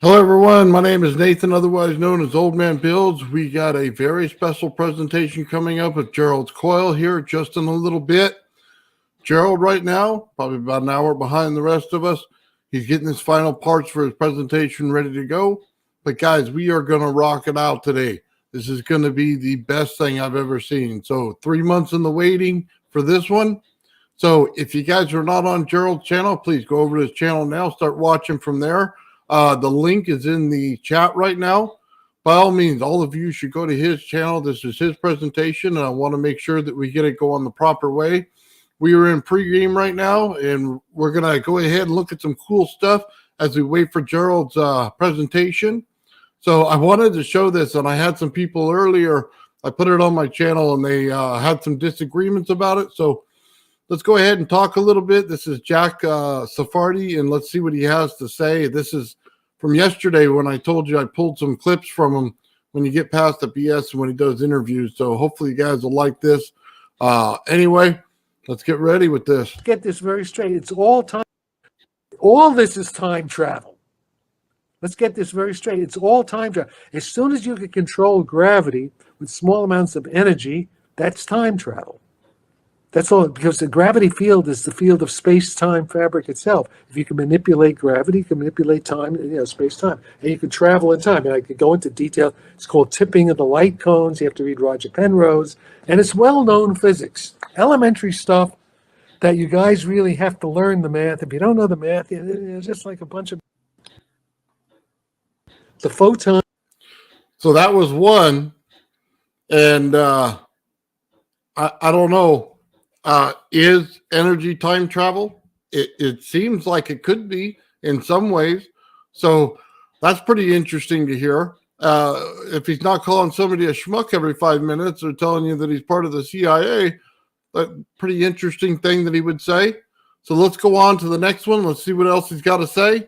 Hello, everyone. My name is Nathan, otherwise known as Old Man Builds. We got a very special presentation coming up with Gerald's Coil here just in a little bit. Gerald right now, probably about an hour behind the rest of us. He's getting his final parts for his presentation ready to go. But guys, we are going to rock it out today. This is going to be the best thing I've ever seen. So 3 months in the waiting for this one. So if you guys are not on Gerald's channel, please go over to his channel now. Start watching from there. The link is in the chat right now. By all means, all of you should go to his channel. This is his presentation, and I want to make sure that we get it going the proper way. We are in pregame right now, and we're going to go ahead and look at some cool stuff as we wait for Gerald's presentation. So I wanted to show this, and I had some people earlier. I put it on my channel, and they had some disagreements about it. So let's go ahead and talk a little bit. This is Jack Safardi, and let's see what he has to say. This is from yesterday when I told you I pulled some clips from him when you get past the BS and when he does interviews. So hopefully you guys will like this. Anyway, let's get ready with this. Get this very straight. It's all time. All this is time travel. Let's get this very straight. It's all time travel. As soon as you can control gravity with small amounts of energy, that's time travel. That's all, because the gravity field is the field of space-time fabric itself. If you can manipulate gravity, you can manipulate time, space-time, and you can travel in time. And I could go into detail. It's called tipping of the light cones. You have to read Roger Penrose, and it's well-known physics, elementary stuff that you guys really have to learn the math. If you don't know the math, it's just like a bunch of the photon. So that was one, and I don't know. Is energy time travel? It seems like it could be in some ways. So that's pretty interesting to hear. If he's not calling somebody a schmuck every 5 minutes or telling you that he's part of the CIA, that pretty interesting thing that he would say. So let's go on to the next one. Let's see what else he's got to say.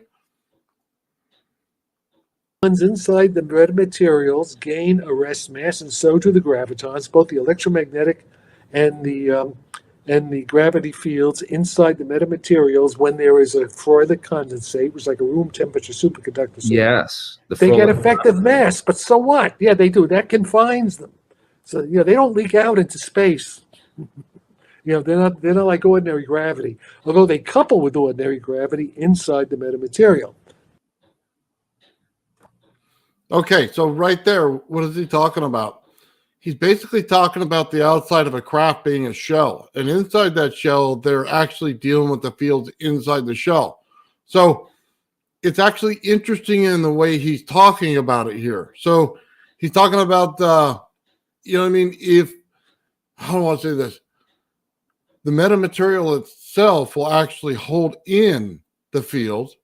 Inside the metamaterials gain arrest mass, and so do the gravitons, both the electromagnetic and the gravity fields inside the metamaterials when there is a further condensate, which is like a room temperature superconductor. So yes. They get effective mass, but so what? Yeah, they do. That confines them. So, they don't leak out into space. They're not like ordinary gravity, although they couple with ordinary gravity inside the metamaterial. Okay, so right there, what is he talking about? He's basically talking about the outside of a craft being a shell. And inside that shell, they're actually dealing with the fields inside the shell. So it's actually interesting in the way he's talking about it here. So he's talking about, how do I say this? The metamaterial itself will actually hold in the fields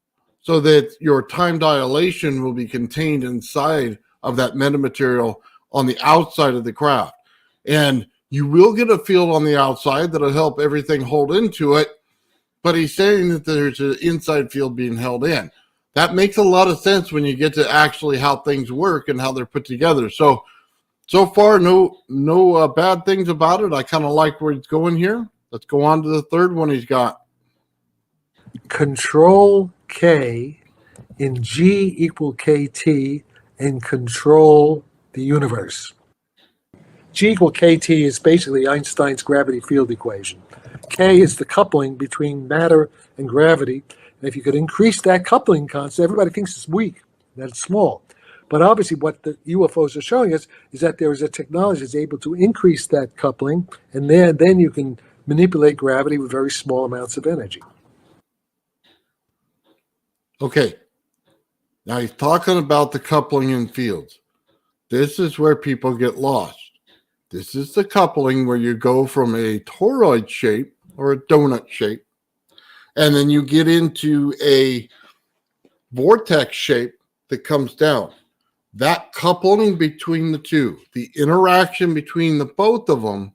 so that your time dilation will be contained inside of that metamaterial on the outside of the craft. And you will get a field on the outside that'll help everything hold into it. But he's saying that there's an inside field being held in. That makes a lot of sense when you get to actually how things work and how they're put together. So far, no bad things about it. I kind of like where he's going here. Let's go on to the third one he's got. Control K in G equal KT and control the universe. G equal KT is basically Einstein's gravity field equation. K is the coupling between matter and gravity. And if you could increase that coupling constant, everybody thinks it's weak, that it's small. But obviously what the UFOs are showing us is that there is a technology that's able to increase that coupling, and then you can manipulate gravity with very small amounts of energy. Okay. Now he's talking about the coupling in fields. This is where people get lost. This is the coupling where you go from a toroid shape or a donut shape, and then you get into a vortex shape that comes down. That coupling between the two, the interaction between the both of them,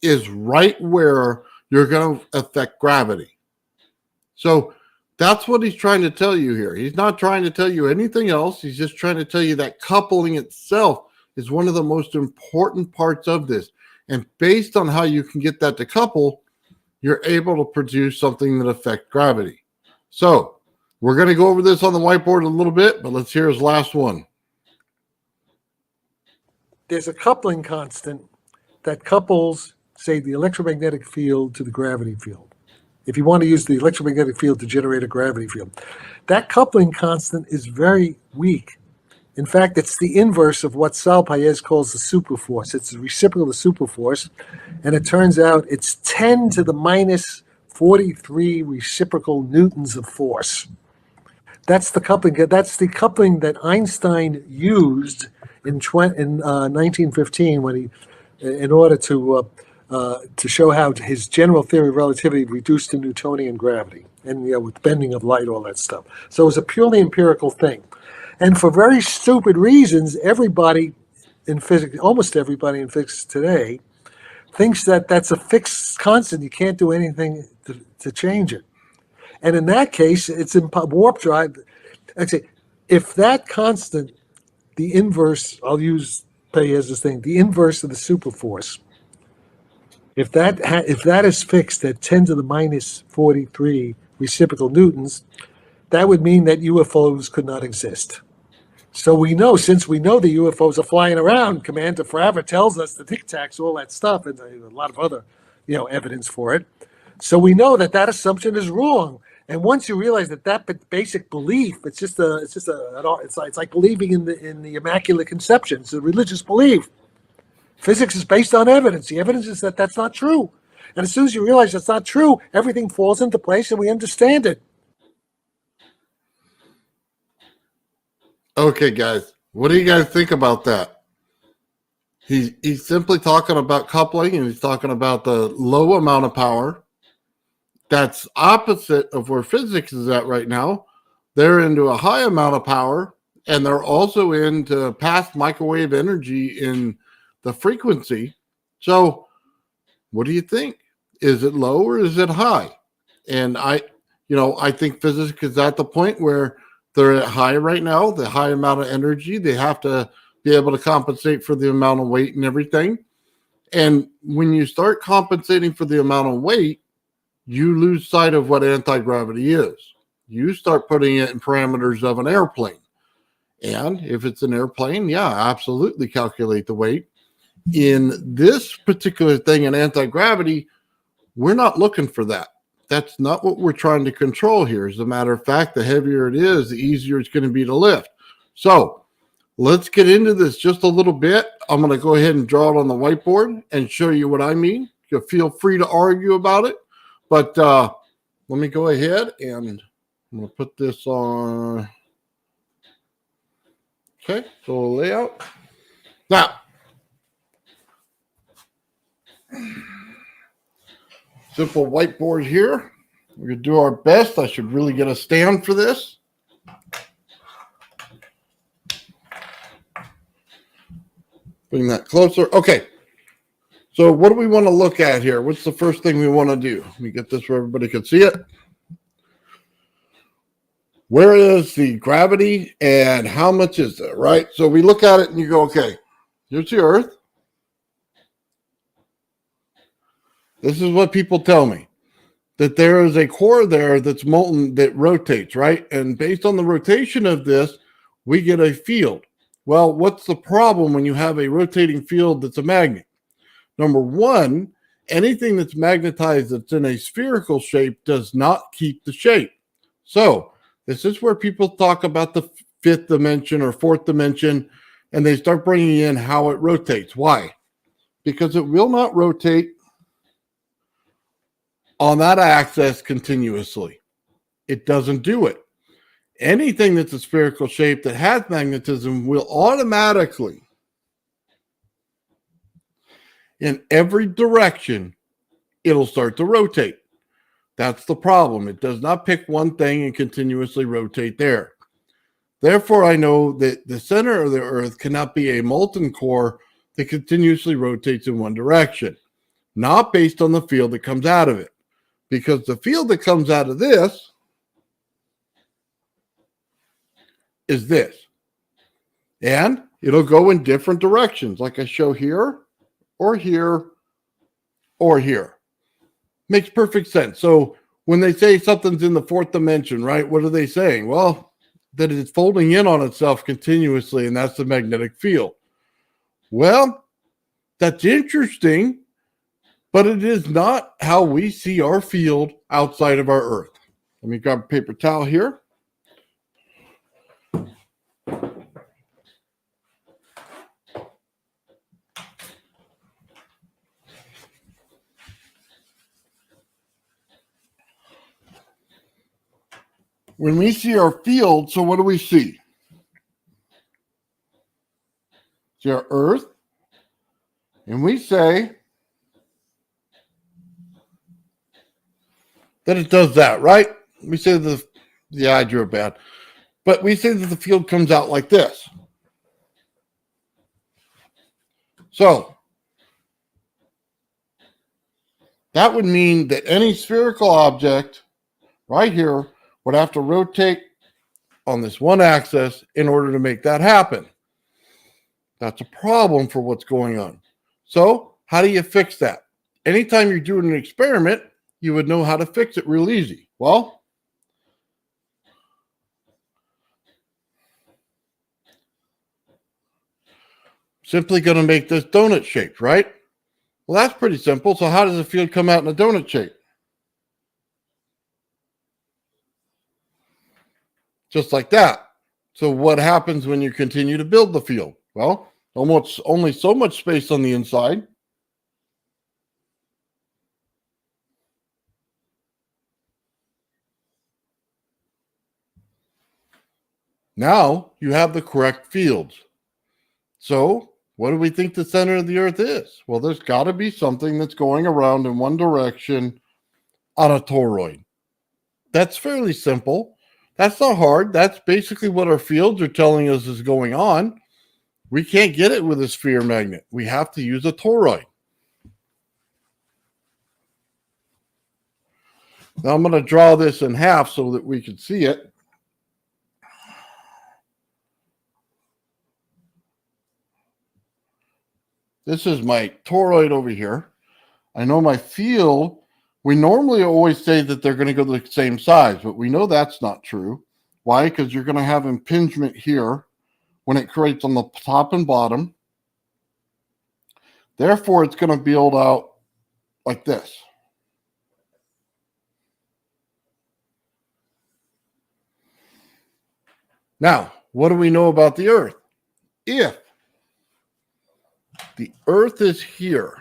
is right where you're going to affect gravity. So that's what he's trying to tell you here. He's not trying to tell you anything else. He's just trying to tell you that coupling itself is one of the most important parts of this. And based on how you can get that to couple, you're able to produce something that affects gravity. So We're going to go over this on the whiteboard a little bit, but let's hear his last one. There's a coupling constant that couples, say, the electromagnetic field to the gravity field. If you want to use the electromagnetic field to generate a gravity field, that coupling constant is very weak. In fact, it's the inverse of what Sal Paez calls the superforce. It's the reciprocal of the superforce, and it turns out it's 10 to the minus 43 reciprocal newtons of force. That's the coupling. That's the coupling that Einstein used in 1915 when he, in order to show how his general theory of relativity reduced to Newtonian gravity, and with bending of light, all that stuff. So it was a purely empirical thing, and for very stupid reasons, everybody in physics, almost everybody in physics today, thinks that that's a fixed constant. You can't do anything to change it. And in that case, it's in warp drive. Actually, if that constant, the inverse, I'll use Paez's thing, the inverse of the superforce, if that is fixed at 10 to the minus 43 reciprocal newtons, that would mean that UFOs could not exist. So we know, since we know the UFOs are flying around, Commander Forever tells us the Tic Tacs, all that stuff, and a lot of other, evidence for it. So we know that assumption is wrong. And once you realize that basic belief, it's like believing in the Immaculate Conception. It's a religious belief. Physics is based on evidence. The evidence is that that's not true. And as soon as you realize that's not true, everything falls into place and we understand it. Okay, guys, what do you guys think about that? He's simply talking about coupling, and he's talking about the low amount of power. That's opposite of where physics is at right now. They're into a high amount of power, and they're also into past microwave energy in the frequency. So what do you think? Is it low or is it high? And I think physics is at the point where they're at high right now, the high amount of energy. They have to be able to compensate for the amount of weight and everything. And when you start compensating for the amount of weight, you lose sight of what anti-gravity is. You start putting it in parameters of an airplane. And if it's an airplane, yeah, absolutely calculate the weight. In this particular thing in anti-gravity, we're not looking for that. That's not what we're trying to control here. As a matter of fact, the heavier it is, the easier it's going to be to lift. So let's get into this just a little bit. I'm going to go ahead and draw it on the whiteboard and show you what I mean. You feel free to argue about it. But let me go ahead and I'm going to put this on. Okay, so layout. Now, simple whiteboard here. We're going to do our best. I should really get a stand for this. Bring that closer. Okay. So what do we want to look at here? What's the first thing we want to do? Let me get this where everybody can see it. Where is the gravity and how much is there, right? So we look at it and you go, okay, here's the Earth. This is what people tell me, that there is a core there that's molten that rotates, right? And based on the rotation of this, we get a field. Well, what's the problem when you have a rotating field that's a magnet? Number one, anything that's magnetized that's in a spherical shape does not keep the shape. So this is where people talk about the fifth dimension or fourth dimension, and they start bringing in how it rotates. Why? Because it will not rotate on that axis continuously. It doesn't do it. Anything that's a spherical shape that has magnetism will automatically, in every direction, it'll start to rotate. That's the problem. It does not pick one thing and continuously rotate there. Therefore, I know that the center of the Earth cannot be a molten core that continuously rotates in one direction, not based on the field that comes out of it. Because the field that comes out of this is this. And it'll go in different directions, like I show here, or here, or here. Makes perfect sense. So When they say something's in the fourth dimension, right? What are they saying? Well, that it's folding in on itself continuously, and that's the magnetic field. Well, that's interesting, but it is not how we see our field outside of our Earth. Let me grab a paper towel here. When we see our field, so what do we see? See our Earth, and we say that it does that, right? We say I drew it bad. But we say that the field comes out like this. So that would mean that any spherical object right here would have to rotate on this one axis in order to make that happen. That's a problem for what's going on. So how do you fix that? Anytime you're doing an experiment, you would know how to fix it real easy. Well, simply going to make this donut shaped, right? Well, that's pretty simple. So how does the field come out in a donut shape? Just like that. So what happens when you continue to build the field? Well, almost only so much space on the inside. Now you have the correct fields. So what do we think the center of the Earth is? Well, there's got to be something that's going around in one direction on a toroid. That's fairly simple. That's not hard. That's basically what our fields are telling us is going on. We can't get it with a sphere magnet. We have to use a toroid. Now I'm going to draw this in half so that we can see it. This is my toroid over here. I know my field, we normally always say that they're going to go the same size, but we know that's not true. Why? Because you're going to have impingement here when it creates on the top and bottom. Therefore, it's going to build out like this. Now, what do we know about the Earth? If the Earth is here,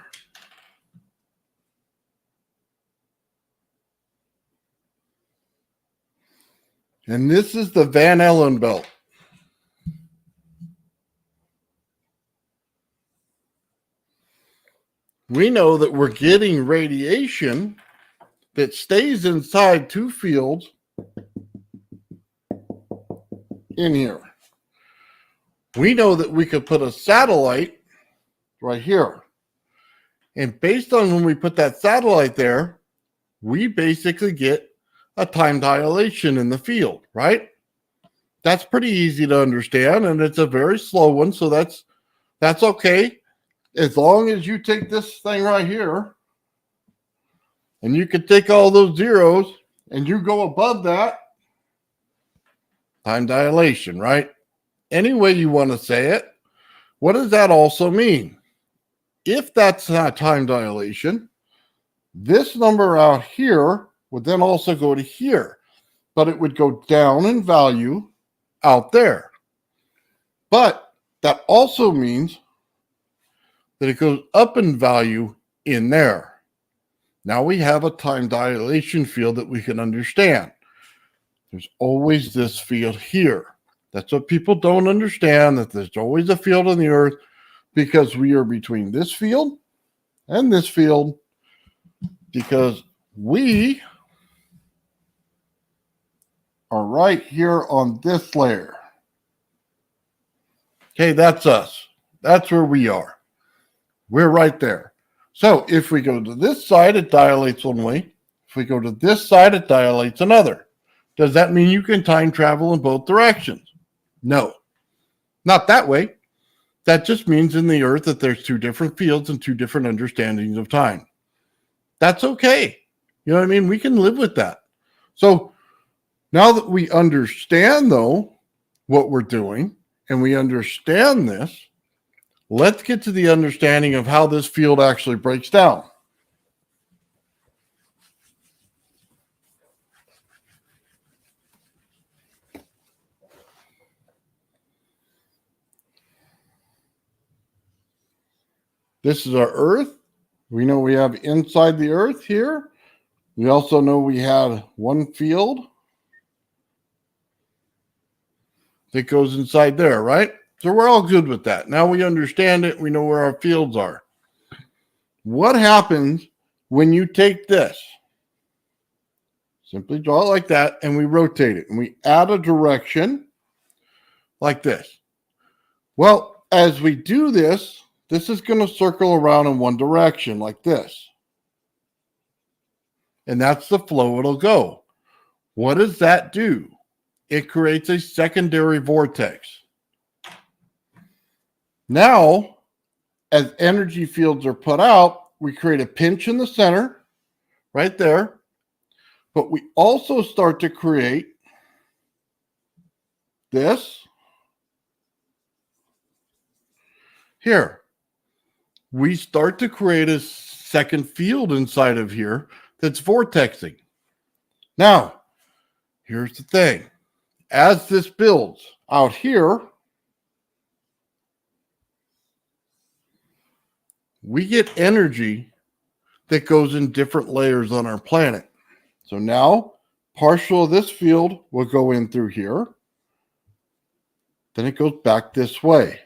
and this is the Van Allen belt. We know that we're getting radiation that stays inside two fields in here. We know that we could put a satellite right here. And based on when we put that satellite there, we basically get a time dilation in the field, right? That's pretty easy to understand, and it's a very slow one, so that's okay. As long as you take this thing right here, and you can take all those zeros, and you go above that, time dilation, right? Any way you want to say it. What does that also mean? If that's not time dilation, this number out here would then also go to here, but it would go down in value out there. But that also means that it goes up in value in there. Now we have a time dilation field that we can understand. There's always this field here. That's what people don't understand, that there's always a field on the Earth because we are between this field and this field because we are right here on this layer. Okay, that's us. That's where we are. We're right there. So if we go to this side, it dilates one way. If we go to this side, it dilates another. Does that mean you can time travel in both directions? No, not that way. That just means in the Earth that there's two different fields and two different understandings of time. That's okay. You know what I mean? We can live with that. So now that we understand, though, what we're doing, and we understand this, let's get to the understanding of how this field actually breaks down. This is our Earth. We know we have inside the Earth here. We also know we had one field that goes inside there, right? So we're all good with that. Now we understand it. We know where our fields are. What happens when you take this? Simply draw it like that, and we rotate it, and we add a direction like this. Well, as we do this, this is going to circle around in one direction like this. And that's the flow it'll go. What does that do? It creates a secondary vortex. Now, as energy fields are put out, we create a pinch in the center, right there. But we also start to create this here. We start to create a second field inside of here that's vortexing. Now, here's the thing. As this builds out here, we get energy that goes in different layers on our planet. So now, partial of this field will go in through here. Then it goes back this way.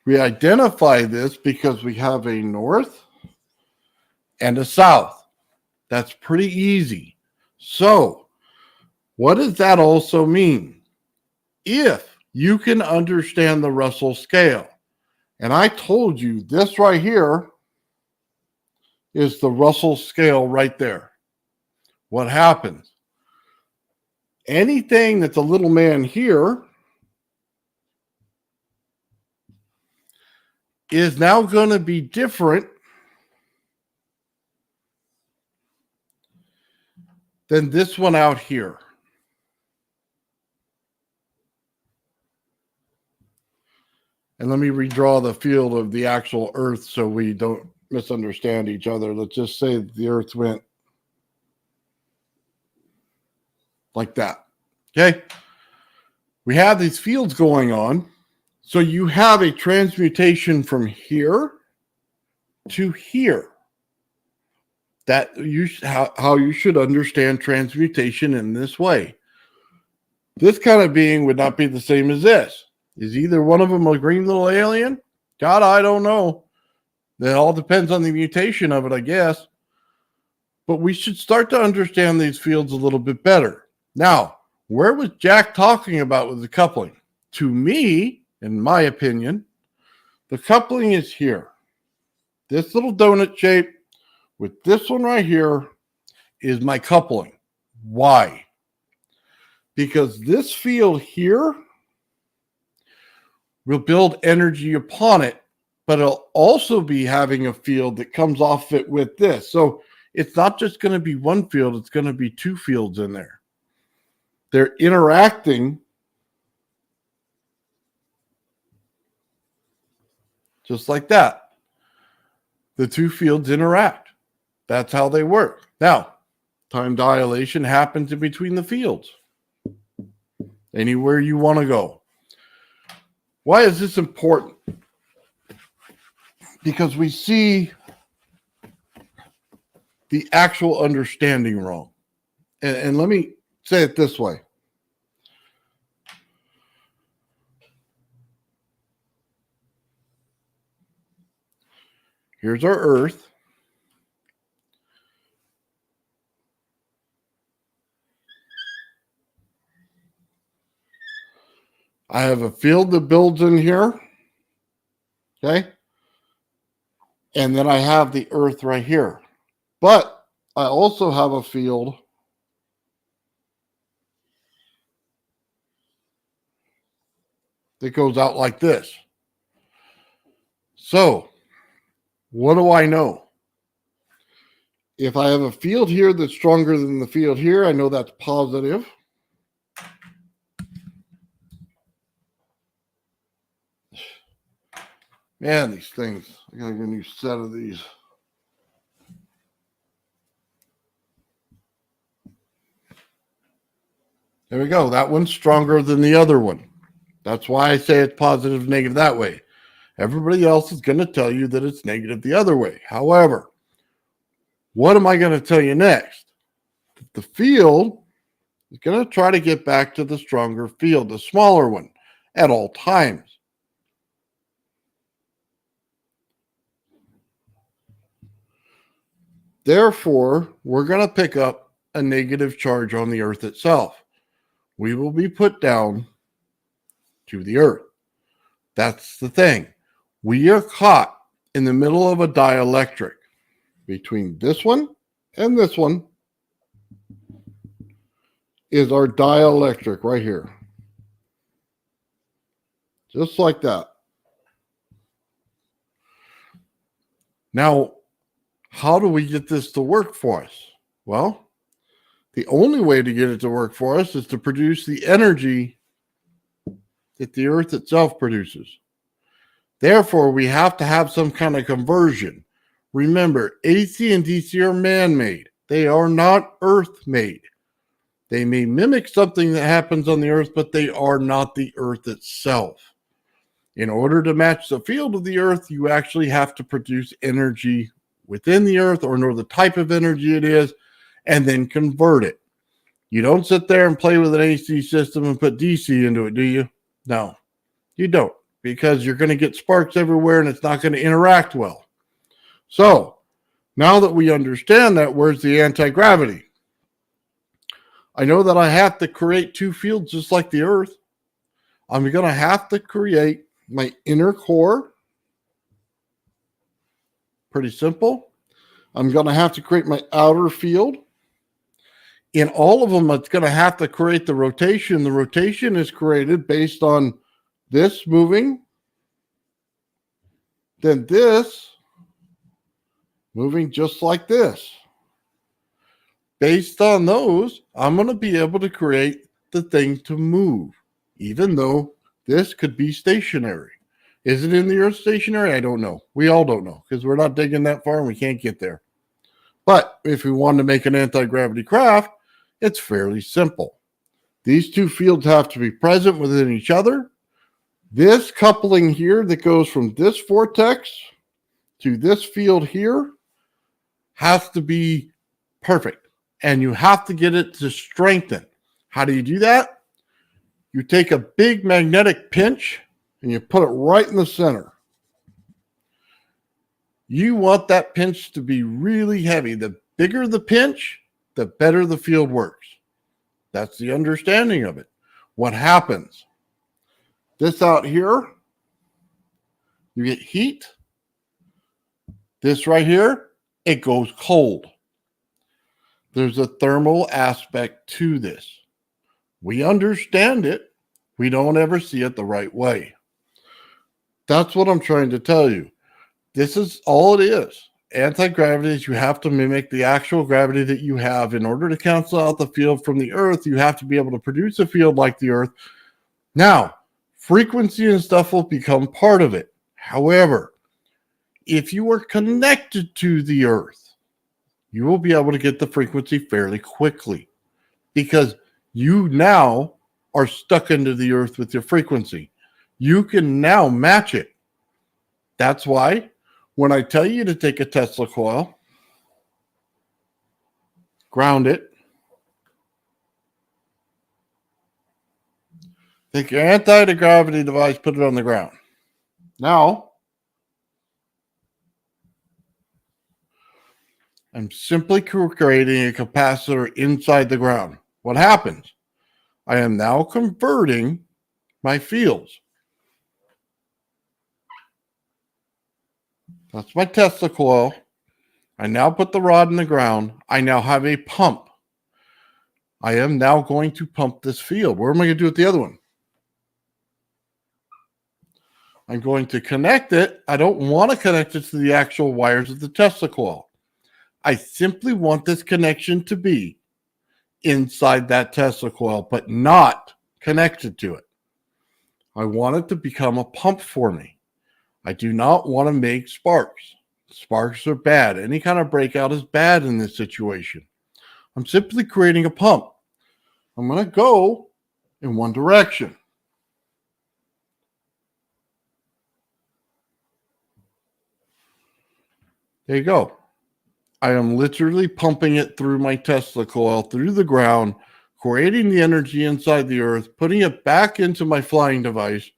We identify this because we have a north and a south. That's pretty easy. So, what does that also mean? If you can understand the Russell scale, and I told you this right here is the Russell scale right there. What happens? Anything that's a little man here is now going to be different than this one out here. And let me redraw the field of the actual Earth so we don't misunderstand each other. Let's just say the Earth went like that. Okay? We have these fields going on. So you have a transmutation from here to here. That how you should understand transmutation in this way. This kind of being would not be the same as this. Is either one of them a green little alien? God, I don't know. That all depends on the mutation of it, I guess. But we should start to understand these fields a little bit better. Now, where was Jack talking about with the coupling? To me, in my opinion, the coupling is here. This little donut shape with this one right here is my coupling. Why? Because this field here will build energy upon it, but it'll also be having a field that comes off it with this. So it's not just going to be one field, it's going to be two fields in there. They're interacting just like that. The two fields interact. That's how they work. Now, time dilation happens in between the fields. Anywhere you want to go. Why is this important? Because we see the actual understanding wrong. And let me say it this way. Here's our Earth. I have a field that builds in here. Okay. And then I have the Earth right here. But I also have a field that goes out like this. So, what do I know? If I have a field here that's stronger than the field here, I know that's positive. Man, these things, I gotta get a new set of these. There we go. That one's stronger than the other one. That's why I say it's positive, negative that way. Everybody else is going to tell you that it's negative the other way. However, what am I going to tell you next? The field is going to try to get back to the stronger field, the smaller one, at all times. Therefore, we're going to pick up a negative charge on the Earth itself. We will be put down to the Earth. That's the thing. We are caught in the middle of a dielectric between this one and this one is our dielectric right here. Just like that. Now, how do we get this to work for us? Well, the only way to get it to work for us is to produce the energy that the Earth itself produces. Therefore, we have to have some kind of conversion. Remember, AC and DC are man-made. They are not Earth-made. They may mimic something that happens on the Earth, but they are not the Earth itself. In order to match the field of the Earth, you actually have to produce energy within the Earth or know the type of energy it is, and then convert it. You don't sit there and play with an AC system and put DC into it, do you? No, you don't, because you're going to get sparks everywhere and it's not going to interact well. So, now that we understand that, where's the anti-gravity? I know that I have to create two fields just like the Earth. I'm going to have to create my inner core. Pretty simple. I'm going to have to create my outer field. In all of them, it's going to have to create the rotation. The rotation is created based on this moving, then this moving just like this. Based on those, I'm going to be able to create the thing to move, even though this could be stationary. Is it in the Earth stationary? I don't know. We all don't know because we're not digging that far and we can't get there. But if we wanted to make an anti-gravity craft, it's fairly simple. These two fields have to be present within each other. This coupling here that goes from this vortex to this field here has to be perfect. And you have to get it to strengthen. How do you do that? You take a big magnetic pinch and you put it right in the center. You want that pinch to be really heavy. The bigger the pinch, the better the field works. That's the understanding of it. What happens? This out here, you get heat. This right here, it goes cold. There's a thermal aspect to this. We understand it. We don't ever see it the right way. That's what I'm trying to tell you. This is all it is. Anti-gravity is you have to mimic the actual gravity that you have. In order to cancel out the field from the Earth, you have to be able to produce a field like the Earth. Now, frequency and stuff will become part of it. However, if you are connected to the Earth, you will be able to get the frequency fairly quickly because you now are stuck into the Earth with your frequency. You can now match it. That's why when I tell you to take a Tesla coil, ground it, take your anti-gravity device, put it on the ground. Now, I'm simply creating a capacitor inside the ground. What happens? I am now converting my fields. That's my Tesla coil. I now put the rod in the ground. I now have a pump. I am now going to pump this field. What am I going to do with the other one? I'm going to connect it. I don't want to connect it to the actual wires of the Tesla coil. I simply want this connection to be inside that Tesla coil, but not connected to it. I want it to become a pump for me. I do not want to make sparks. Sparks are bad. Any kind of breakout is bad in this situation. I'm simply creating a pump. I'm going to go in one direction. There you go. I am literally pumping it through my Tesla coil, through the ground, creating the energy inside the earth, putting it back into my flying device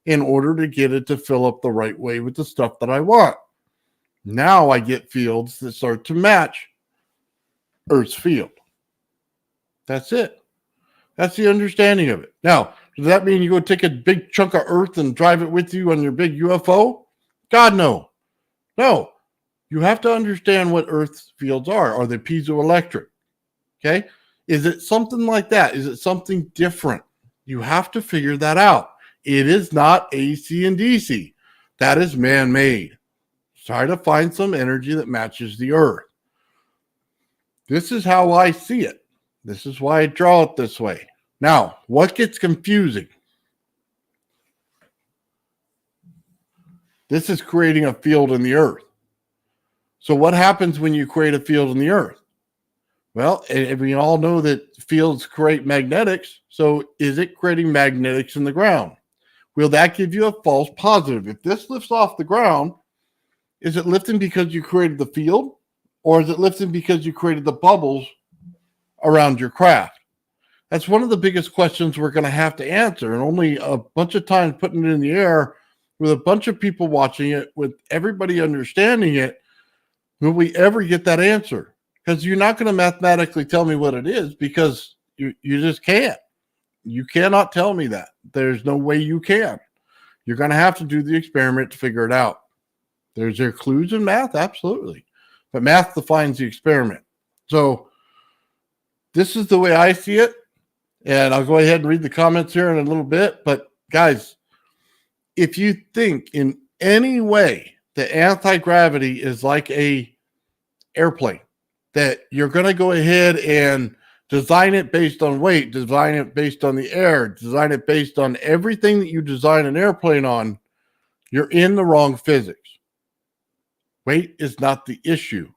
in order to get it to fill up the right way with the stuff that I want. Now I get fields that start to match Earth's field. That's it. That's the understanding of it. Now, does that mean you go take a big chunk of Earth and drive it with you on your big UFO? God, no. No. You have to understand what Earth's fields are. Are they piezoelectric? Okay. Is it something like that? Is it something different? You have to figure that out. It is not AC and DC. That is man-made. Try to find some energy that matches the Earth. This is how I see it. This is why I draw it this way. Now, what gets confusing? This is creating a field in the Earth. So what happens when you create a field in the Earth? Well, we all know that fields create magnetics. So is it creating magnetics in the ground? Will that give you a false positive? If this lifts off the ground, is it lifting because you created the field? Or is it lifting because you created the bubbles around your craft? That's one of the biggest questions we're going to have to answer. And only a bunch of times putting it in the air with a bunch of people watching it, with everybody understanding it, will we ever get that answer? Because you're not going to mathematically tell me what it is, because you just can't. You cannot tell me that. There's no way you can. You're going to have to do the experiment to figure it out. There's there clues in math? Absolutely. But math defines the experiment. So this is the way I see it. And I'll go ahead and read the comments here in a little bit. But guys, if you think in any way that anti-gravity is like a airplane, that you're going to go ahead and design it based on weight, design it based on the air, design it based on everything that you design an airplane on, you're in the wrong physics. Weight is not the issue.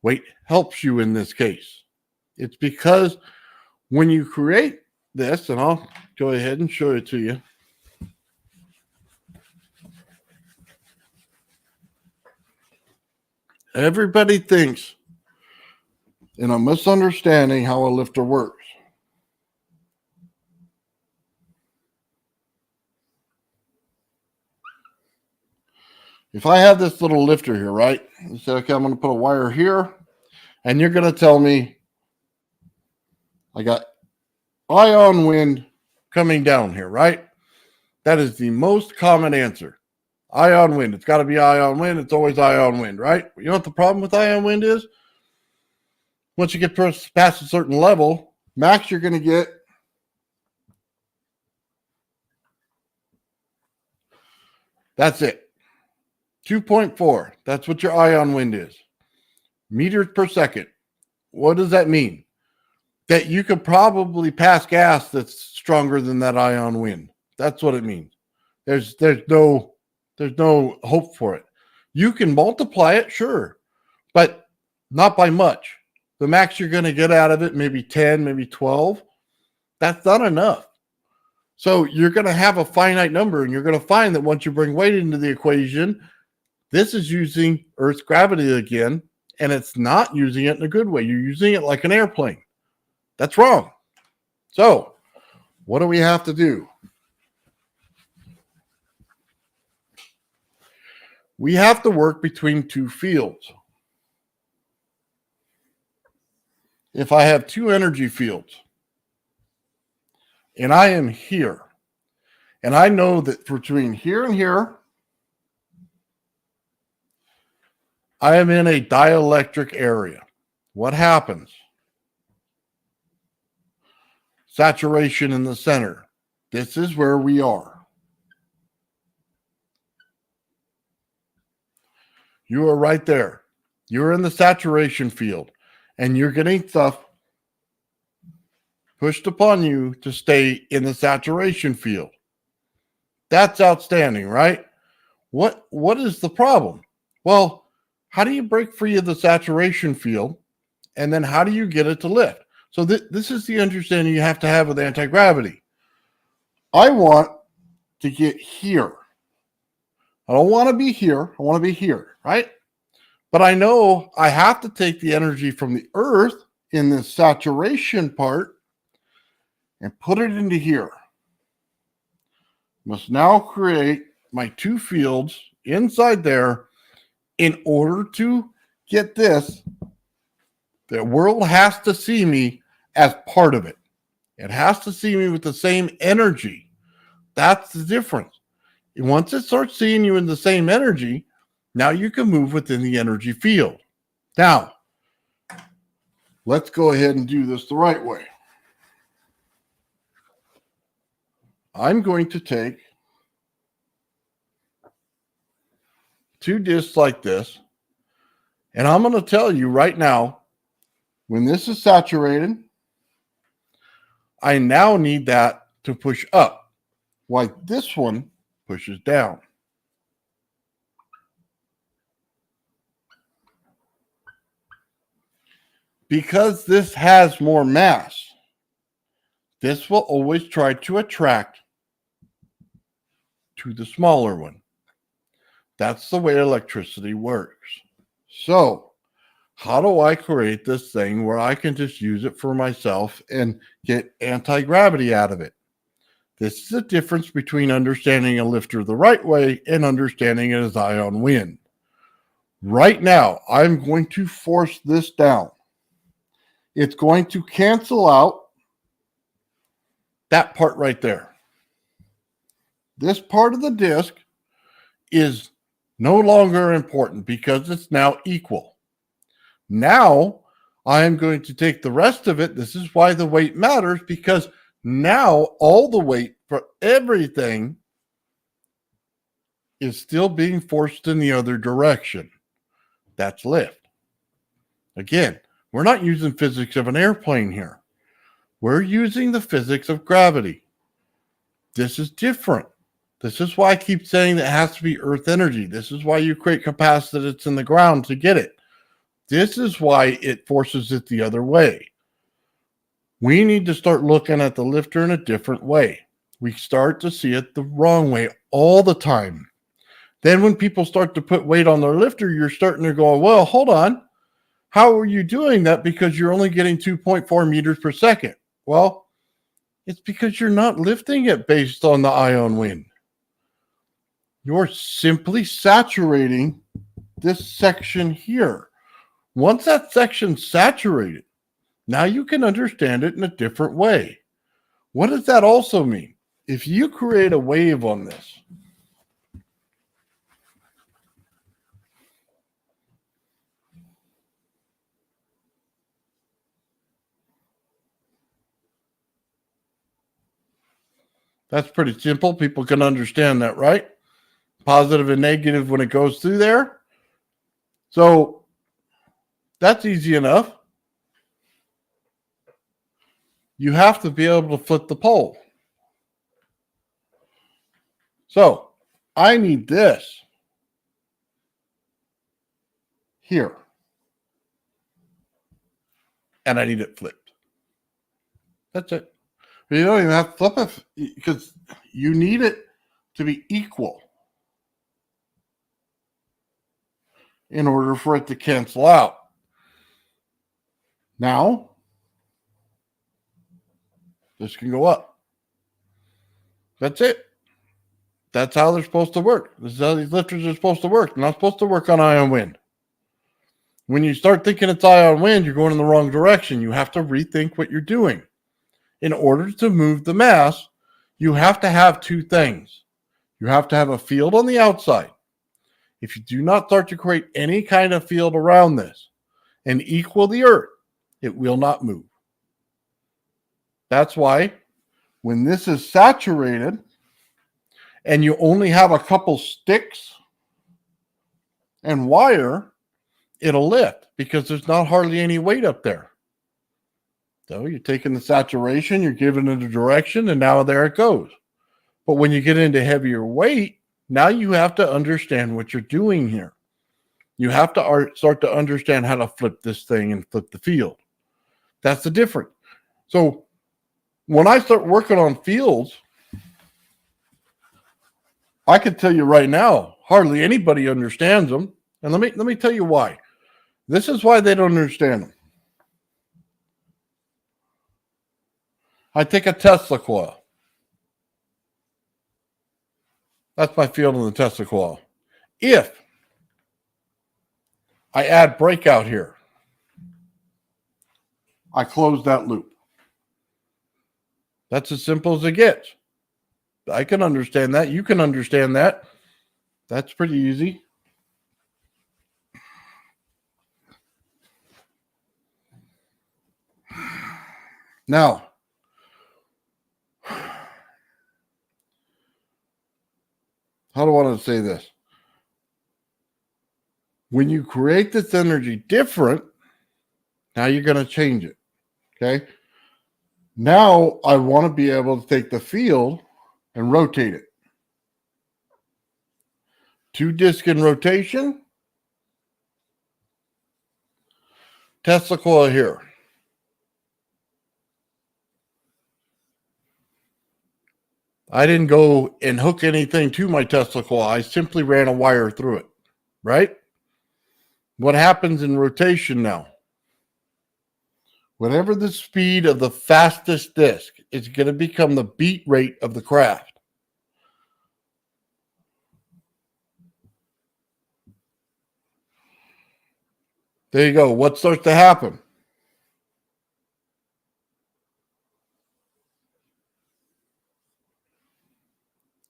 Weight helps you in this case. It's because when you create this, and I'll go ahead and show it to you. Everybody thinks, and I'm misunderstanding how a lifter works. If I have this little lifter here, right? You say, okay, I'm going to put a wire here, and you're going to tell me I got ion wind coming down here, right? That is the most common answer. Ion wind. It's got to be ion wind. It's always ion wind, right? You know what the problem with ion wind is? Once you get past a certain level, max you're going to get that's it. 2.4. That's what your ion wind is. Meters per second. What does that mean? That you could probably pass gas that's stronger than that ion wind. That's what it means. There's no hope for it. You can multiply it, sure, but not by much. The max you're going to get out of it, maybe 10, maybe 12. That's not enough. So you're going to have a finite number, and you're going to find that once you bring weight into the equation, this is using Earth's gravity again, and it's not using it in a good way. You're using it like an airplane. That's wrong. So what do we have to do? We have to work between two fields. If I have two energy fields, and I am here, and I know that between here and here, I am in a dielectric area. What happens? Saturation in the center. This is where we are. You are right there. You're in the saturation field, and you're getting stuff pushed upon you to stay in the saturation field. That's outstanding, right? What is the problem? Well, how do you break free of the saturation field, and then how do you get it to lift? So this is the understanding you have to have with anti-gravity. I want to get here. I don't want to be here. I want to be here, right? But I know I have to take the energy from the earth in the saturation part and put it into here. Must now create my two fields inside there in order to get this. The world has to see me as part of it. It has to see me with the same energy. That's the difference. And once it starts seeing you in the same energy, now you can move within the energy field. Now, let's go ahead and do this the right way. I'm going to take two discs like this, and I'm going to tell you right now, when this is saturated, I now need that to push up, while this one pushes down. Because this has more mass, this will always try to attract to the smaller one. That's the way electricity works. So, how do I create this thing where I can just use it for myself and get anti-gravity out of it? This is the difference between understanding a lifter the right way and understanding it as ion wind. Right now, I'm going to force this down. It's going to cancel out that part right there. This part of the disc is no longer important because it's now equal. Now, I am going to take the rest of it. This is why the weight matters, because now all the weight for everything is still being forced in the other direction. That's lift. Again, we're not using physics of an airplane here. We're using the physics of gravity. This is different. This is why I keep saying that it has to be earth energy. This is why you create capacitance in the ground to get it. This is why it forces it the other way. We need to start looking at the lifter in a different way. We start to see it the wrong way all the time. Then when people start to put weight on their lifter, you're starting to go, well, hold on. How are you doing that? Because you're only getting 2.4 meters per second. Well, it's because you're not lifting it based on the ion wind. You're simply saturating this section here. Once that section's saturated, now you can understand it in a different way. What does that also mean? If you create a wave on this, that's pretty simple. People can understand that, right? Positive and negative when it goes through there. So that's easy enough. You have to be able to flip the pole. So I need this here. And I need it flipped. That's it. You don't even have to flip it because you need it to be equal in order for it to cancel out. Now, this can go up. That's it. That's how they're supposed to work. This is how these lifters are supposed to work. They're not supposed to work on ion wind. When you start thinking it's ion wind, you're going in the wrong direction. You have to rethink what you're doing. In order to move the mass, you have to have two things. You have to have a field on the outside. If you do not start to create any kind of field around this and equal the earth, it will not move. That's why when this is saturated and you only have a couple sticks and wire, it'll lift because there's not hardly any weight up there. So you're taking the saturation, you're giving it a direction, and now there it goes. But when you get into heavier weight, now you have to understand what you're doing here. You have to start to understand how to flip this thing and flip the field. That's the difference. So when I start working on fields, I can tell you right now, hardly anybody understands them. And let me tell you why. This is why they don't understand them. I take a Tesla coil. That's my field in the Tesla coil. If I add breakout here, I close that loop. That's as simple as it gets. I can understand that. You can understand that. That's pretty easy. Now, how do I want to say this? When you create this energy different, now you're going to change it. Okay. Now I want to be able to take the field and rotate it. 2 disc in rotation. Tesla coil here. I didn't go and hook anything to my Tesla coil. I simply ran a wire through it, right? What happens in rotation now? Whatever the speed of the fastest disc, it's going to become the beat rate of the craft. There you go. What starts to happen?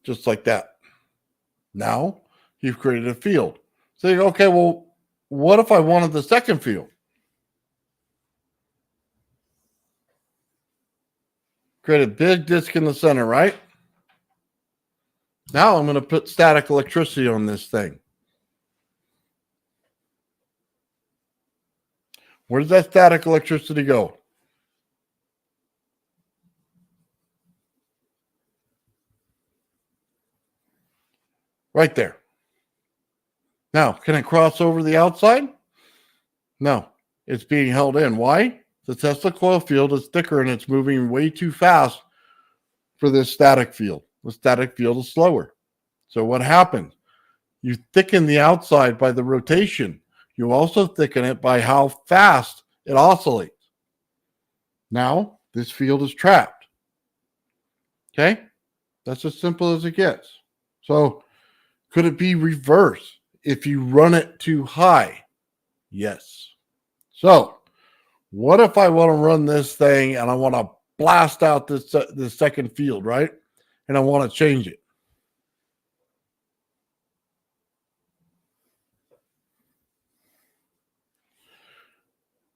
Just like that. Now you've created a field. So you go, okay, well, what if I wanted the second field? Create a big disc in the center, right? Now I'm going to put static electricity on this thing. Where does that static electricity go? Right there. Now, can it cross over the outside? No, it's being held in. Why? The Tesla coil field is thicker and it's moving way too fast for this static field. The static field is slower. So what happens? You thicken the outside by the rotation. You also thicken it by how fast it oscillates. Now, this field is trapped. Okay? That's as simple as it gets. So, could it be reversed if you run it too high? Yes. So, what if I want to run this thing and I want to blast out this second field, right? And I want to change it.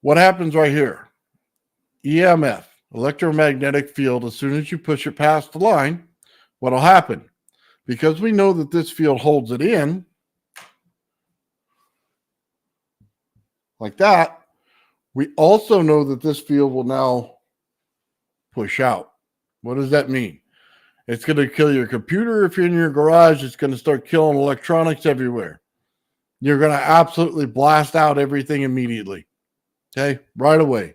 What happens right here? EMF, electromagnetic field, as soon as you push it past the line, what will happen? Because we know that this field holds it in, like that, we also know that this field will now push out. What does that mean? It's going to kill your computer if you're in your garage. It's going to start killing electronics everywhere. You're going to absolutely blast out everything immediately. Okay, right away.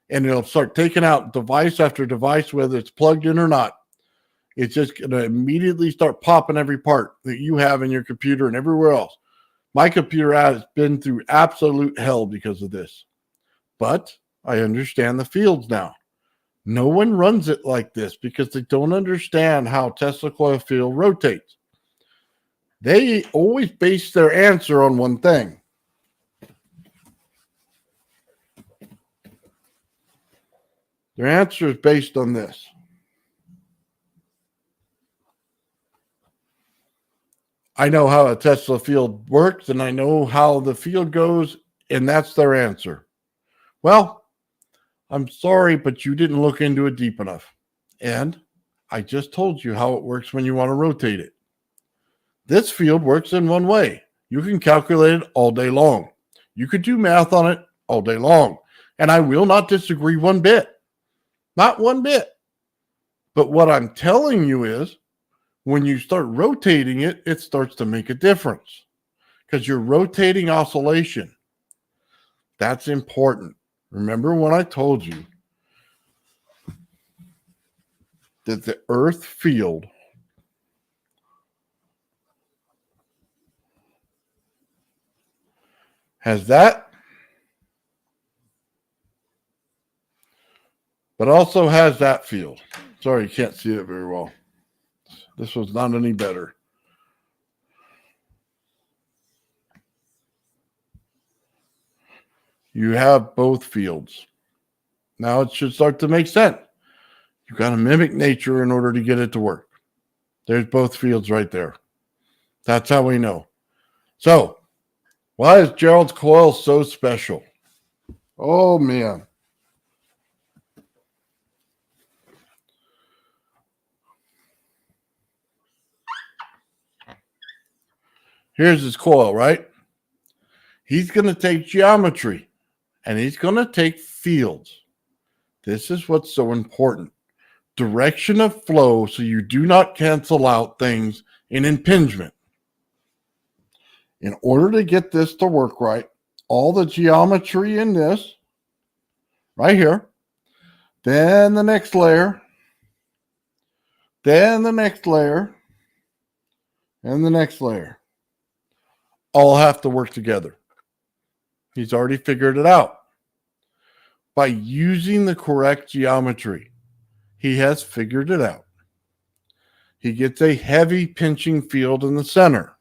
And it'll start taking out device after device, whether it's plugged in or not. It's just going to immediately start popping every part that you have in your computer and everywhere else. My computer has been through absolute hell because of this. But I understand the fields now. No one runs it like this because they don't understand how Tesla coil field rotates. They always base their answer on one thing. Their answer is based on this. I know how a Tesla field works, and I know how the field goes, and that's their answer. Well, I'm sorry, but you didn't look into it deep enough. And I just told you how it works when you want to rotate it. This field works in one way. You can calculate it all day long. You could do math on it all day long. And I will not disagree one bit. Not one bit. But what I'm telling you is when you start rotating it, it starts to make a difference because you're rotating oscillation. That's important. Remember when I told you that the earth field has that, but also has that field. Sorry, you can't see it very well. This was not any better. You have both fields. Now it should start to make sense. You've got to mimic nature in order to get it to work. There's both fields right there. That's how we know. So, why is Gerald's coil so special? Oh, man. Here's his coil, right? He's going to take geometry and he's going to take fields. This is what's so important. Direction of flow so you do not cancel out things in impingement. In order to get this to work right, all the geometry in this, right here, then the next layer, then the next layer, and the next layer, all have to work together. He's already figured it out. By using the correct geometry, he has figured it out. He gets a heavy pinching field in the center.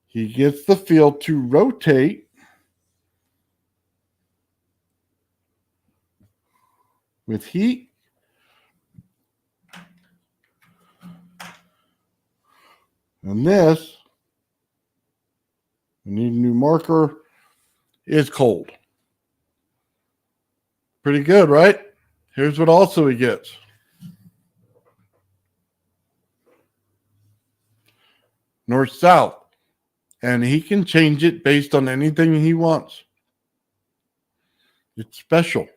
He gets the field to rotate with heat. And this, we need a new marker, is cold. Pretty good, right? Here's what also he gets. North-south. And he can change it based on anything he wants. It's special.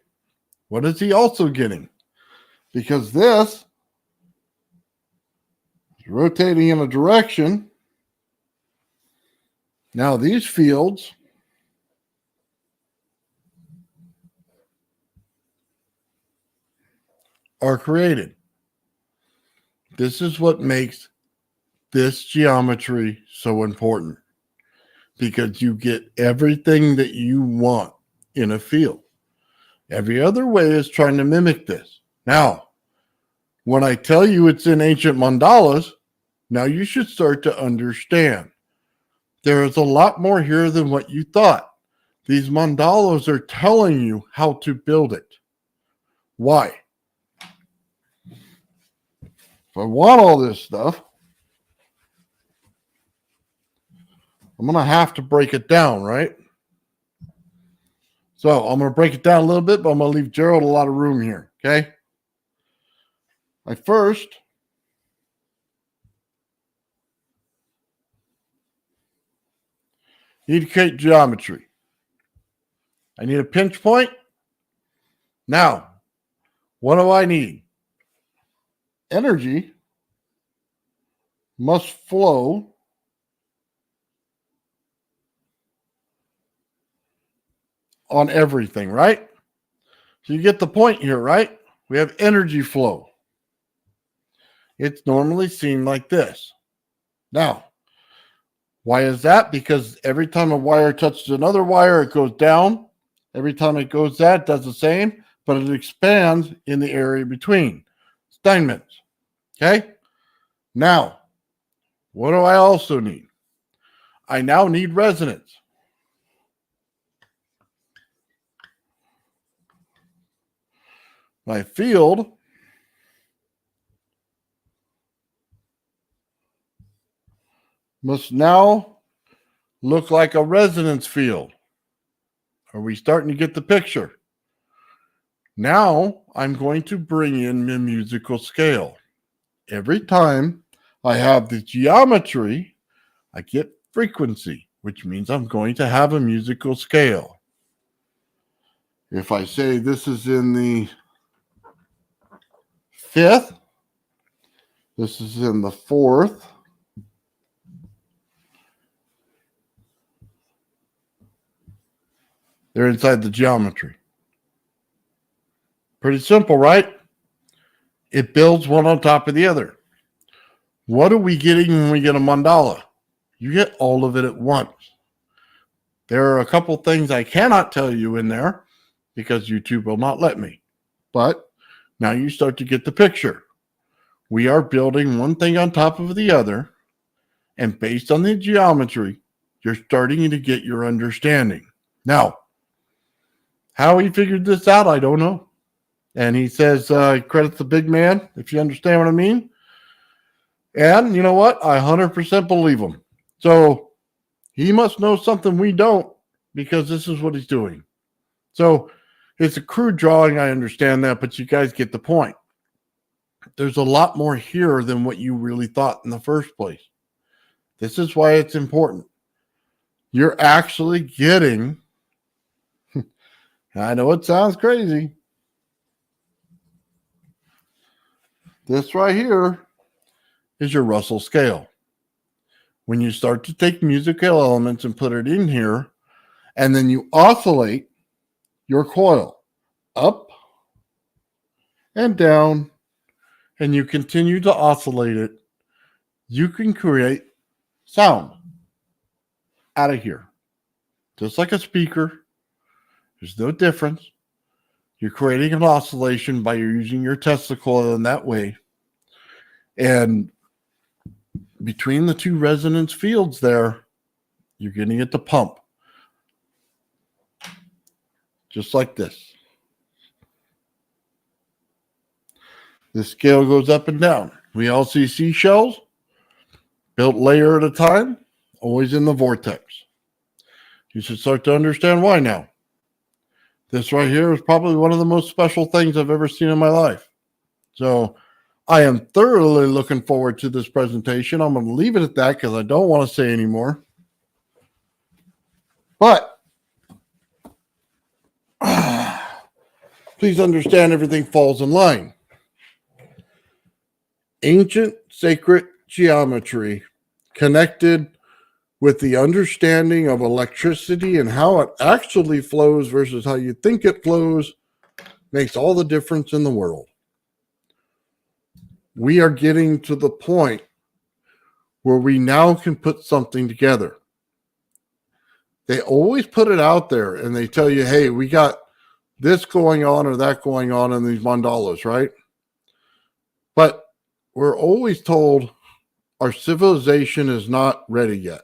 What is he also getting? Because this is rotating in a direction. Now these fields are created. This is what makes this geometry so important. Because you get everything that you want in a field. Every other way is trying to mimic this. Now, when I tell you it's in ancient mandalas, now you should start to understand. There is a lot more here than what you thought. These mandalas are telling you how to build it. Why? If I want all this stuff, I'm going to have to break it down, right? So I'm going to break it down a little bit, but I'm going to leave Gerald a lot of room here, okay? I first need to create geometry. I need a pinch point. Now, what do I need? Energy must flow on everything, right? So you get the point here, right? We have energy flow. It's normally seen like this. Now, why is that? Because every time a wire touches another wire, it goes down. Every time it goes that, it does the same, but it expands in the area between. Steinmetz. Okay? Now, what do I also need? I now need resonance. My field must now look like a resonance field. Are we starting to get the picture? Now I'm going to bring in the musical scale. Every time I have the geometry, I get frequency, which means I'm going to have a musical scale. If I say this is in the fifth, this is in the fourth, they're inside the geometry. Pretty simple, right? It builds one on top of the other. What are we getting when we get a mandala? You get all of it at once. There are a couple things I cannot tell you in there because YouTube will not let me. But now you start to get the picture. We are building one thing on top of the other, and based on the geometry, you're starting to get your understanding. Now, how he figured this out, I don't know. And he says, credits the big man, if you understand what I mean. And you know what? I 100% believe him. So he must know something we don't, because this is what he's doing. So it's a crude drawing, I understand that, but you guys get the point. There's a lot more here than what you really thought in the first place. This is why it's important. You're actually getting, I know it sounds crazy, this right here is your Russell scale. When you start to take musical elements and put it in here, and then you oscillate your coil up and down, and you continue to oscillate it, you can create sound out of here. Just like a speaker, there's no difference. You're creating an oscillation by using your Tesla coil in that way. And between the two resonance fields there, you're getting it to pump. Just like this. The scale goes up and down. We all see seashells built layer at a time, always in the vortex. You should start to understand why now. This right here is probably one of the most special things I've ever seen in my life. So I am thoroughly looking forward to this presentation. I'm going to leave it at that because I don't want to say anymore. But please understand everything falls in line. Ancient sacred geometry connected with the understanding of electricity and how it actually flows versus how you think it flows makes all the difference in the world. We are getting to the point where we now can put something together. They always put it out there and they tell you, hey, we got this going on or that going on in these mandalas, right? But we're always told our civilization is not ready yet.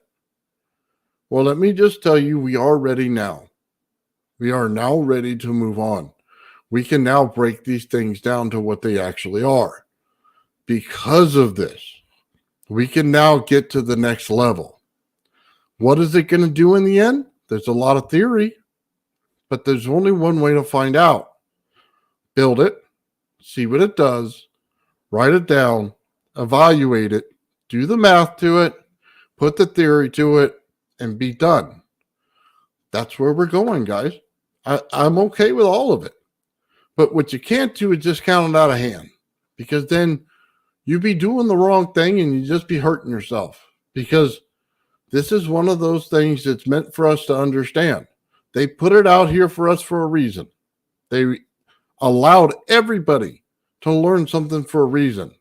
Well, let me just tell you, we are ready now. We are now ready to move on. We can now break these things down to what they actually are. Because of this, we can now get to the next level. What is it going to do in the end? There's a lot of theory, but there's only one way to find out. Build it, see what it does, write it down, evaluate it, do the math to it, put the theory to it, and be done. That's where we're going, guys. I'm okay with all of it. But what you can't do is just count it out of hand, because then you'd be doing the wrong thing and you just be hurting yourself, because this is one of those things that's meant for us to understand. They put it out here for us for a reason. They allowed everybody to learn something for a reason.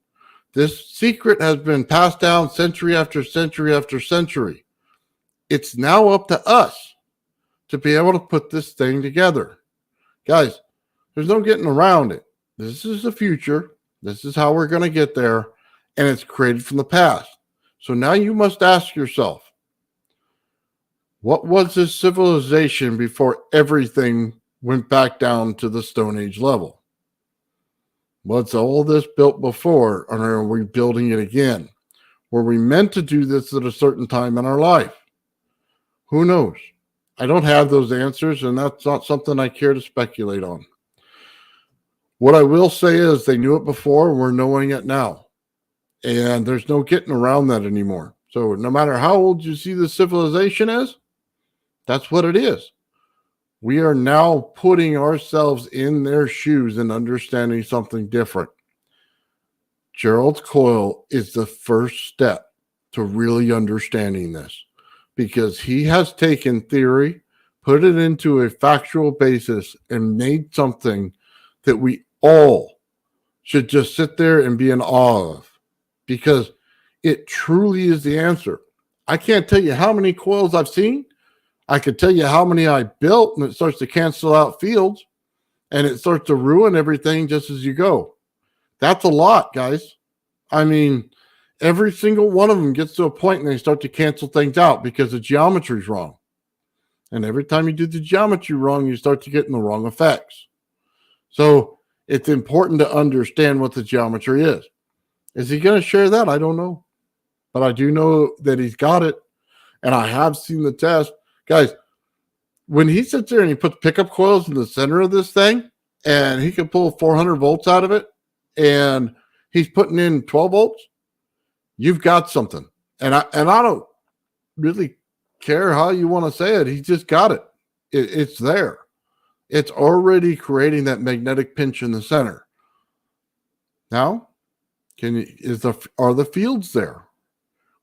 This secret has been passed down century after century after century. It's now up to us to be able to put this thing together. Guys, there's no getting around it. This is the future. This is how we're going to get there. And it's created from the past. So now you must ask yourself, what was this civilization before everything went back down to the Stone Age level? Was all this built before, or are we building it again? Were we meant to do this at a certain time in our life? Who knows? I don't have those answers, and that's not something I care to speculate on. What I will say is they knew it before, and we're knowing it now. And there's no getting around that anymore. So no matter how old you see the civilization is, that's what it is. We are now putting ourselves in their shoes and understanding something different. Gerald's coil is the first step to really understanding this, because he has taken theory, put it into a factual basis, and made something that we all should just sit there and be in awe of, because it truly is the answer. I can't tell you how many coils I've seen. I could tell you how many I built, and it starts to cancel out fields, and it starts to ruin everything just as you go. That's a lot, guys. I mean, every single one of them gets to a point and they start to cancel things out because the geometry is wrong. And every time you do the geometry wrong, you start to get in the wrong effects. So it's important to understand what the geometry is. Is he going to share that? I don't know. But I do know that he's got it. And I have seen the test. Guys, when he sits there and he puts pickup coils in the center of this thing, and he can pull 400 volts out of it, and he's putting in 12 volts, you've got something. And I don't really care how you want to say it. He just got it. It's there. It's already creating that magnetic pinch in the center. Now, are the fields there?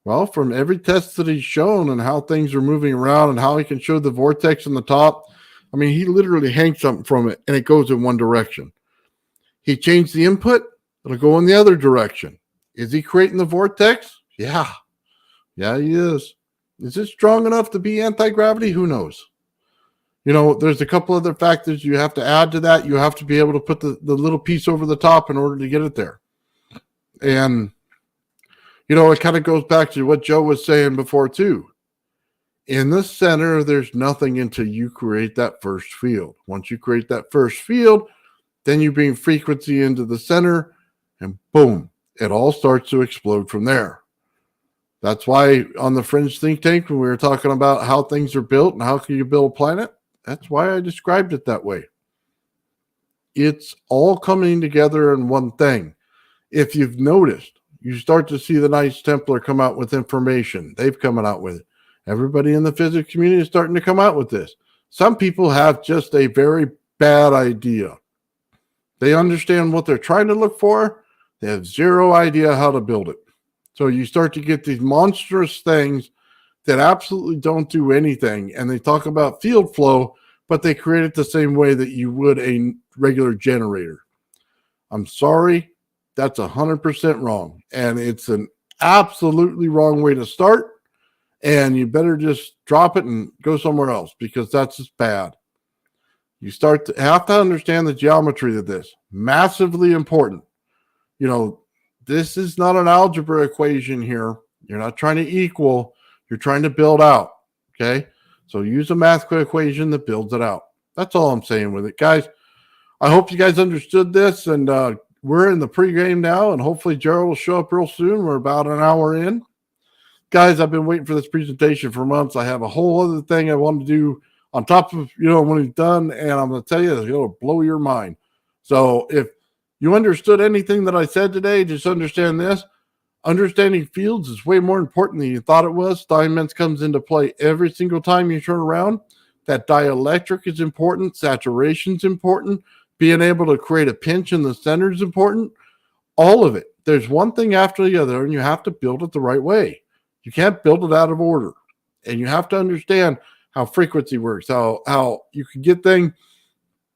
Well, from every test that he's shown and how things are moving around and how he can show the vortex on the top, I mean, he literally hangs something from it and it goes in one direction. He changed the input, it'll go in the other direction. Is he creating the vortex? Yeah. Yeah, he is. Is it strong enough to be anti-gravity? Who knows? You know, there's a couple other factors you have to add to that. You have to be able to put the little piece over the top in order to get it there. And, you know, it kind of goes back to what Joe was saying before, too. In the center, there's nothing until you create that first field. Once you create that first field, then you bring frequency into the center, and boom, it all starts to explode from there. That's why on the Fringe Think Tank, when we were talking about how things are built and how can you build a planet, that's why I described it that way. It's all coming together in one thing. If you've noticed, you start to see the Knights Templar come out with information. They've come out with it. Everybody in the physics community is starting to come out with this. Some people have just a very bad idea. They understand what they're trying to look for. They have zero idea how to build it. So you start to get these monstrous things that absolutely don't do anything. And they talk about field flow, but they create it the same way that you would a regular generator. I'm sorry. That's 100% wrong. And it's an absolutely wrong way to start. And you better just drop it and go somewhere else, because that's just bad. You have to understand the geometry of this. Massively important. You know, this is not an algebra equation here. You're not trying to equal. You're trying to build out. Okay? So use a math equation that builds it out. That's all I'm saying with it. Guys, I hope you guys understood this. And we're in the pregame now. And hopefully Gerald will show up real soon. We're about an hour in. Guys, I've been waiting for this presentation for months. I have a whole other thing I want to do on top of, when he's done. And I'm going to tell you, it'll blow your mind. So if you understood anything that I said today, just understand this. Understanding fields is way more important than you thought it was. Steinmetz comes into play every single time you turn around. That dielectric is important. Saturation is important. Being able to create a pinch in the center is important. All of it. There's one thing after the other, and you have to build it the right way. You can't build it out of order. And you have to understand how frequency works, how you can get things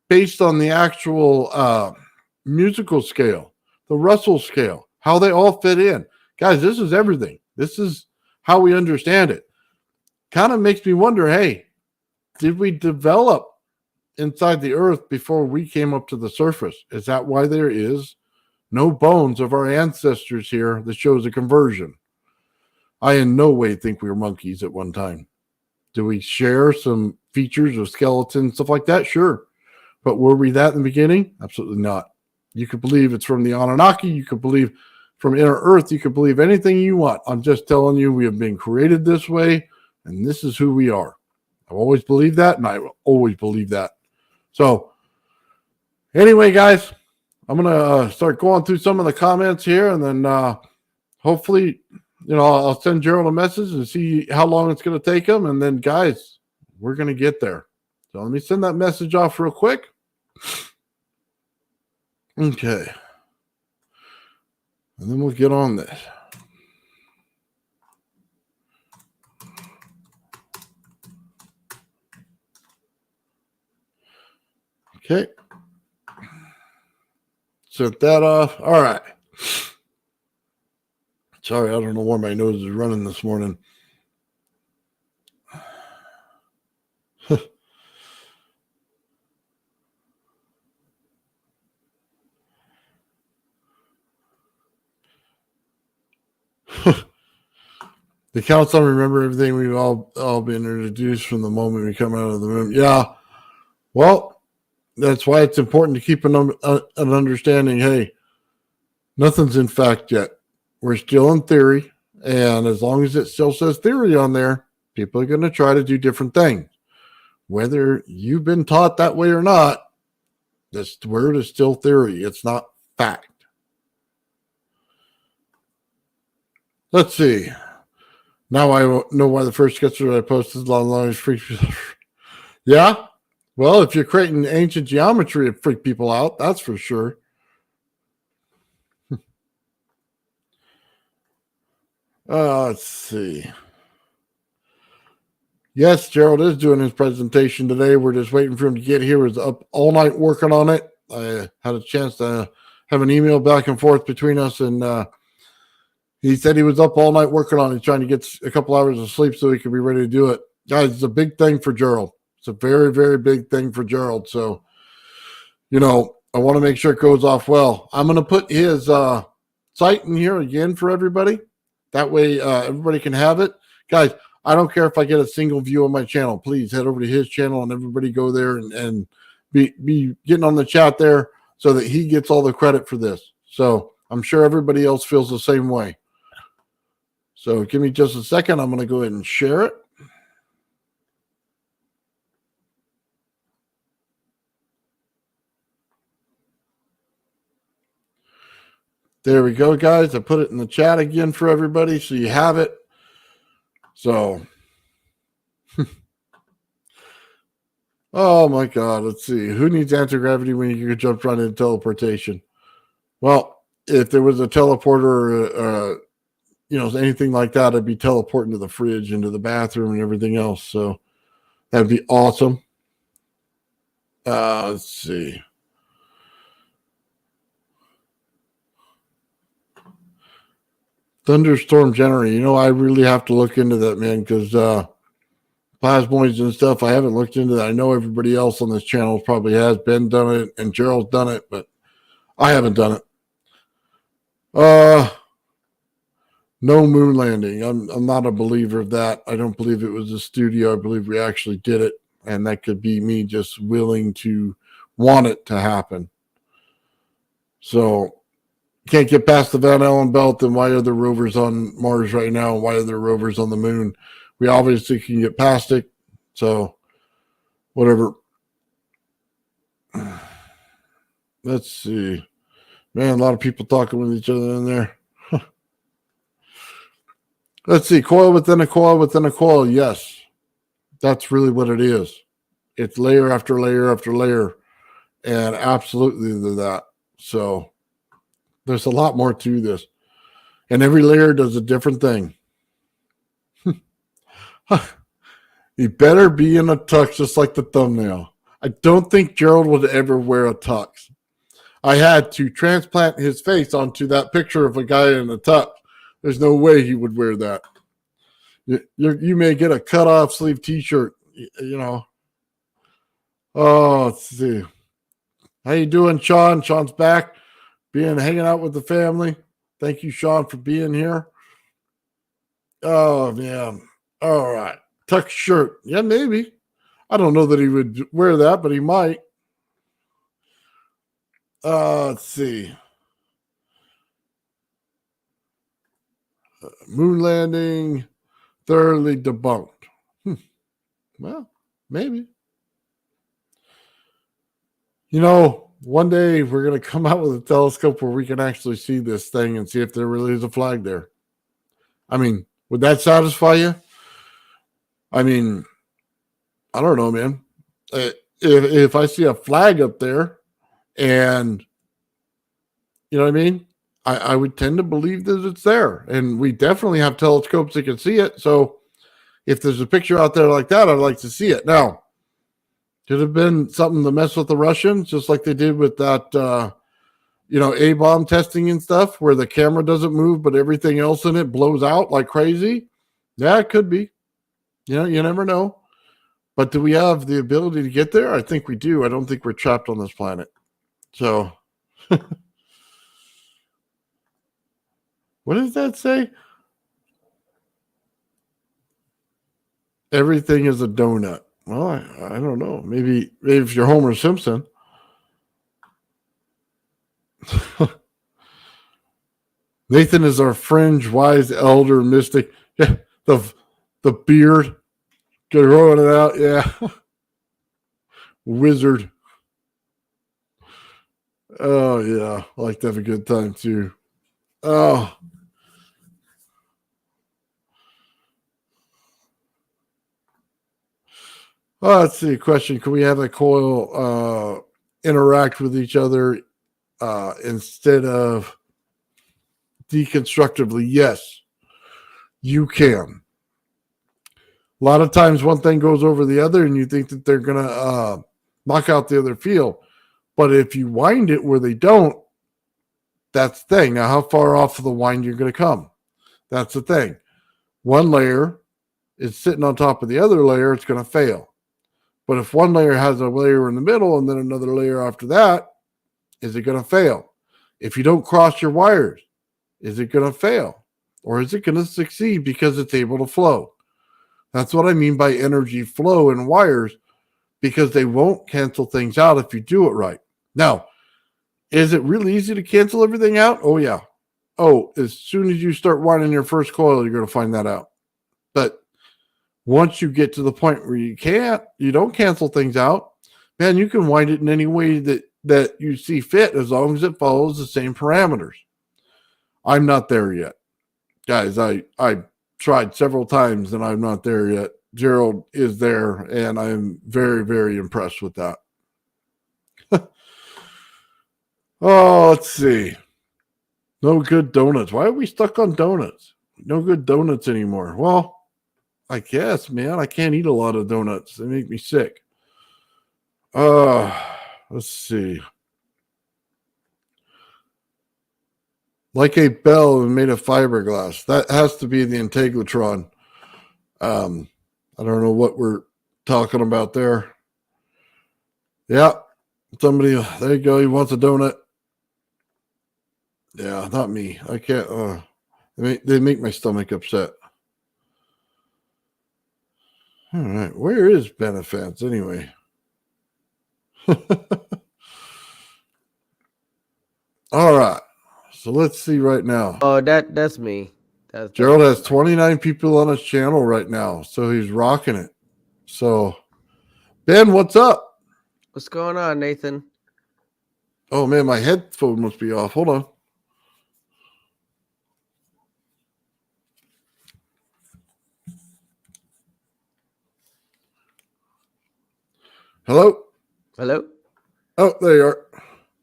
based on the actual musical scale, the Russell scale, how they all fit in. Guys, this is everything. This is how we understand it. Kind of makes me wonder, hey, did we develop inside the earth before we came up to the surface? Is that why there is no bones of our ancestors here that shows a conversion? I in no way think we were monkeys at one time. Do we share some features of skeletons, stuff like that? Sure. But were we that in the beginning? Absolutely not. You could believe it's from the Anunnaki. You could believe from inner earth. You could believe anything you want. I'm just telling you, we have been created this way, and this is who we are. I've always believed that, and I will always believe that. So anyway, guys, I'm going to start going through some of the comments here, and then hopefully I'll send Gerald a message and see how long it's going to take him. And then, guys, we're going to get there. So let me send that message off real quick. Okay. And then we'll get on this. Okay. Set that off. All right. Sorry, I don't know why my nose is running this morning. The council remember everything we've all been introduced from the moment we come out of the room. Yeah. Well, that's why it's important to keep an understanding. Hey, nothing's in fact yet. We're still in theory. And as long as it still says theory on there, people are going to try to do different things. Whether you've been taught that way or not, this word is still theory. It's not fact. Let's see. Now I know why the first sketcher I posted online is freak. Yeah? Well, if you're creating ancient geometry, it freak people out. That's for sure. Let's see. Yes, Gerald is doing his presentation today. We're just waiting for him to get here. He was up all night working on it. I had a chance to have an email back and forth between us, and he said he was up all night working on it, trying to get a couple hours of sleep so he could be ready to do it. Guys, it's a big thing for Gerald. It's a very, very big thing for Gerald. So, I want to make sure it goes off well. I'm going to put his site in here again for everybody. That way everybody can have it. Guys, I don't care if I get a single view on my channel. Please head over to his channel and everybody go there and be getting on the chat there so that he gets all the credit for this. So I'm sure everybody else feels the same way. So give me just a second. I'm going to go ahead and share it. There we go, guys. I put it in the chat again for everybody so you have it. So, oh my God, let's see. Who needs anti-gravity when you can jump right into teleportation? Well, if there was a teleporter, anything like that, I'd be teleporting to the fridge, into the bathroom, and everything else. So that'd be awesome. Let's see. Thunderstorm generator. I really have to look into that, man, because plasmoids and stuff, I haven't looked into that. I know everybody else on this channel probably has. Ben done it, and Gerald's done it, but I haven't done it. No moon landing. I'm not a believer of that. I don't believe it was a studio. I believe we actually did it, and that could be me just willing to want it to happen. So can't get past the Van Allen belt, then why are there rovers on Mars right now? Why are there rovers on the moon? We obviously can get past it. So whatever. Let's see. Man, a lot of people talking with each other in there. Let's see. Coil within a coil within a coil. Yes. That's really what it is. It's layer after layer after layer. And absolutely that. So there's a lot more to this. And every layer does a different thing. He better be in a tux just like the thumbnail. I don't think Gerald would ever wear a tux. I had to transplant his face onto that picture of a guy in a tux. There's no way he would wear that. You may get a cut-off sleeve T-shirt, Oh, let's see. How you doing, Sean? Sean's back, hanging out with the family. Thank you, Sean, for being here. Oh, man. All right. Tux shirt. Yeah, maybe. I don't know that he would wear that, but he might. Let's see. Moon landing thoroughly debunked. Well, maybe. One day we're going to come out with a telescope where we can actually see this thing and see if there really is a flag there. I mean, would that satisfy you? I mean, I don't know, man. If I see a flag up there and, you know what I mean? I would tend to believe that it's there. And we definitely have telescopes that can see it. So if there's a picture out there like that, I'd like to see it. Now, could have been something to mess with the Russians, just like they did with that, A-bomb testing and stuff, where the camera doesn't move, but everything else in it blows out like crazy. Yeah, it could be. You never know. But do we have the ability to get there? I think we do. I don't think we're trapped on this planet. So, what does that say? Everything is a donut. Well, I don't know. Maybe if you're Homer Simpson. Nathan is our fringe, wise elder mystic. Yeah, the beard, growing it out. Yeah, wizard. Oh yeah, I like to have a good time too. Oh, let's see. Question: can we have a coil interact with each other instead of deconstructively? Yes, you can. A lot of times one thing goes over the other and you think that they're going to knock out the other field. But if you wind it where they don't, that's the thing. Now, how far off of the wind you're going to come? That's the thing. One layer is sitting on top of the other layer, it's going to fail. But if one layer has a layer in the middle and then another layer after that, is it going to fail? If you don't cross your wires, is it going to fail? Or is it going to succeed because it's able to flow? That's what I mean by energy flow in wires, because they won't cancel things out if you do it right. Now, is it really easy to cancel everything out? Oh, yeah. Oh, as soon as you start winding your first coil, you're going to find that out. But once you get to the point where you don't cancel things out, man, you can wind it in any way that you see fit as long as it follows the same parameters. I'm not there yet. Guys, I tried several times and I'm not there yet. Gerald is there and I'm very, very impressed with that. Oh, let's see. No good donuts. Why are we stuck on donuts? No good donuts anymore. Well, I guess, man, I can't eat a lot of donuts. They make me sick. Let's see. Like a bell made of fiberglass. That has to be the Integratron. I don't know what we're talking about there. Yeah. Somebody, there you go. He wants a donut. Yeah, not me. I can't. They make my stomach upset. All right. Where is Benefits anyway? All right. So let's see right now. Oh, that's me. Gerald has 29 people on his channel right now, so he's rocking it. So, Ben, what's up? What's going on, Nathan? Oh, man, my headphone must be off. Hold on. Hello? Hello? Oh, there you are.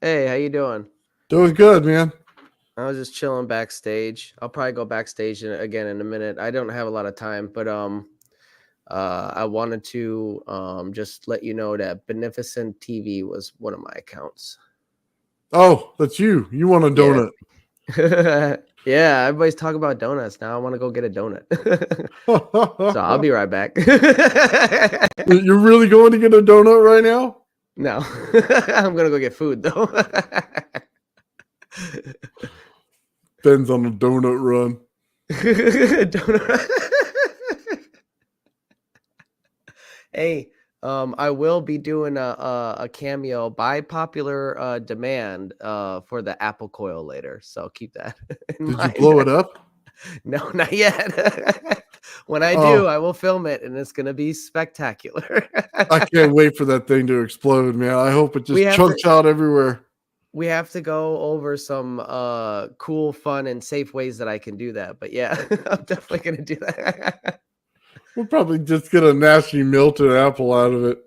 Hey, how you doing? Doing good, man. I was just chilling backstage. I'll probably go backstage again in a minute. I don't have a lot of time, but I wanted to just let you know that Beneficent TV was one of my accounts. Oh, that's you. You want a donut. Yeah, yeah, everybody's talking about donuts. Now I want to go get a donut. So I'll be right back. You're really going to get a donut right now? No, I'm going to go get food, though. Ben's on a donut run. Hey, I will be doing a cameo by popular demand for the Apple Coil later, so keep that in Did mind. you blow it up? No, not yet. When I do, I will film it, and it's gonna be spectacular. I can't wait for that thing to explode, man. I hope it just chunks out everywhere. we have to go over some cool, fun, and safe ways that I can do that. But yeah, I'm definitely gonna do that. We'll probably just get a nasty melted apple out of it.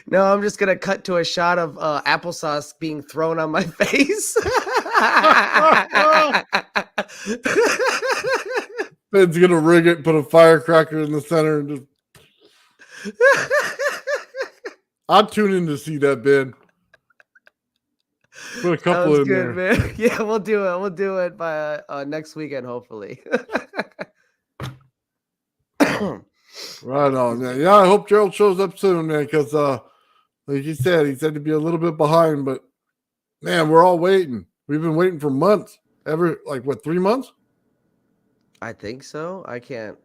No, I'm just gonna cut to a shot of applesauce being thrown on my face. Ben's gonna rig it, put a firecracker in the center, and just. I'll tune in to see that, Ben. Put a couple Sounds in good, there. man. Yeah, we'll do it. We'll do it by next weekend, hopefully. Right on, man. Yeah, I hope Gerald shows up soon, man, because like he said to be a little bit behind, but man, we're all waiting. We've been waiting for months. What, 3 months? I think so. I can't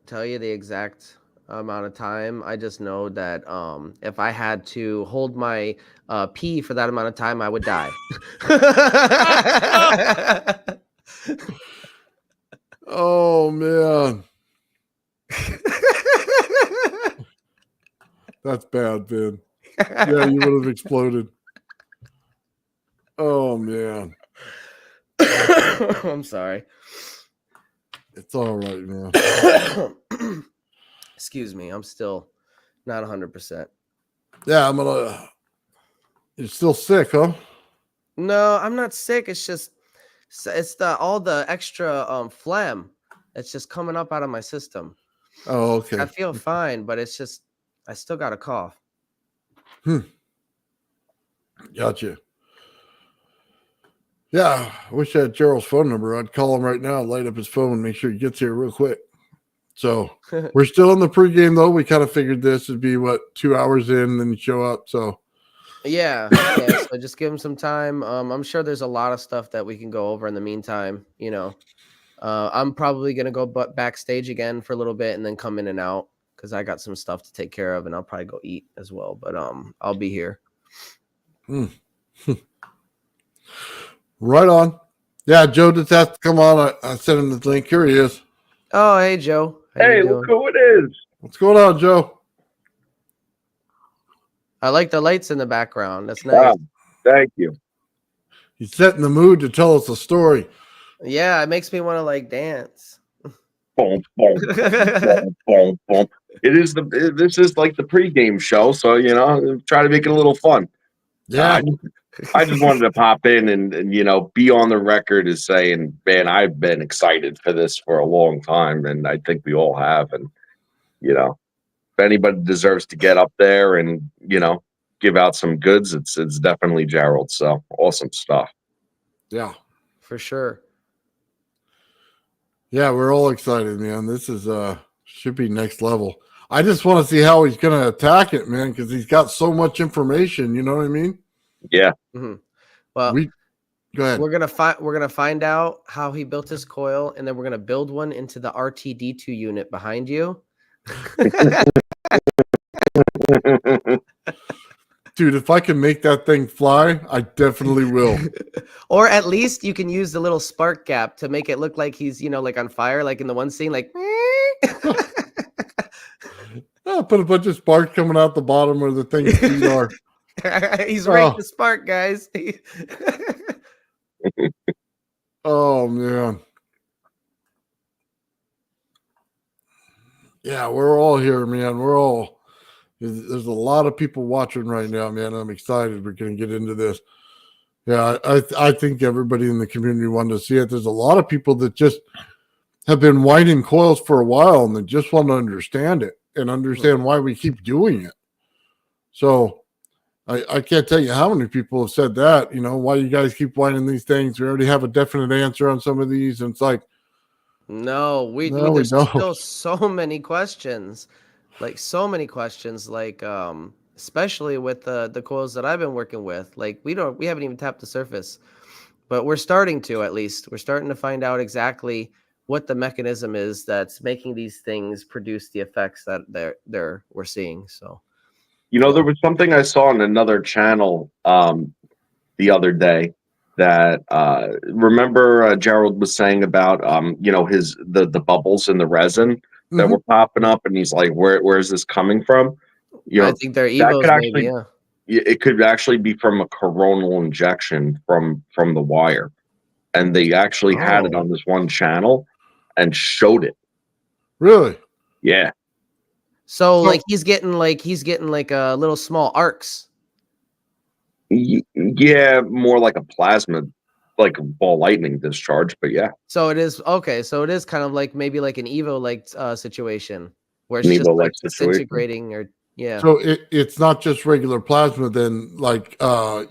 tell you the exact amount of time. I just know that if I had to hold my pee for that amount of time, I would die. Oh man. That's bad, Ben. Yeah, you would have exploded. Oh man. I'm sorry. It's all right, man. Excuse me. I'm still not 100%. Yeah, you're still sick, huh? No, I'm not sick. It's just all the extra phlegm. It's just coming up out of my system. Oh, okay. I feel fine, but it's just I still got a cough. Gotcha. Yeah, I wish I had Gerald's phone number. I'd call him right now, light up his phone, and make sure he gets here real quick. So we're still in the pregame, though. We kind of figured this would be 2 hours in, then you show up. So yeah. So just give him some time. I'm sure there's a lot of stuff that we can go over in the meantime. I'm probably gonna go backstage again for a little bit and then come in and out because I got some stuff to take care of, and I'll probably go eat as well. But I'll be here. Right on. Yeah, Joe just has to come on. I sent him the link. Here he is. Oh, hey, Joe. How Hey, you look doing? who it is. What's going on, Joe? I like the lights in the background. That's nice. Wow, thank you. He's setting the mood to tell us a story. Yeah, it makes me want to dance. Boom, boom, boom, boom, boom. This is like the pregame show, so try to make it a little fun. Yeah. I just wanted to pop in and be on the record as saying, man, I've been excited for this for a long time, and I think we all have. And if anybody deserves to get up there and give out some goods, it's definitely Gerald. So awesome stuff. Yeah. For sure. Yeah, we're all excited, man. This is should be next level. I just want to see how he's going to attack it, man, because he's got so much information. You know what I mean? Yeah. Mm-hmm. Well, go ahead. We're gonna find out how he built his coil, and then we're gonna build one into the RTD2 unit behind you. Dude, if I can make that thing fly, I definitely will. Or at least you can use the little spark gap to make it look like he's, on fire, like in the one scene, like. I'll put a bunch of sparks coming out the bottom where the thing's feet are. He's right to spark, guys. Oh, man. Yeah, we're all here, man. There's a lot of people watching right now, man. I'm excited. We're going to get into this. Yeah, I think everybody in the community wanted to see it. There's a lot of people that just have been winding coils for a while, and they just want to understand it and understand why we keep doing it. So I can't tell you how many people have said that, why you guys keep winding these things. We already have a definite answer on some of these. And it's like, no, there's still so many questions, especially with the coils that I've been working with. We haven't even tapped the surface, but we're starting to, at least we're starting to find out exactly what the mechanism is that's making these things produce the effects that we're seeing. So, there was something I saw on another channel the other day that remember Gerald was saying about the bubbles in the resin that were popping up, and he's like, where's this coming from? I think they're Evos, maybe, yeah. it could actually be from a coronal injection from the wire, and they actually had it Oh. on this one channel and showed it. Really? Yeah. So So- like he's getting like a little small arcs. Yeah, more like a plasma, like a ball lightning discharge, but yeah. So it is okay. So it is kind of like maybe like an Evo like situation where it's An just Evo-like like situation. disintegrating or yeah. So it's not just regular plasma then like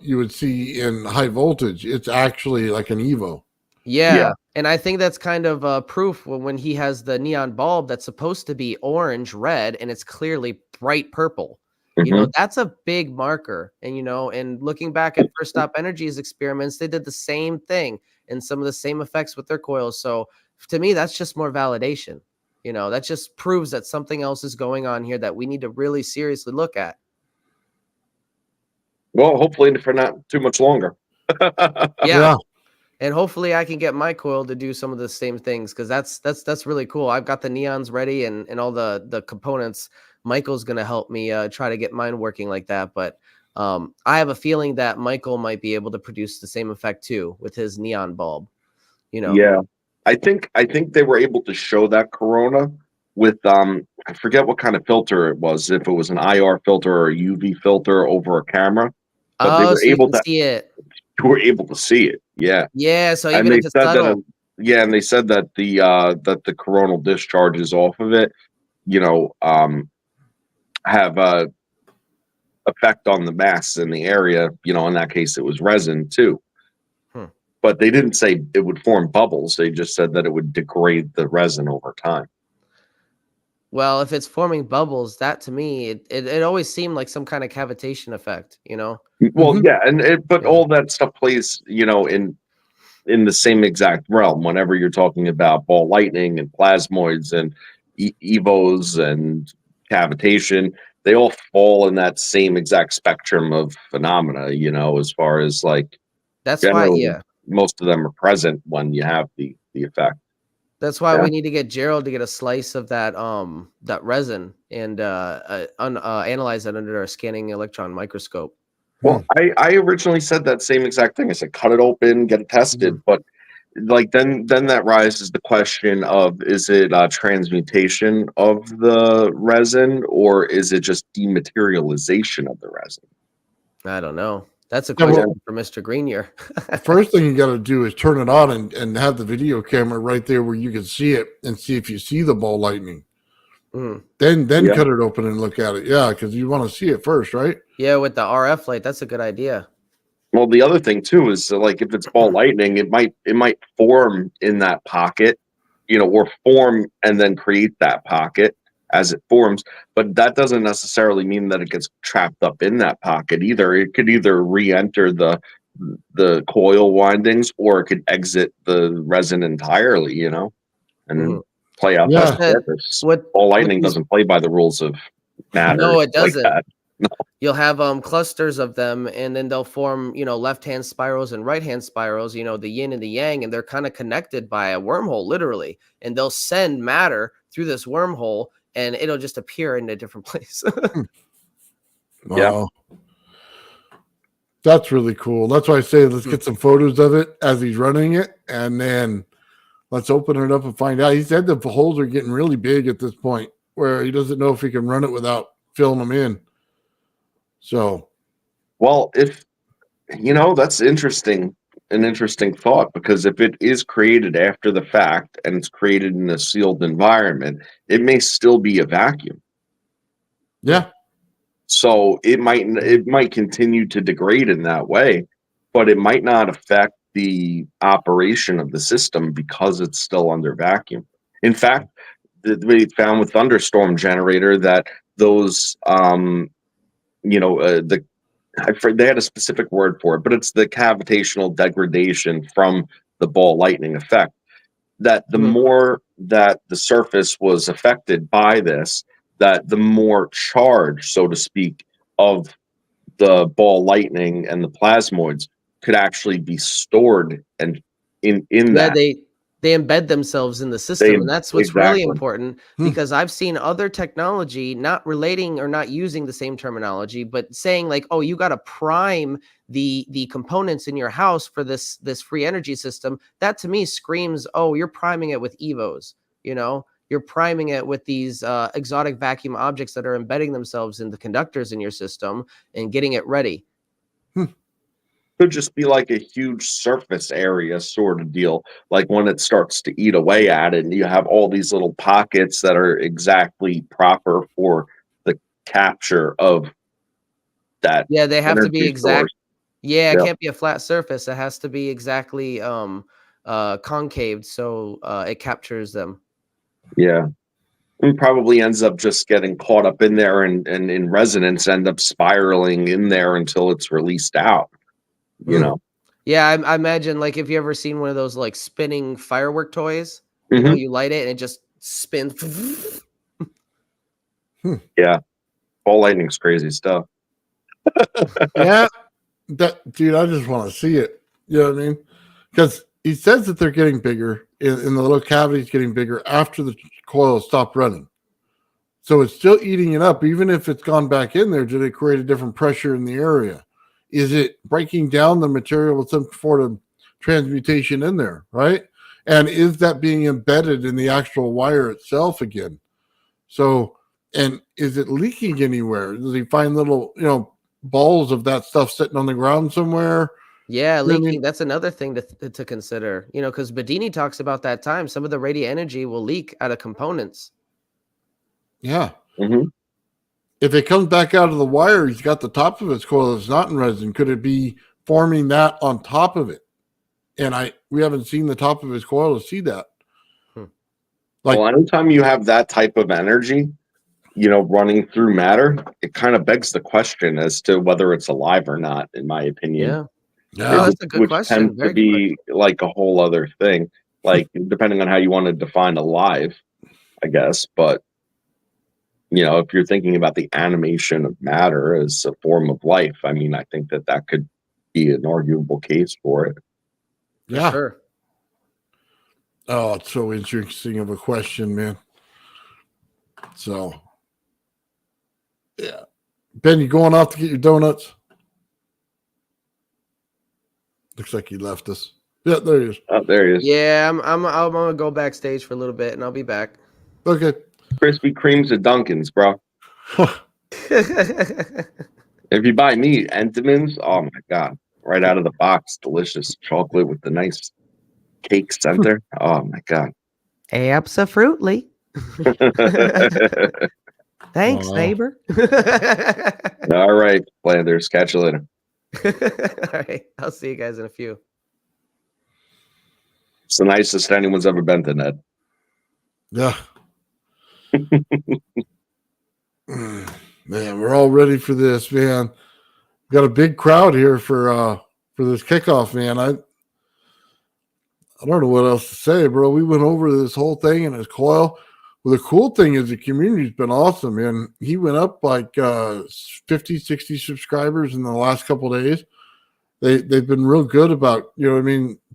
you would see in high voltage. It's actually like an Evo. Yeah. And I think that's kind of proof when he has the neon bulb that's supposed to be orange, red, and it's clearly bright purple. You know, Mhm. that's a big marker. And, you know, and looking back at First Stop Energy's experiments, they did the same thing and some of the same effects with their coils. So to me, that's just more validation. You know, that just proves that something else is going on here that we need to really seriously look at. Well, hopefully for not too much longer. Yeah. And hopefully I can get my coil to do some of the same things because that's really cool. I've got the neons ready and all the components. Michael's gonna help me try to get mine working like that. But I have a feeling that Michael might be able to produce the same effect too with his neon bulb. You know, Yeah. I think they were able to show that corona with I forget what kind of filter it was, if it was an IR filter or a UV filter over a camera, but they oh, were so you able can to see it. see it. Yeah. Yeah, so And even they if it's said that subtle, and they said that the coronal discharges off of it, you know, have a effect on the mass in the area. You know, in that case it was resin too. But they didn't say it would form bubbles. They just said that it would degrade the resin over time. well, if it's forming bubbles, that to me, it always seemed like some kind of cavitation effect, you know? Well, Mhm. yeah, but Yeah. all that stuff plays, you know, in the same exact realm. Whenever you're talking about ball lightning and plasmoids and evos and cavitation, they all fall in that same exact spectrum of phenomena. You know, as far as like That's why, generally, yeah. most of them are present when you have the effect. That's why Yeah. we need to get Gerald to get a slice of that resin and analyze it under our scanning electron microscope. Well, I originally said that same exact thing. I said cut it open, get it tested, but like then that rises the question of, is it a transmutation of the resin or is it just dematerialization of the resin? I don't know. That's a Yeah, well- question for Mr. Greenier. The first thing you got to do is turn it on and have the video camera right there where you can see it and see if you see the ball lightning. Mm. Then Yeah. cut it open and look at it. Yeah, because you want to see it first, right? Yeah, with the RF light, that's a good idea. Well, the other thing too is like if it's ball lightning, it might form in that pocket, you know, or form and then create that pocket as it forms. But that doesn't necessarily mean that it gets trapped up in that pocket either. It could either re-enter the coil windings or it could exit the resin entirely, you know, and play out Yeah. that surface. What Ball what lightning these- doesn't play by the rules of matter. No, it like doesn't. that. You'll have clusters of them, and then they'll form, you know, left-hand spirals and right-hand spirals, you know, the yin and the yang, and they're kind of connected by a wormhole, literally. And they'll send matter through this wormhole, and it'll just appear in a different place. Wow. That's really cool. That's why I say let's get some photos of it as he's running it, and then let's open it up and find out. He said the holes are getting really big at this point, where he doesn't know if he can run it without filling them in. So, Well, if you know, that's interesting, an interesting thought, because if it is created after the fact and it's created in a sealed environment, it may still be a vacuum. yeah, So it might continue to degrade in that way, but it might not affect the operation of the system because it's still under vacuum. In fact, we found with thunderstorm generator that those they had a specific word for it, but it's the cavitational degradation from the ball lightning effect. That the more that the surface was affected by this, that the more charge, so to speak, of the ball lightning and the plasmoids could actually be stored and in Yeah, that. they embed themselves in the system, and that's what's really exactly. important, Hmm. because I've seen other technology not relating or not using the same terminology, but saying like, oh, you got to prime the components in your house for this free energy system. That to me screams, oh, you're priming it with evos, you know, you're priming it with these exotic vacuum objects that are embedding themselves in the conductors in your system and getting it ready. Could just be like a huge surface area sort of deal. Like when it starts to eat away at it, and you have all these little pockets that are exactly proper for the capture of that Yeah, they have to be energy exact. source. Yeah, it Yeah. can't be a flat surface. It has to be exactly concaved so it captures them. Yeah. And probably ends up just getting caught up in there and in resonance, end up spiraling in there until it's released out. You Hmm. know. Yeah, I imagine like if you ever seen one of those like spinning firework toys, you know, Mhm. you light it and it just spins. Yeah. Ball lightning's crazy stuff. Yeah, that dude, I just want to see it. You know what I mean? Because he says that they're getting bigger in the little cavities, getting bigger after the coil stopped running. So it's still eating it up, even if it's gone back in there. Did it create a different pressure in the area? Is it breaking down the material with some sort of transmutation in there, right? And is that being embedded in the actual wire itself again? So, and is it leaking anywhere? Does he find little, balls of that stuff sitting on the ground somewhere? Yeah, You know what I leaking. mean? That's another thing to consider. You know, because Bedini talks about that time. Some of the radiant energy will leak out of components. Yeah. Hmm. If it comes back out of the wire, he's got the top of its coil that's not in resin. Could it be forming that on top of it? And we haven't seen the top of his coil to see that. Hmm. Like, Well, anytime you have that type of energy, running through matter, it kind of begs the question as to whether it's alive or not, in my opinion. Yeah. No, yeah, that's a good Which tends question. to Very good question. be like a whole other thing. Like depending on how you want to define alive, I guess. But if you're thinking about the animation of matter as a form of life, I mean, I think that could be an arguable case for it. For yeah. sure. Oh, it's so interesting of a question, man. So, yeah. Ben, you going off to get your donuts? Looks like he left us. Yeah, there he is. Oh, there he is. Yeah, I'm gonna go backstage for a little bit and I'll be back. Okay. Krispy Kreme's at Dunkin's, bro. If you buy me Entenmann's, oh my god, right out of the box, delicious chocolate with the nice cake center. Oh my god. Absolutely. Thanks, Wow. neighbor. All right, Flanders. Catch you later. All right. I'll see you guys in a few. It's the nicest anyone's ever been to, Ned. Yeah. Man, we're all ready for this, man. Got a big crowd here for this kickoff, man. I don't know what else to say, bro. We went over this whole thing and his coil. Well, the cool thing is the community's been awesome, man. He went up like 50, 60 subscribers in the last couple of days. They've been real good about,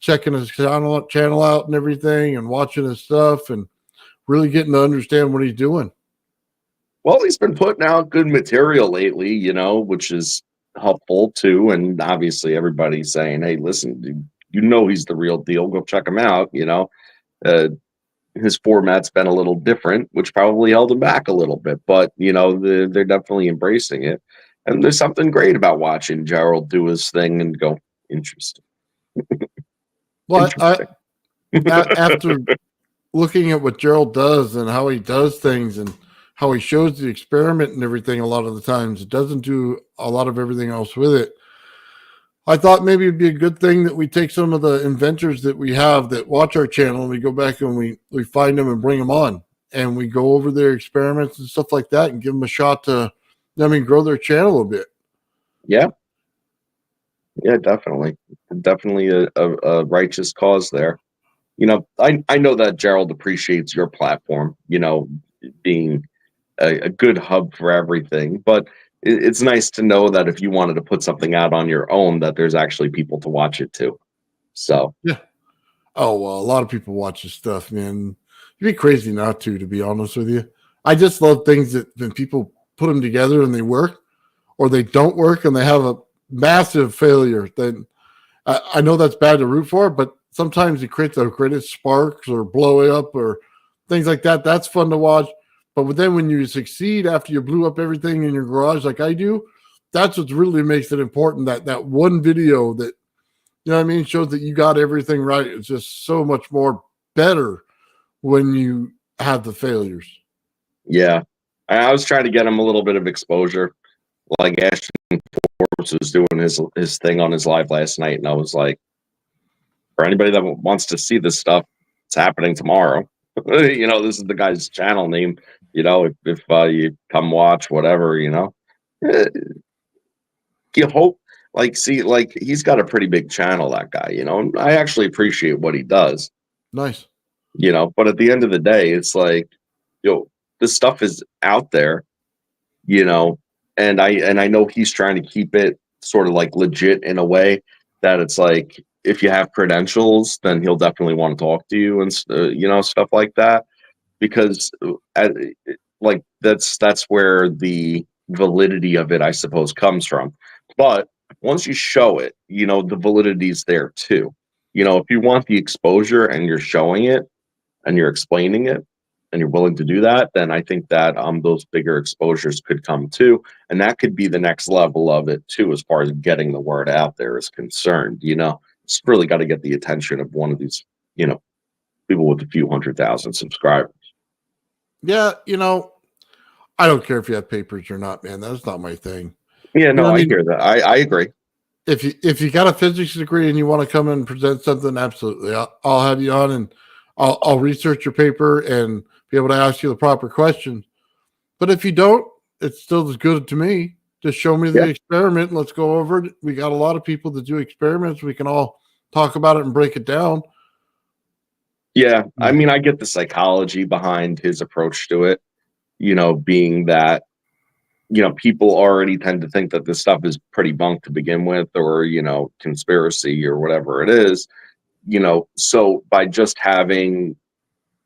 checking his channel out and everything and watching his stuff and really getting to understand what he's doing. Well, he's been putting out good material lately, which is helpful too. And obviously, everybody's saying, "Hey, listen, dude, he's the real deal. Go check him out." His format's been a little different, which probably held him back a little bit, but they're definitely embracing it. And there's something great about watching Gerald do his thing and go, interesting. Well, after looking at what Gerald does and how he does things and how he shows the experiment and everything, a lot of the times it doesn't do a lot of everything else with it. I thought maybe it'd be a good thing that we take some of the inventors that we have that watch our channel and we go back and we find them and bring them on and we go over their experiments and stuff like that and give them a shot to, grow their channel a bit. Yeah. Yeah, definitely. Definitely a righteous cause there. I know that Gerald appreciates your platform, being a good hub for everything, but it's nice to know that if you wanted to put something out on your own, that there's actually people to watch it too. So yeah, Oh, well, a lot of people watch this stuff, man. You'd be crazy not to be honest with you. I just love things that when people put them together and they work, or they don't work and they have a massive failure. Then I know that's bad to root for, but sometimes it creates the greatest sparks or blow it up or things like that. That's fun to watch. But then when you succeed after you blew up everything in your garage like I do, that's what really makes it important. That one video that, you know what I mean, shows that you got everything right. It's just so much more better when you have the failures. Yeah. I was trying to get him a little bit of exposure. Like Ashton Forbes was doing his thing on his live last night, and I was like, for anybody that wants to see this stuff, it's happening tomorrow. You know, this is the guy's channel name. You know, if you come watch, whatever, you know, Eh, you hope, like, see, like, he's got a pretty big channel, that guy, you know, and I actually appreciate what he does, Nice. you know, but at the end of the day, it's like, yo, this stuff is out there, you know, and I know he's trying to keep it sort of like legit in a way that it's like, if you have credentials, then he'll definitely want to talk to you and you know, stuff like that, because like that's where the validity of it, I suppose, comes from. But once you show it, you know, the validity's there too. You know, if you want the exposure and you're showing it and you're explaining it and you're willing to do that, then I think that those bigger exposures could come too, and that could be the next level of it too, as far as getting the word out there is concerned. You know, it's really got to get the attention of one of these, you know, people with a few 100,000 subscribers. Yeah, you know, I don't care if you have papers or not, man. That's not my thing. Yeah, You know no, what I I mean? hear that. I agree. If you got a physics degree and you want to come and present something, absolutely, I'll have you on and I'll research your paper and be able to ask you the proper questions. But if you don't, it's still as good to me. Just show me the Yeah. experiment and let's go over it. We got a lot of people that do experiments. We can all talk about it and break it down. Yeah, I mean, I get the psychology behind his approach to it, you know, being that, you know, people already tend to think that this stuff is pretty bunk to begin with, or, you know, conspiracy or whatever it is, you know, so by just having,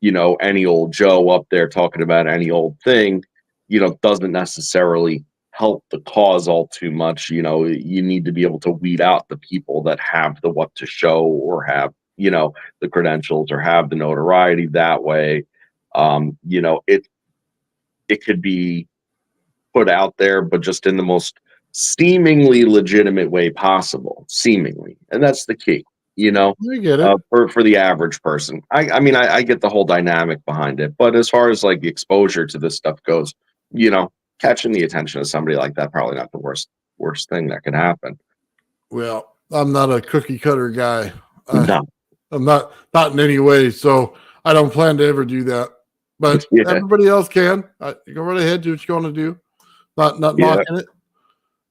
you know, any old Joe up there talking about any old thing, you know, doesn't necessarily help the cause all too much. You know, you need to be able to weed out the people that have the what to show, or have, you know, the credentials, or have the notoriety that way. You know, it could be put out there, but just in the most seemingly legitimate way possible, seemingly, and that's the key. You know, I get it. for the average person. I mean, I get the whole dynamic behind it, but as far as like the exposure to this stuff goes, you know, catching the attention of somebody like that, probably not the worst thing that could happen. Well, I'm not a cookie cutter guy. No. I'm not in any way, so I don't plan to ever do that. But Yeah. everybody else can. Go right ahead, do what you want to do. Not Yeah. knocking it.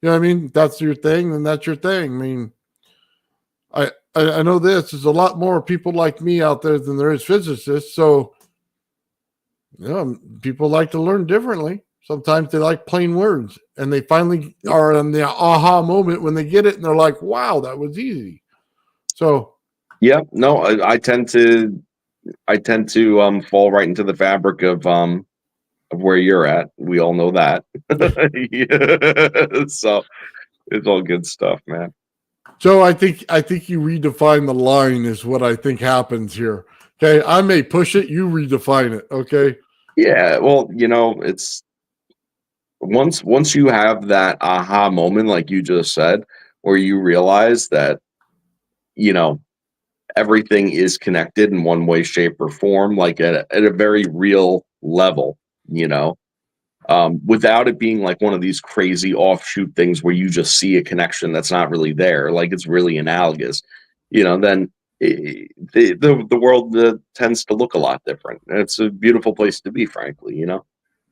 You know what I mean? If that's your thing, then that's your thing. I mean, I know this. There's a lot more people like me out there than there is physicists. So, you know, people like to learn differently. Sometimes they like plain words, and they finally are in the aha moment when they get it, and they're like, "Wow, that was easy." So, Yeah, no, I tend to fall right into the fabric of where you're at. We all know that. Yeah. So it's all good stuff, man. Joe, I think you redefine the line is what I think happens here. Okay, I may push it, you redefine it. Okay. Yeah, well, you know, it's once you have that aha moment, like you just said, where you realize that, you know, everything is connected in one way, shape, or form, like at a very real level, you know, without it being like one of these crazy offshoot things where you just see a connection that's not really there, like it's really analogous, you know, then the world tends to look a lot different. And it's a beautiful place to be, frankly, you know?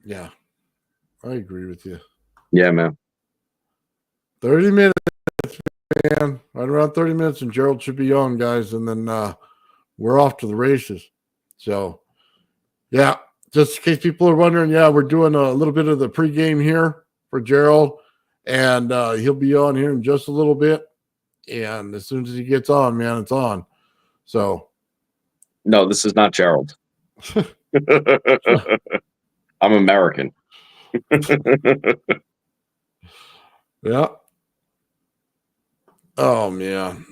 Yeah, I agree with you. Yeah, man. 30 minutes, man. Right around 30 minutes, and Gerald should be on, guys. And then we're off to the races. So, yeah, just in case people are wondering, yeah, we're doing a little bit of the pregame here for Gerald, and he'll be on here in just a little bit. And as soon as he gets on, man, it's on. So, No, this is not Gerald. I'm American. Yeah. Oh man.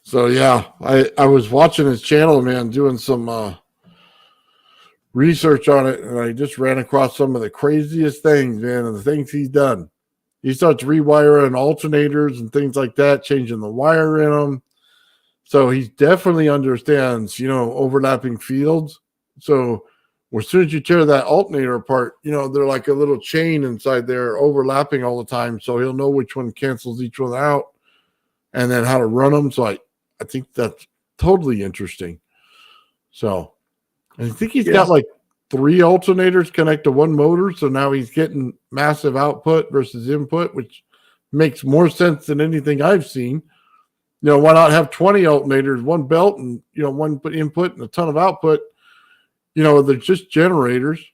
So yeah, I was watching his channel, man, doing some research on it, and I just ran across some of the craziest things, man, and the things he's done. He starts rewiring alternators and things like that, changing the wire in them. So he definitely understands, overlapping fields. So as soon as you tear that alternator apart, they're like a little chain inside there overlapping all the time. So he'll know which one cancels each one out and then how to run them. So I think that's totally interesting. So I think he's got like 3 alternators connect to one motor. So now he's getting massive output versus input, which makes more sense than anything I've seen. Why not have 20 alternators, one belt, and one input and a ton of output? They're just generators.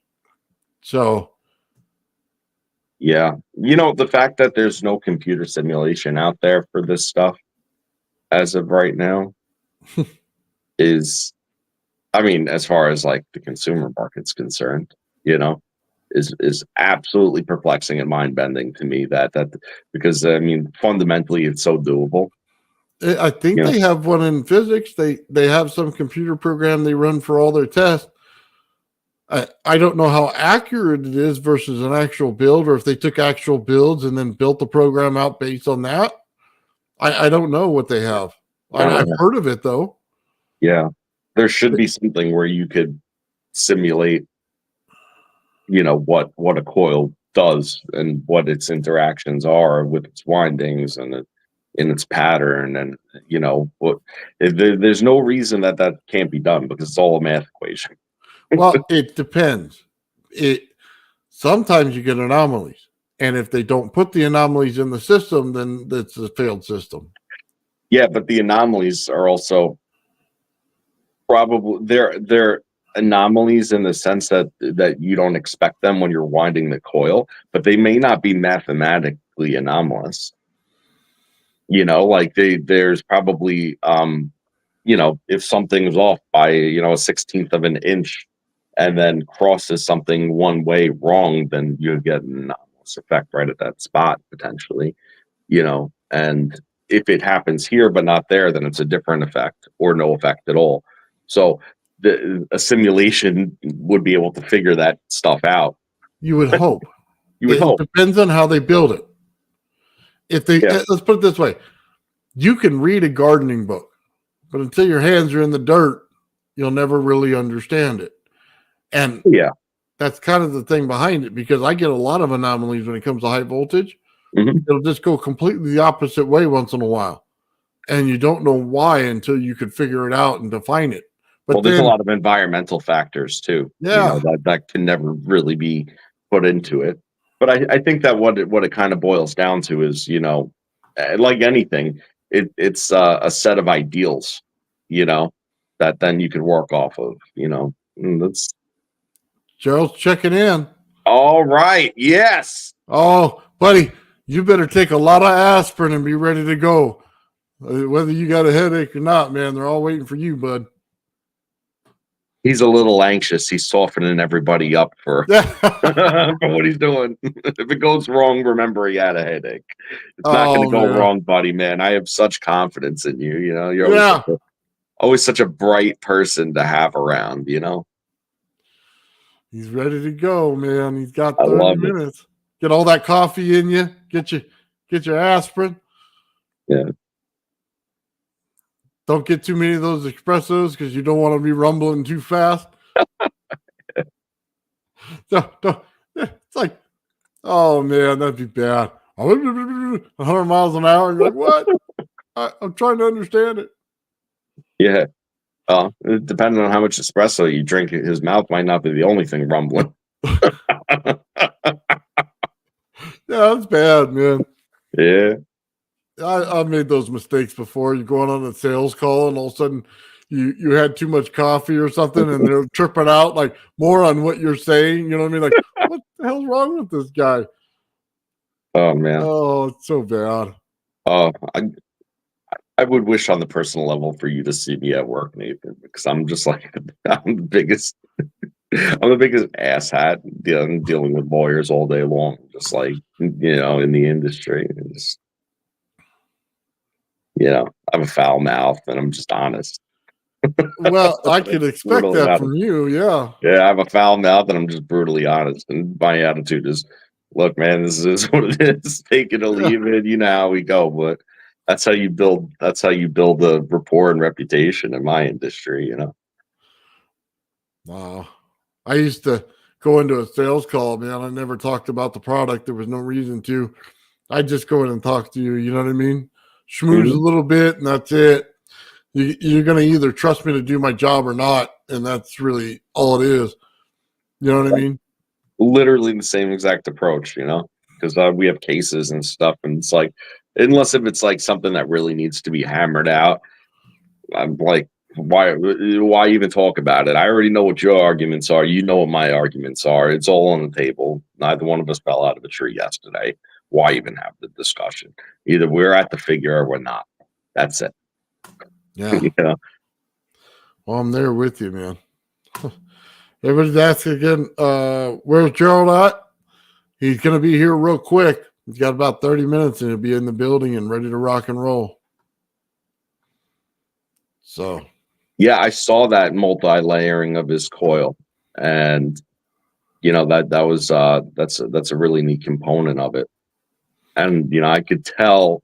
So yeah, the fact that there's no computer simulation out there for this stuff as of right now is, I mean, as far as like the consumer market's concerned, is absolutely perplexing and mind bending to me that because I mean, fundamentally it's so doable. I think they have one in physics. They have some computer program they run for all their tests. I don't know how accurate it is versus an actual build, or if they took actual builds and then built the program out based on that. I don't know what they have. I've heard of it though. Yeah, there should be something where you could simulate, what a coil does and what its interactions are with its windings and in its pattern, and there's no reason that can't be done because it's all a math equation. Well, it depends. Sometimes you get anomalies, and if they don't put the anomalies in the system, then it's a failed system. Yeah, but the anomalies are also probably they're anomalies in the sense that you don't expect them when you're winding the coil, but they may not be mathematically anomalous. Like there's probably if something's off by a 1/16 of an inch and then crosses something one way wrong, then you get an anomalous effect right at that spot potentially. And if it happens here but not there, then it's a different effect or no effect at all. So a simulation would be able to figure that stuff out. You would hope. You would hope. It depends on how they build it. Let's put it this way. You can read a gardening book, but until your hands are in the dirt, you'll never really understand it. And that's kind of the thing behind it, because I get a lot of anomalies when it comes to high voltage. Mm-hmm. It'll just go completely the opposite way once in a while. And you don't know why until you could figure it out and define it. But there's a lot of environmental factors too. Yeah. That can never really be put into it. But I think that what it kind of boils down to is, like anything, it's a set of ideals, that then you could work off of, That's Gerald's checking in. All right. Yes. Oh, buddy, you better take a lot of aspirin and be ready to go. Whether you got a headache or not, man, they're all waiting for you, bud. He's a little anxious. He's softening everybody up for what he's doing. If it goes wrong, remember he had a headache. It's not going to go wrong, buddy, man. I have such confidence in you. You're always such a bright person to have around, He's ready to go, man. He's got 30 minutes. Get all that coffee in you. Get your aspirin. Yeah. Don't get too many of those espressos because you don't want to be rumbling too fast. It's like, oh man, that'd be bad. 100 miles an hour. You're like, what? I'm trying to understand it. Yeah. Depending on how much espresso you drink, his mouth might not be the only thing rumbling. Yeah, that's bad, man. Yeah. I've made those mistakes before. You're going on a sales call and all of a sudden you had too much coffee or something and they're tripping out like more on what you're saying. You know what I mean? Like, what the hell's wrong with this guy? Oh man. Oh, it's so bad. Oh, I would wish on the personal level for you to see me at work, Nathan, because I'm just like I'm the biggest I'm the biggest asshat dealing with lawyers all day long, just like in the industry. And just, I have a foul mouth and I'm just honest. Well, I could Like, expect brutally that honest. from you. Yeah. Yeah, I have a foul mouth and I'm just brutally honest. And my attitude is, look, man, this is what it is. Take it or leave it. You know how we go. But that's how you build a rapport and reputation in my industry, Wow. I used to go into a sales call, man. I never talked about the product. There was no reason to. I'd just go in and talk to you. You know what I mean? Schmooze a Mhm. little bit, and that's it. You're going to either trust me to do my job or not. And that's really all it is. You know what I mean? Literally the same exact approach, because we have cases and stuff. And it's like, unless if it's like something that really needs to be hammered out, I'm like, why even talk about it? I already know what your arguments are. You know what my arguments are. It's all on the table. Neither one of us fell out of a tree yesterday. Why even have the discussion? Either we're at the figure or we're not. That's it. Yeah. Yeah. Well, I'm there with you, man. Everybody's asking again, where's Gerald at? He's going to be here real quick. He's got about 30 minutes and he'll be in the building and ready to rock and roll. So, Yeah, I saw that multi-layering of his coil, and that's a really neat component of it. And I could tell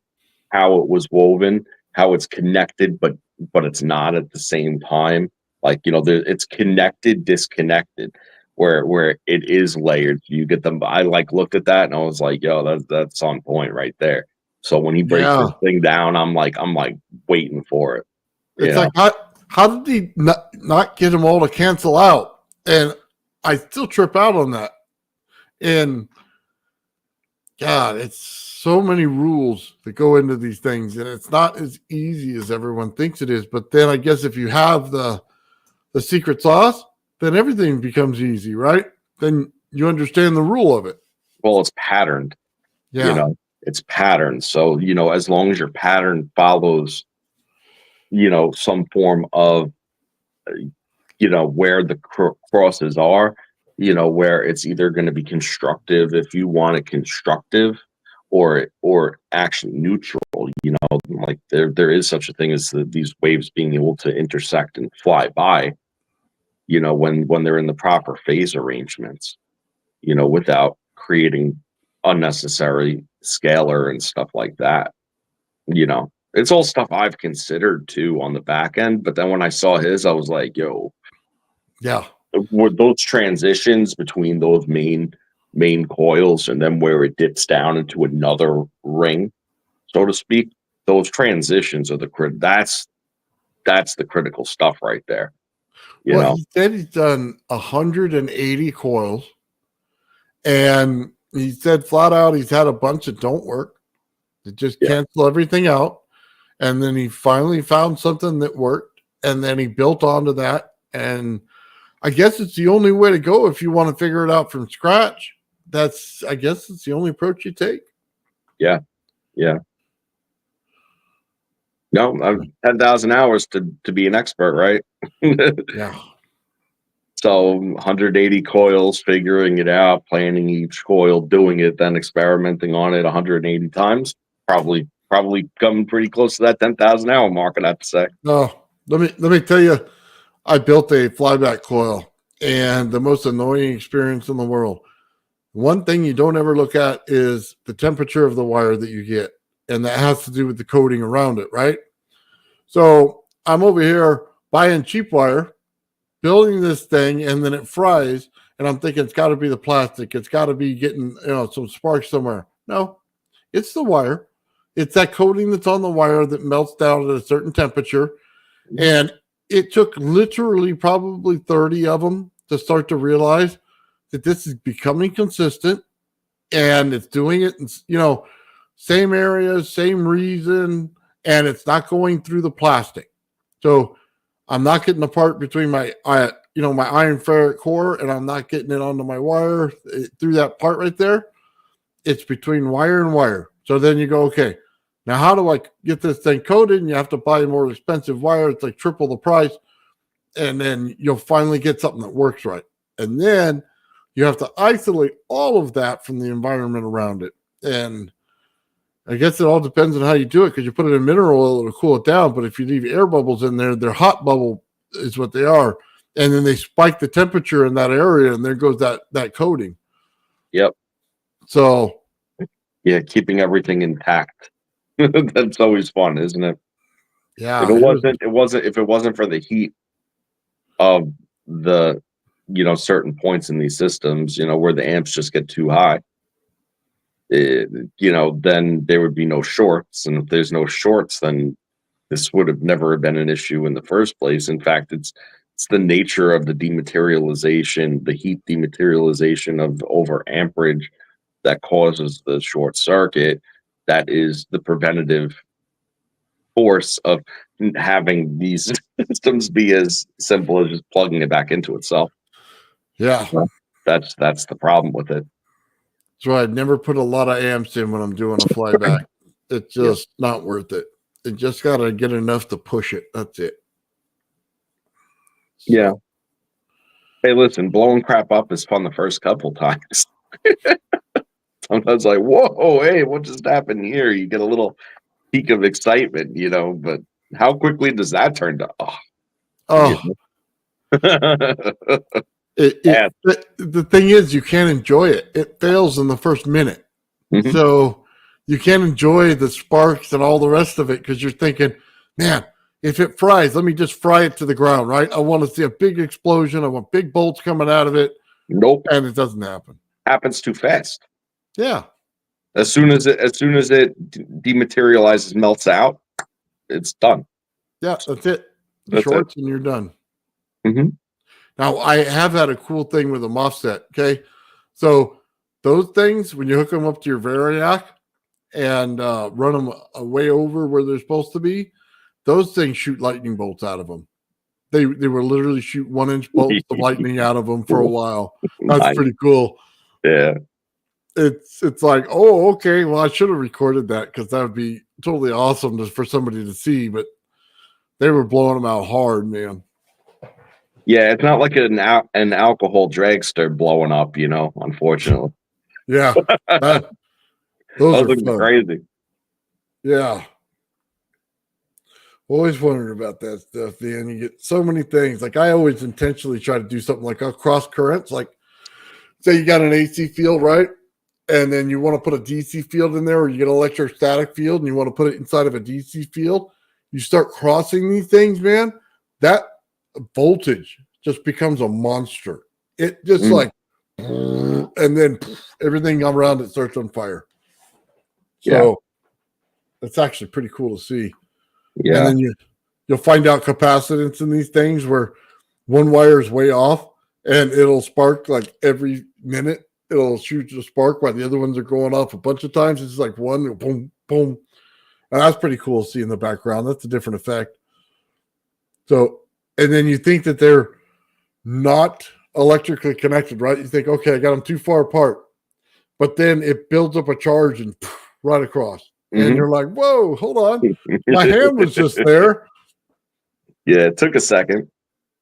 how it was woven, how it's connected, but it's not at the same time. Like it's connected, disconnected, where it is layered. You get them. I like looked at that and I was like, yo, that's on point right there. So when he breaks yeah. this thing down, I'm like waiting for it. It's like, how did he not get them all to cancel out? And I still trip out on that. And God, it's so many rules that go into these things, and it's not as easy as everyone thinks it is. But then I guess if you have the secret sauce, then everything becomes easy, right? Then you understand the rule of it. Well, it's patterned. Yeah. It's patterned. So as long as your pattern follows some form of where the crosses are, where it's either going to be constructive if you want it constructive, or actually neutral. Like there is such a thing as these waves being able to intersect and fly by, when they're in the proper phase arrangements, without creating unnecessary scalar and stuff like that. It's all stuff I've considered too on the back end. But then when I saw his, I was like, yo, Yeah. were those transitions between those main coils and then where it dips down into another ring, so to speak, those transitions are that's the critical stuff right there. Well, he said he's done 180 coils, and he said flat out he's had a bunch that don't work. That just cancel everything out. And then he finally found something that worked, and then he built onto that. And I guess it's the only way to go if you want to figure it out from scratch. I guess it's the only approach you take. Yeah. No, 10,000 hours to be an expert, right? Yeah. So 180 coils, figuring it out, planning each coil, doing it, then experimenting on it 180 times. Probably coming pretty close to that 10,000 hour mark, I'd have to say. No, let me tell you, I built a flyback coil, and the most annoying experience in the world. One thing you don't ever look at is the temperature of the wire that you get, and that has to do with the coating around it, right? So I'm over here buying cheap wire, building this thing, and then it fries, and I'm thinking it's got to be the plastic. It's got to be getting some sparks somewhere. No, it's the wire. It's that coating that's on the wire that melts down at a certain temperature. And it took literally probably 30 of them to start to realize that this is becoming consistent, and it's doing it in, same areas, same reason, and it's not going through the plastic. So I'm not getting the part between my iron ferric core, and I'm not getting it onto my wire through that part right there. It's between wire and wire. So then you go, okay, Now, how do I get this thing coated? And you have to buy a more expensive wire. It's like triple the price. And then you'll finally get something that works right. And then you have to isolate all of that from the environment around it. And I guess it all depends on how you do it, because you put it in mineral oil to cool it down. But if you leave air bubbles in there, they're hot bubble is what they are. And then they spike the temperature in that area, and there goes that coating. Yep. So yeah, keeping everything intact. That's always fun, isn't it? yeah, If it wasn't for the heat of the, certain points in these systems, where the amps just get too high, then there would be no shorts. And if there's no shorts, then this would have never been an issue in the first place. In fact, it's the nature of the dematerialization, the heat dematerialization of over amperage that causes the short circuit. That is the preventative force of having these systems be as simple as just plugging it back into itself. yeah. That's the problem with it. So I never put a lot of amps in when I'm doing a flyback. It's just not worth it. It just got to get enough to push it. That's it. So, Yeah. Hey, listen, blowing crap up is fun the first couple times. Sometimes like, whoa, hey, what just happened here? You get a little peak of excitement, but how quickly does that turn to the thing is, you can't enjoy it. It fails in the first minute. Mhm. So you can't enjoy the sparks and all the rest of it, because you're thinking, man, if it fries, let me just fry it to the ground, right? I want to see a big explosion. I want big bolts coming out of it. Nope. And it doesn't happen. Happens too fast. Yeah. As soon as it dematerializes, melts out, it's done. Yeah, that's it. That's Shorts and you're done. Mm-hmm. Now, I have had a cool thing with a MOSFET, okay? So those things, when you hook them up to your Variac and run them way over where they're supposed to be, those things shoot lightning bolts out of them. They were literally shoot 1-inch bolts of lightning out of them for a while. That's Nice. pretty cool. Yeah. It's like, oh, okay, well, I should have recorded that, because that would be totally awesome for somebody to see. But they were blowing them out hard, man. Yeah, it's not like an alcohol dragster blowing up, unfortunately. Yeah. Those are fun. Crazy. Yeah. Always wondering about that stuff, man. You get so many things. Like, I always intentionally try to do something like cross currents. Like, say you got an AC field, right? And then you want to put a DC field in there, or you get an electrostatic field and you want to put it inside of a DC field. You start crossing these things, man. That voltage just becomes a monster. It just and then everything around it starts on fire. So it's actually pretty cool to see. Yeah. And then you'll find out capacitance in these things where one wire is way off and it'll spark like every minute. It'll shoot a spark while the other ones are going off a bunch of times. It's like one, boom, boom. And that's pretty cool to see in the background. That's a different effect. So, and then you think that they're not electrically connected, right? You think, okay, I got them too far apart. But then it builds up a charge and right across. And you're like, whoa, hold on. My hand was just there. Yeah, it took a second.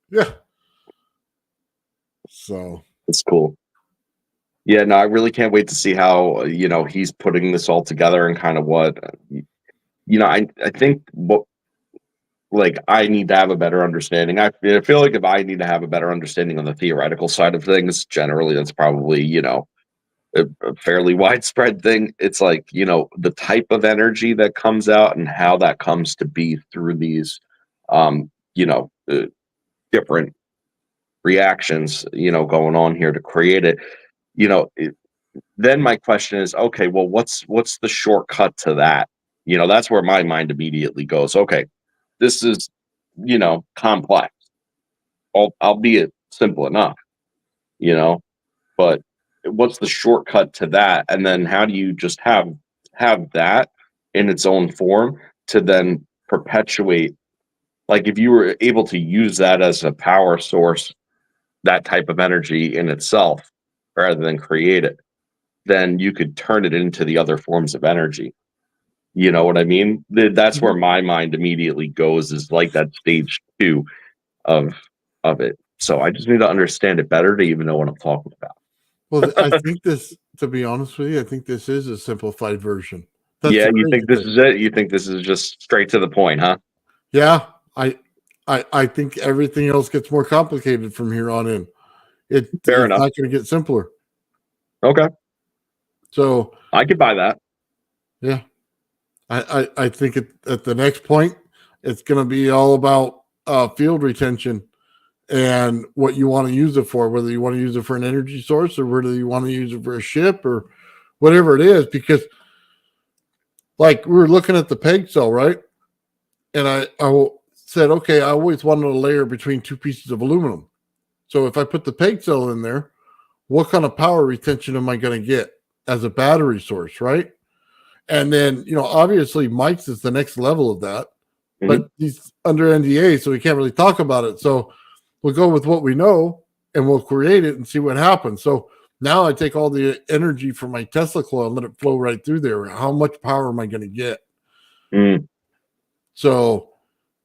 Yeah. So it's cool. Yeah, no, I really can't wait to see how, he's putting this all together and kind of what, I think what, like, I need to have a better understanding. I feel like if I need to have a better understanding on the theoretical side of things, generally that's probably, a fairly widespread thing. It's like, the type of energy that comes out and how that comes to be through these, different reactions, going on here to create it. Then my question is, okay, well, what's the shortcut to that? That's where my mind immediately goes. Okay, this is, complex, albeit simple enough, but what's the shortcut to that? And then how do you just have that in its own form to then perpetuate? Like, if you were able to use that as a power source, that type of energy in itself, rather than create it, then you could turn it into the other forms of energy. You know what I mean? That's where my mind immediately goes, is like that stage 2 of it. So I just need to understand it better to even know what I'm talking about. Well, I think this, to be honest with you, I think this is a simplified version. That's Yeah, the you crazy think this thing. is it? You think this is just straight to the point, huh? Yeah, I think everything else gets more complicated from here on in. It's Fair enough. not going to get simpler. Okay, So I could buy that. yeah, I think at the next point, it's going to be all about field retention and what you want to use it for, whether you want to use it for an energy source or whether you want to use it for a ship or whatever it is. Because like we were looking at the peg cell, right? And I said, okay, I always wanted a layer between two pieces of aluminum. So if I put the peg cell in there, what kind of power retention am I going to get as a battery source, right? And then, obviously Mike's is the next level of that, but he's under NDA, so we can't really talk about it. So we'll go with what we know and we'll create it and see what happens. So now I take all the energy from my Tesla coil and let it flow right through there. How much power am I going to get? So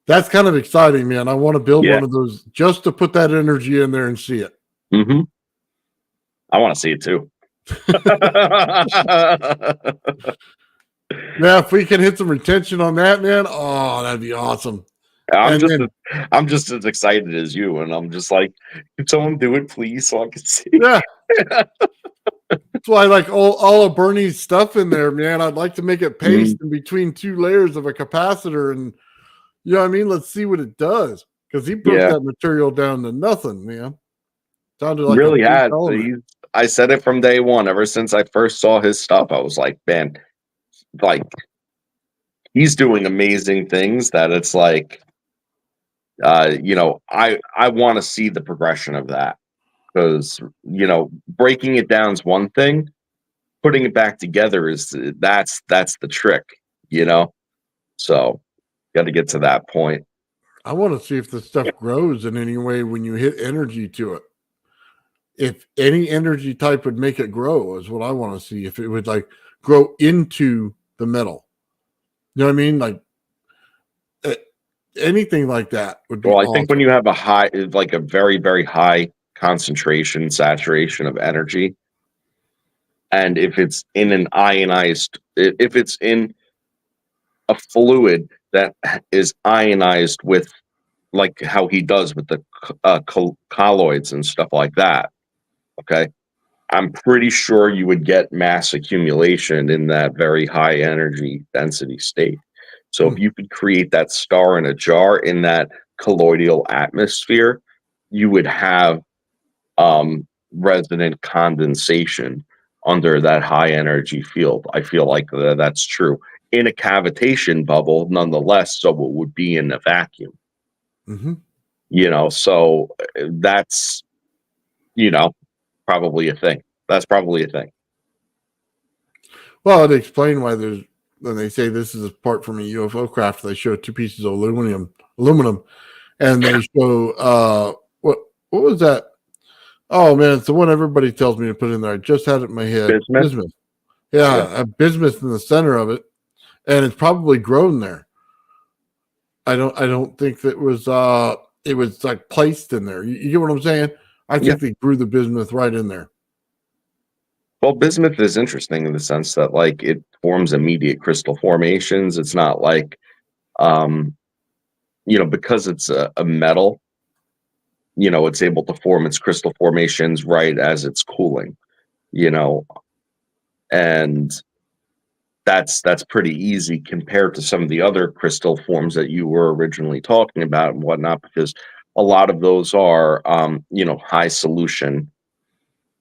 that's kind of exciting, man. I want to build one of those just to put that energy in there and see it. I want to see it too. Yeah, if we can hit some retention on that, man, oh, that'd be awesome. I'm just as excited as you, and I'm just like, can someone do it, please, so I can see? Yeah. That's why I like all of Bernie's stuff in there, man. I'd like to make it paste in between two layers of a capacitor, and you know what I mean? Let's see what it does. Because he broke that material down to nothing, man. Sounded like really had. I said it from day one. Ever since I first saw his stuff, I was like, man, like he's doing amazing things that it's like, I want to see the progression of that, because breaking it down is one thing, putting it back together is that's the trick, so got to get to that point. I want to see if the stuff grows in any way when you hit energy to it. If any energy type would make it grow is what I want to see. If it would like grow into the metal, you know what I mean? Like anything like that would be I think when you have a high, like a very, very high concentration, saturation of energy, and if it's in an ionized, if it's in a fluid that is ionized with, like how he does with the colloids and stuff like that, okay, I'm pretty sure you would get mass accumulation in that very high energy density state. So if you could create that star in a jar in that colloidal atmosphere, you would have resonant condensation under that high energy field. I feel like that's true. In a cavitation bubble, nonetheless, so it would be in a vacuum. So that's, probably a thing. That's probably a thing. Well, it explains why when they say this is a part from a UFO craft, they show two pieces of aluminum, and they show what was that? Oh man, it's the one everybody tells me to put in there. I just had it in my head. Bismuth. Yeah, a bismuth in the center of it, and it's probably grown there. I don't think that it was like placed in there. You get what I'm saying? I think they grew the bismuth right in there. Well, bismuth is interesting in the sense that like it forms immediate crystal formations. It's not like, because it's a metal, it's able to form its crystal formations right as it's cooling, and that's pretty easy compared to some of the other crystal forms that you were originally talking about and whatnot, because a lot of those are, high solution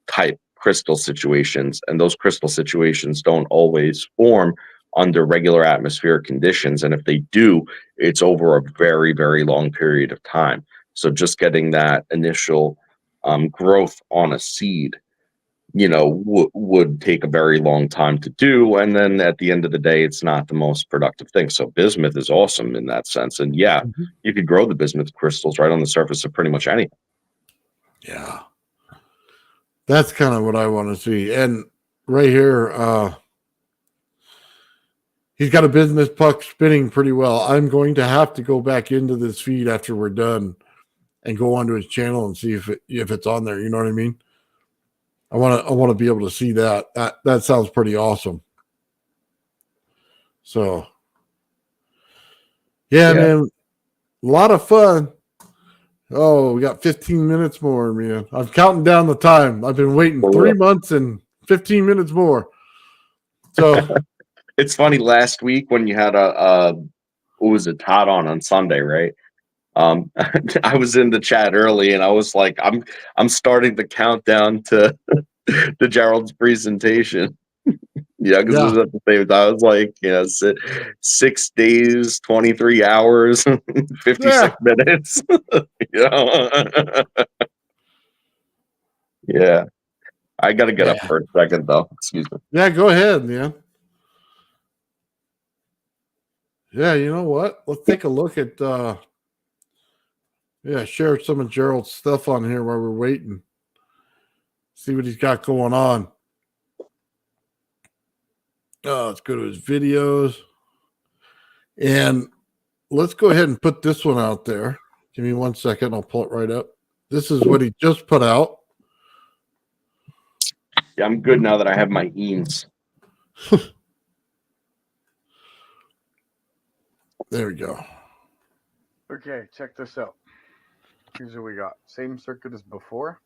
type crystal situations, and those crystal situations don't always form under regular atmospheric conditions, and if they do, it's over a very, very long period of time. So just getting that initial growth on a seed, would take a very long time to do, and then at the end of the day, it's not the most productive thing. So bismuth is awesome in that sense, and you could grow the bismuth crystals right on the surface of pretty much anything. Yeah. That's kind of what I want to see. And right here, he's got a business puck spinning pretty well. I'm going to have to go back into this feed after we're done and go onto his channel and see if it's on there. You know what I mean? I want to be able to see that. That sounds pretty awesome. So, yeah, man, a lot of fun. Oh, we got 15 minutes more, man. I'm counting down the time. I've been waiting 3 months and 15 minutes more. So it's funny. Last week when you had what was it, Todd on Sunday, right? I was in the chat early, and I was like, I'm starting the countdown to Gerald's presentation. Yeah, because it was at the same time. I was like, 6 days, 23 hours, 56 minutes. Yeah. I got to get up for a second, though. Excuse me. Yeah, go ahead, man. Yeah, you know what? Let's take a look at share some of Gerald's stuff on here while we're waiting. See what he's got going on. Let's go to his videos. And let's go ahead and put this one out there. Give me 1 second. I'll pull it right up. This is what he just put out. Yeah, I'm good now that I have my Eames. There we go. Okay, check this out. Here's what we got. Same circuit as before.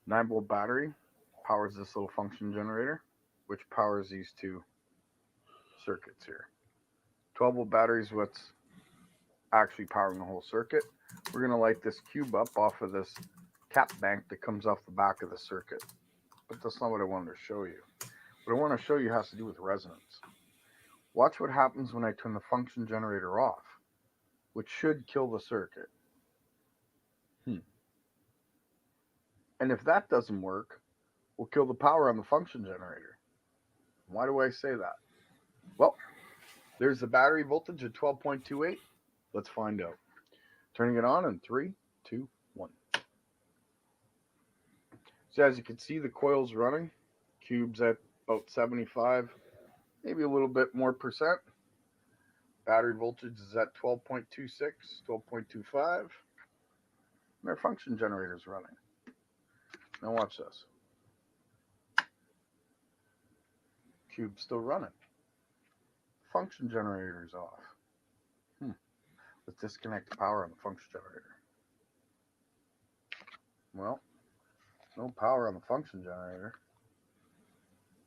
9-volt battery powers this little function generator, which powers these two circuits here. 12-volt battery is what's actually powering the whole circuit. We're going to light this cube up off of this cap bank that comes off the back of the circuit. But that's not what I wanted to show you. What I want to show you has to do with resonance. Watch what happens when I turn the function generator off, which should kill the circuit. And if that doesn't work, we'll kill the power on the function generator. Why do I say that? Well, there's the battery voltage at 12.28. Let's find out. Turning it on in 3, 2, 1. So as you can see, the coil's running. Cube's at about 75, maybe a little bit more percent. Battery voltage is at 12.26, 12.25. And our function generator's running. Now watch this. Cube's still running. Function generator's off. Let's disconnect the power on the function generator. Well, no power on the function generator.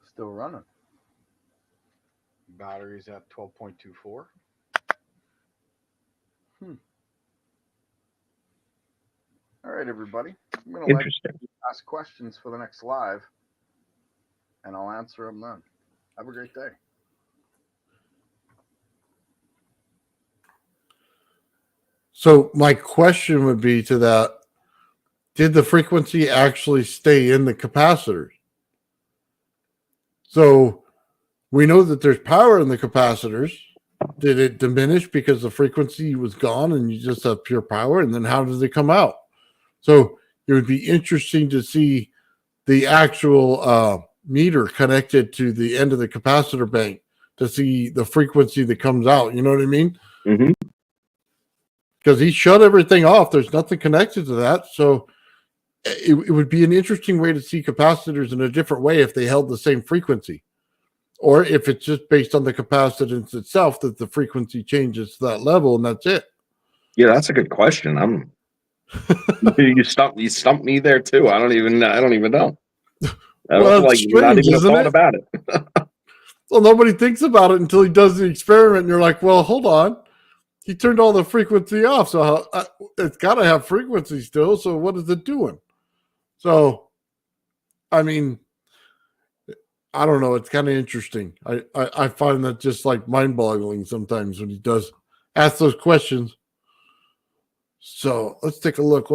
Still running. Battery's at 12.24. All right, everybody. I'm going to let you ask questions for the next live, and I'll answer them then. Have a great day. So my question would be to that, did the frequency actually stay in the capacitors? So we know that there's power in the capacitors. Did it diminish because the frequency was gone and you just have pure power? And then how does it come out? So it would be interesting to see the actual meter connected to the end of the capacitor bank to see the frequency that comes out. You know what I mean? Mm-hmm. Because he shut everything off. There's nothing connected to that. So it would be an interesting way to see capacitors in a different way if they held the same frequency. Or if it's just based on the capacitance itself that the frequency changes to that level and that's it. Yeah, that's a good question. You stumped me there too. I don't even know. I don't like you're not even a thought about it. Well, nobody thinks about it until he does the experiment, and you're like, well, hold on. He turned all the frequency off, so it's got to have frequency still. So what is it doing? So, I mean, I don't know. It's kind of interesting. I find that just like mind-boggling sometimes when he does ask those questions. So let's take a look.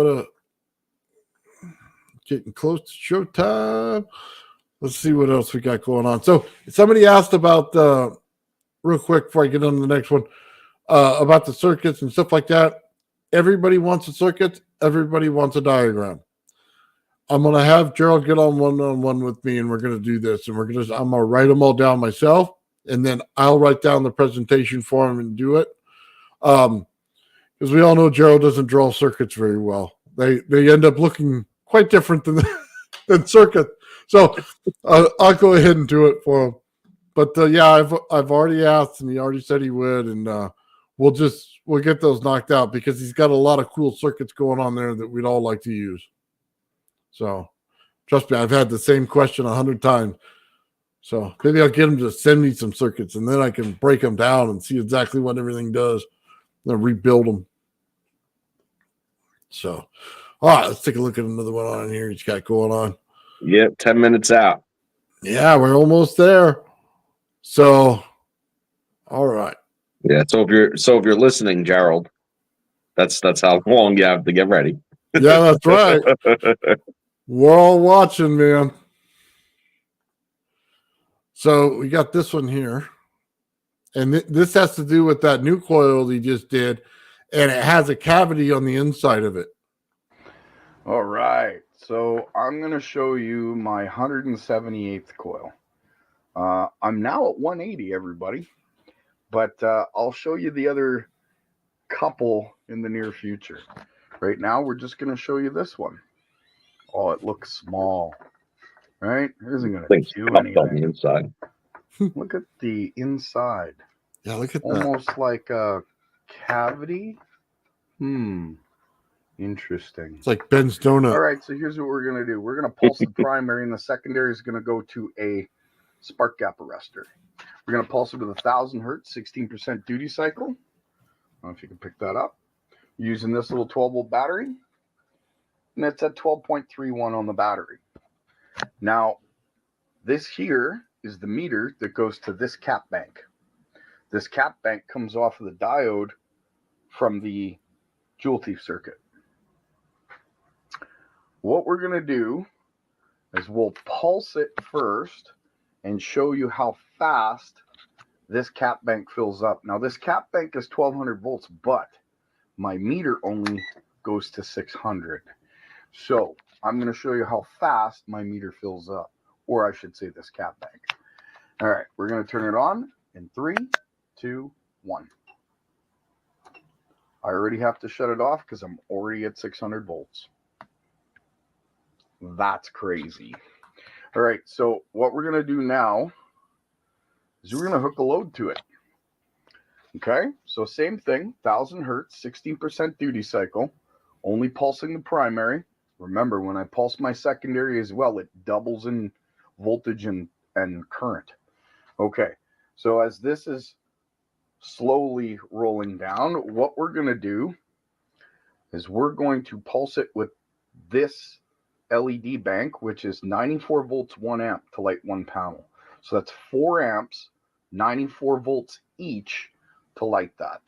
Getting close to showtime. Let's see what else we got going on. So somebody asked about real quick before I get on to the next one about the circuits and stuff like that. Everybody wants a circuit. Everybody wants a diagram. I'm going to have Gerald get on one-on-one with me, and we're going to do this. And I'm going to write them all down myself, and then I'll write down the presentation for him and do it. Because we all know Gerald doesn't draw circuits very well. They end up looking quite different than than circuit. So I'll go ahead and do it for him. But yeah, I've already asked, and he already said he would, and we'll get those knocked out because he's got a lot of cool circuits going on there that we'd all like to use. So trust me, I've had the same question 100 times. So maybe I'll get him to send me some circuits, and then I can break them down and see exactly what everything does, then rebuild them. So, all right, let's take a look at another one on here he's got going on. Yep, 10 minutes out. Yeah, we're almost there. So, all right. Yeah, so if you're listening, Gerald, that's how long you have to get ready. Yeah, that's right. We're all watching, man. So we got this one here. And this has to do with that new coil he just did. And it has a cavity on the inside of it. All right. So I'm going to show you my 178th coil. I'm now at 180, everybody. But I'll show you the other couple in the near future. Right now, we're just going to show you this one. Oh, it looks small. Right? It isn't going to do On the anything. inside. Look at the inside. Yeah, look at that. Almost like a cavity. Interesting. It's like Ben's donut. All right, so here's what we're going to do. We're going to pulse the primary, and the secondary is going to go to a spark gap arrestor. We're going to pulse it with 1,000 hertz, 16% duty cycle. I don't know if you can pick that up. Using this little 12-volt battery, and it's at 12.31 on the battery. Now, this here is the meter that goes to this cap bank. This cap bank comes off of the diode from the Joule Thief circuit. What we're going to do is we'll pulse it first and show you how fast this cap bank fills up. Now, this cap bank is 1,200 volts, but my meter only goes to 600. So I'm going to show you how fast my meter fills up, or I should say this cap bank. All right, we're going to turn it on in 3, 2, 1. I already have to shut it off because I'm already at 600 volts. That's crazy. All right, so what we're going to do now is we're going to hook a load to it. Okay, so same thing, 1,000 hertz, 16% duty cycle, only pulsing the primary. Remember, when I pulse my secondary as well, it doubles in voltage and current. Okay, so as this is slowly rolling down, what we're going to do is we're going to pulse it with this LED bank, which is 94 volts, 1 amp to light one panel. So that's 4 amps, 94 volts each to light that.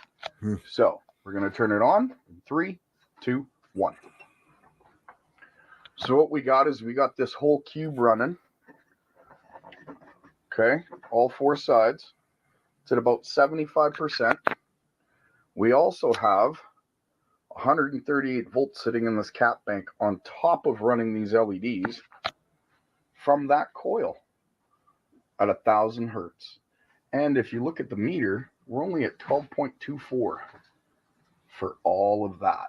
So we're going to turn it on in 3, 2, 1. So what we got is we got this whole cube running. Okay, all 4 sides. It's at about 75%. We also have 138 volts sitting in this cap bank on top of running these LEDs from that coil at 1,000 hertz. And if you look at the meter, we're only at 12.24 for all of that.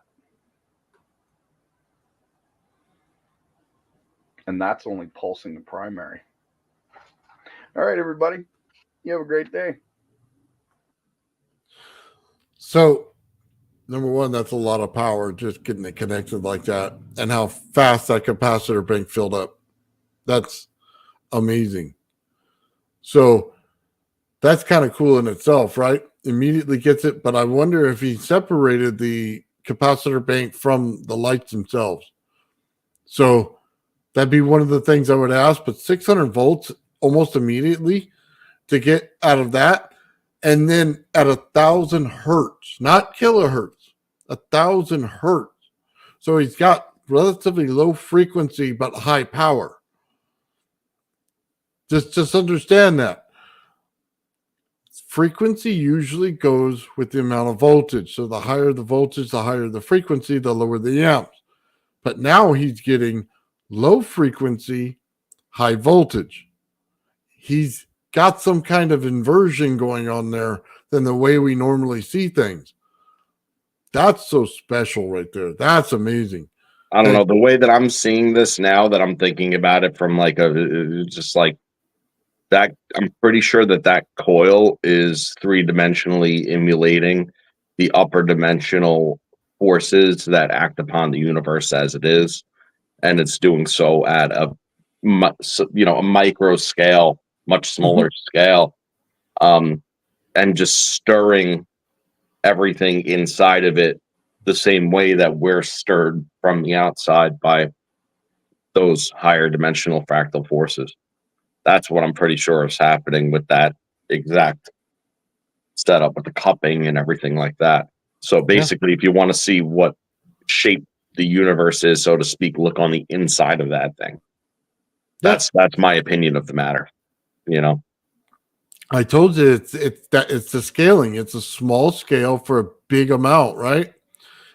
And that's only pulsing the primary. All right, everybody. You have a great day. So, number one, that's a lot of power just getting it connected like that, and how fast that capacitor bank filled up. That's amazing. So that's kind of cool in itself, right? Immediately gets it, but I wonder if he separated the capacitor bank from the lights themselves. So that'd be one of the things I would ask, but 600 volts almost immediately to get out of that. And then at 1,000 hertz, not kilohertz, 1,000 hertz. So he's got relatively low frequency, but high power. Just understand that. Frequency usually goes with the amount of voltage. So the higher the voltage, the higher the frequency, the lower the amps. But now he's getting low frequency, high voltage. He's got some kind of inversion going on there than the way we normally see things. That's so special right there. That's amazing. I don't know, the way that I'm seeing this now, that I'm thinking about it from like just like that. I'm pretty sure that coil is 3-dimensionally emulating the upper dimensional forces that act upon the universe as it is, and it's doing so at a micro scale, much smaller scale, and just stirring everything inside of it the same way that we're stirred from the outside by those higher dimensional fractal forces. That's what I'm pretty sure is happening with that exact setup with the cupping and everything like that. So basically, if you want to see what shape the universe is, so to speak, look on the inside of that thing. That's my opinion of the matter. You know, I told you it's the scaling. It's a small scale for a big amount, right?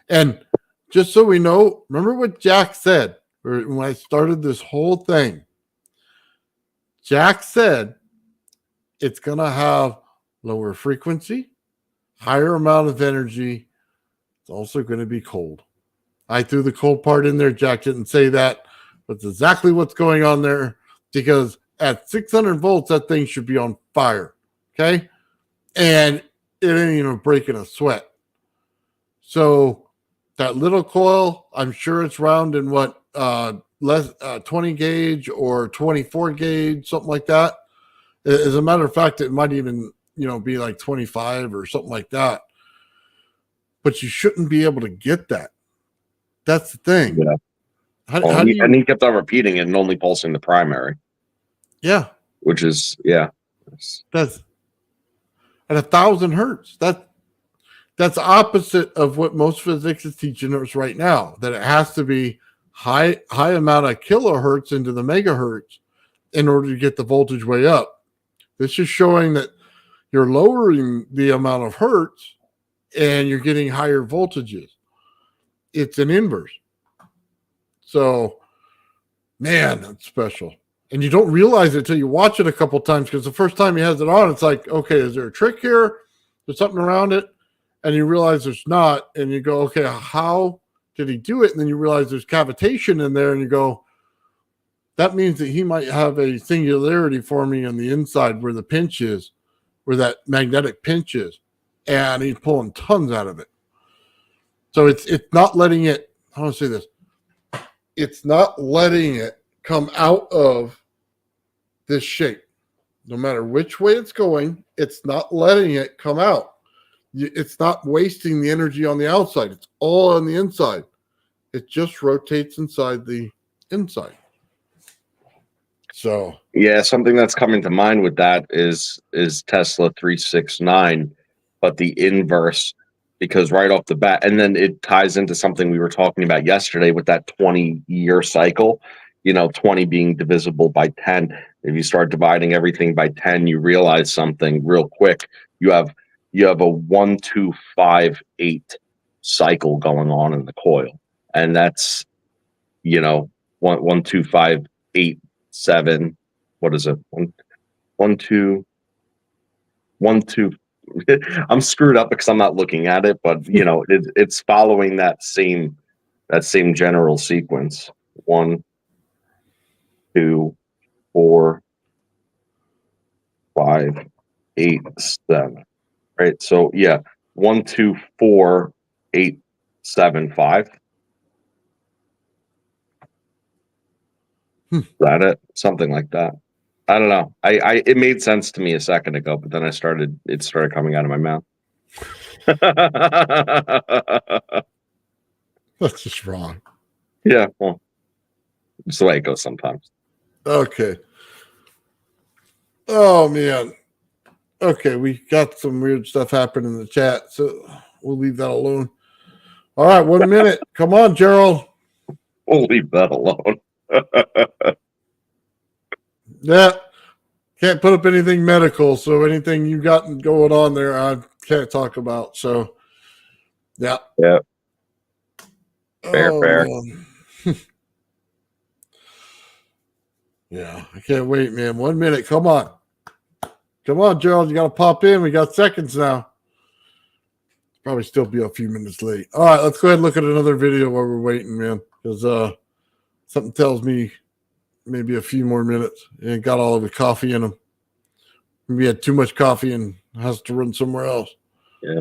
And just so we know, remember what Jack said when I started this whole thing. Jack said it's going to have lower frequency, higher amount of energy. It's also going to be cold. I threw the cold part in there. Jack didn't say that, but it's exactly what's going on there, because at 600 volts, that thing should be on fire. Okay. And it ain't even breaking a sweat. So that little coil, I'm sure it's round in what, less 20 gauge or 24 gauge, something like that. As a matter of fact, it might even, be like 25 or something like that. But you shouldn't be able to get that. That's the thing. Yeah. And he kept on repeating it and only pulsing the primary. Yeah. Which is, that's at 1,000 hertz. That's opposite of what most physics is teaching us right now, that it has to be high amount of kilohertz into the megahertz in order to get the voltage way up. This is showing that you're lowering the amount of hertz and you're getting higher voltages. It's an inverse. So, man, that's special. And you don't realize it until you watch it a couple times, because the first time he has it on, it's like, okay, is there a trick here? There's something around it. And you realize there's not. And you go, okay, how did he do it? And then you realize there's cavitation in there. And you go, that means that he might have a singularity forming on the inside where the pinch is, where that magnetic pinch is. And he's pulling tons out of it. So it's not letting it, I want to say this, it's not letting it come out of this shape. No matter which way it's going, it's not letting it come out. It's not wasting the energy on the outside. It's all on the inside. It just rotates inside the inside. So yeah, something that's coming to mind with that is Tesla 369, but the inverse, because right off the bat, and then it ties into something we were talking about yesterday with that 20-year cycle, 20 being divisible by 10. If you start dividing everything by 10, you realize something real quick. You have a 1, 2, 5, 8 cycle going on in the coil. And that's, 1, 2, 5, 8, 7. What is it? 1, 2. I'm screwed up because I'm not looking at it, but it's following that same general sequence. 1, 2, 4, 5, 8, 7. Right. So 1, 2, 4, 8, 7, 5. Is that it? Something like that. I don't know. It made sense to me a second ago, but then it started coming out of my mouth. that's just wrong. Yeah, well, it's the way it goes sometimes. Okay. Oh, man. Okay, we got some weird stuff happening in the chat, so we'll leave that alone. All right, 1 minute. Come on, Gerald. We'll leave that alone. Yeah. Can't put up anything medical, so anything you got going on there, I can't talk about. So, yeah. Yeah. Fair. Yeah, I can't wait, man. 1 minute. Come on. Come on, Gerald. You got to pop in. We got seconds now. Probably still be a few minutes late. All right, let's go ahead and look at another video while we're waiting, man. Because something tells me maybe a few more minutes. And got all of the coffee in them. Maybe had too much coffee and has to run somewhere else. Yeah.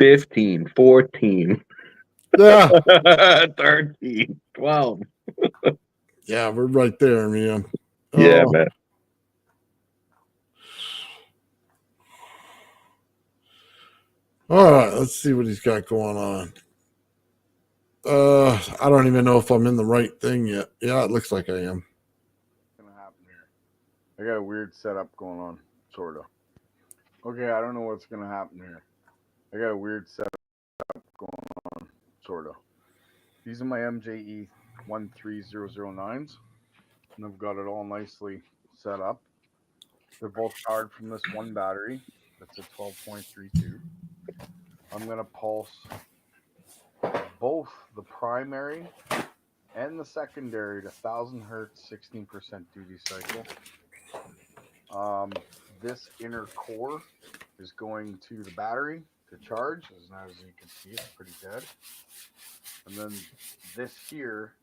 15, 14, Yeah. 13, 12. Yeah, we're right there, man. Yeah, Oh, man. all right, let's see what he's got going on. I don't even know if I'm in the right thing yet. Yeah, it looks like I am. What's gonna happen here? I got a weird setup going on, sort of. Okay, I don't know what's gonna happen here. I got a weird setup going on, sort of. These are my MJE 13009s, and I've got it all nicely set up. They're both powered from this one battery. That's a 12.32. I'm gonna pulse both the primary and the secondary to 1000 hertz, 16% duty cycle. This inner core is going to the battery to charge. As you can see, it's pretty dead. And then this here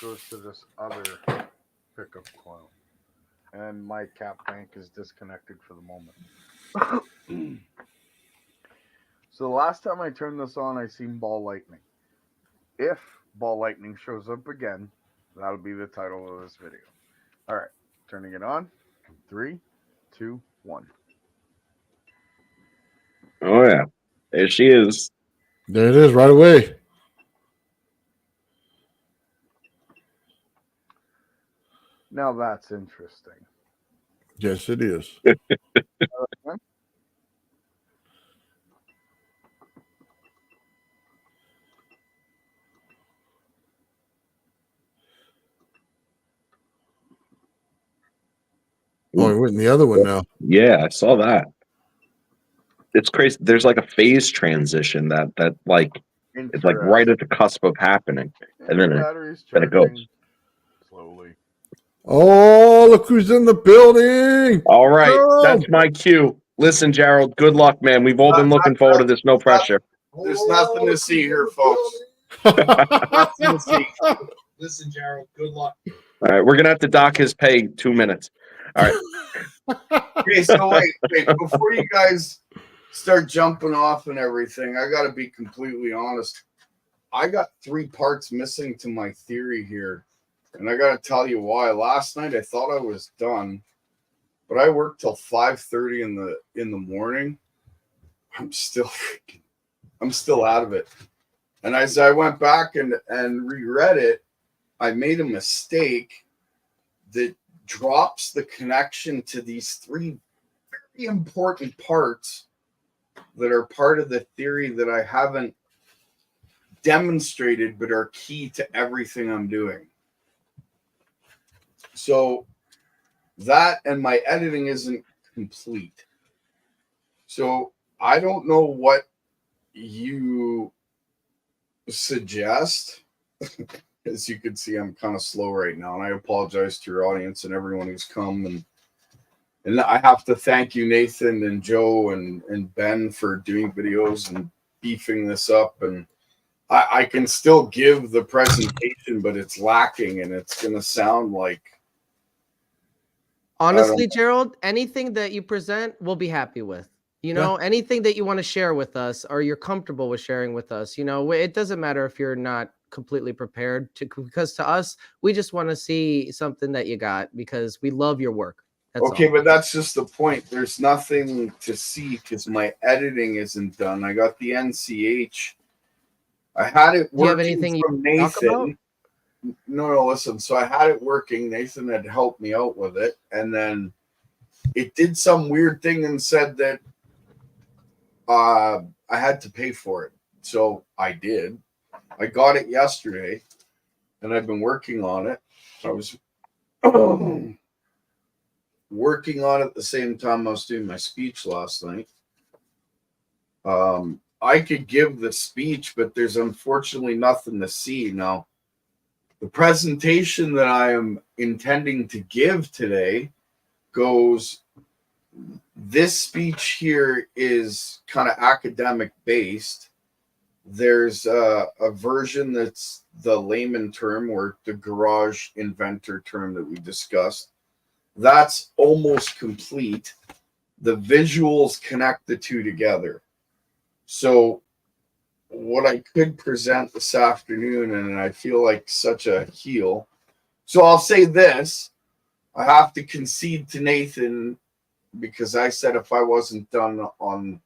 goes to this other pickup coil. And my cap bank is disconnected for the moment. So the last time I turned this on, I seen ball lightning. If ball lightning shows up again, that'll be the title of this video. All right, turning it on. 3, 2, 1. Oh, yeah. There she is. There it is right away. Now that's interesting. Yes, it is. Oh, we went in the other one now. Yeah, I saw that. It's crazy. There's like a phase transition that like it's like right at the cusp of happening, and then it goes slowly. Oh, look who's in the building! All right, Gerald! That's my cue. Listen, Gerald, good luck, man. We've all been looking forward to this. No pressure. There's nothing to see here, folks. Nothing to see. Listen, Gerald, good luck. All right, we're gonna have to dock his pay 2 minutes. All right. Okay, so wait, before you guys start jumping off and everything, I gotta be completely honest. I got 3 parts missing to my theory here, and I gotta tell you why. Last night I thought I was done, but I worked till 5:30 in the morning. I'm still out of it. And as I went back and reread it, I made a mistake that drops the connection to these 3 very important parts that are part of the theory that I haven't demonstrated but are key to everything I'm doing. So that and my editing isn't complete. So I don't know what you suggest. As you can see, I'm kind of slow right now, and I apologize to your audience and everyone who's come. And I have to thank you, Nathan and Joe and Ben, for doing videos and beefing this up. And I can still give the presentation, but it's lacking, and it's going to sound like. Honestly, Gerald, anything that you present, we'll be happy with. You know, anything that you want to share with us or you're comfortable with sharing with us, you know, it doesn't matter if you're not completely prepared because to us, we just want to see something that you got because we love your work. That's okay, all. But that's just the point. There's nothing to see because my editing isn't done. I got the NCH. I had it working. Do you have anything from Nathan. No, listen. So I had it working. Nathan had helped me out with it. And then it did some weird thing and said that I had to pay for it. So I did. I got it yesterday, and I've been working on it. I was working on it at the same time I was doing my speech last night. I could give the speech, but there's unfortunately nothing to see. Now, the presentation that I am intending to give today goes, this speech here is kind of academic based. There's a version that's the layman term or the garage inventor term that we discussed. That's almost complete. The visuals connect the two together. So what I could present this afternoon, and I feel like such a heel. So I'll say this. I have to concede to Nathan because I said if I wasn't done on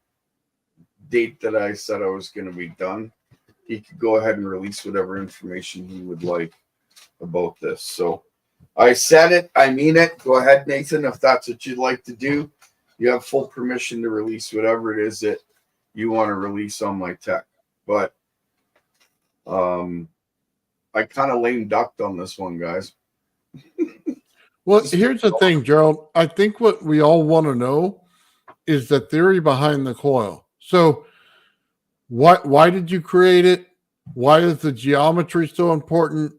date that I said I was going to be done, he could go ahead and release whatever information he would like about this. So I said it. I mean it. Go ahead, Nathan, if that's what you'd like to do. You have full permission to release whatever it is that you want to release on my tech. But I kind of lame ducked on this one, guys. Well, here's the thing, Gerald. I think what we all want to know is the theory behind the coil. So why did you create it? Why is the geometry so important?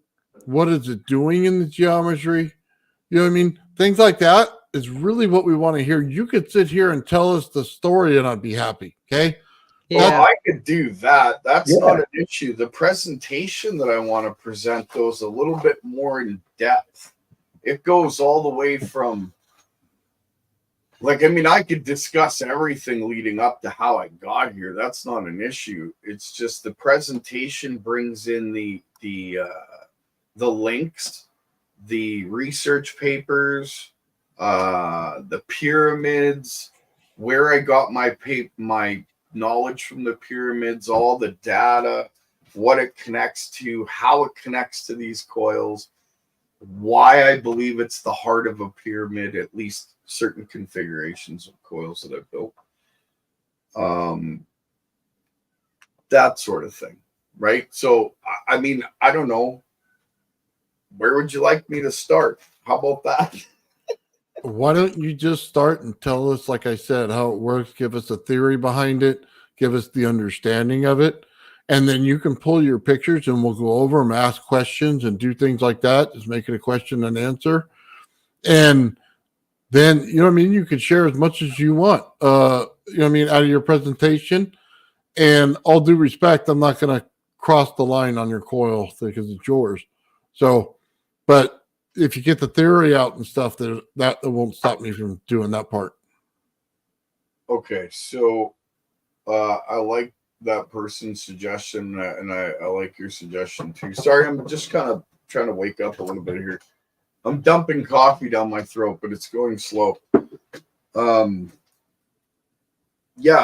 What is it doing in the geometry? You know what I mean? Things like that is really what we want to hear. You could sit here and tell us the story and I'd be happy. Okay. Well, I could do that. That's not an issue. The presentation that I want to present goes a little bit more in depth. It goes all the way from, like, I mean, I could discuss everything leading up to how I got here. That's not an issue. It's just the presentation brings in the links, the research papers, the pyramids, where I got my knowledge from the pyramids, all the data, what it connects to, how it connects to these coils, why I believe it's the heart of a pyramid, at least certain configurations of coils that I've built. That sort of thing, right? So, I mean, I don't know. Where would you like me to start? How about that? Why don't you just start and tell us, like I said, how it works, give us a theory behind it, give us the understanding of it, and then you can pull your pictures and we'll go over them, ask questions and do things like that. Just make it a question and answer. And then, you know what I mean? You can share as much as you want, you know what I mean, out of your presentation. And all due respect, I'm not going to cross the line on your coil because it's yours. So, but if you get the theory out and stuff, that won't stop me from doing that part. Okay, so I like that person's suggestion, and I like your suggestion too. Sorry, I'm just kind of trying to wake up a little bit here. I'm dumping coffee down my throat, but it's going slow. Yeah,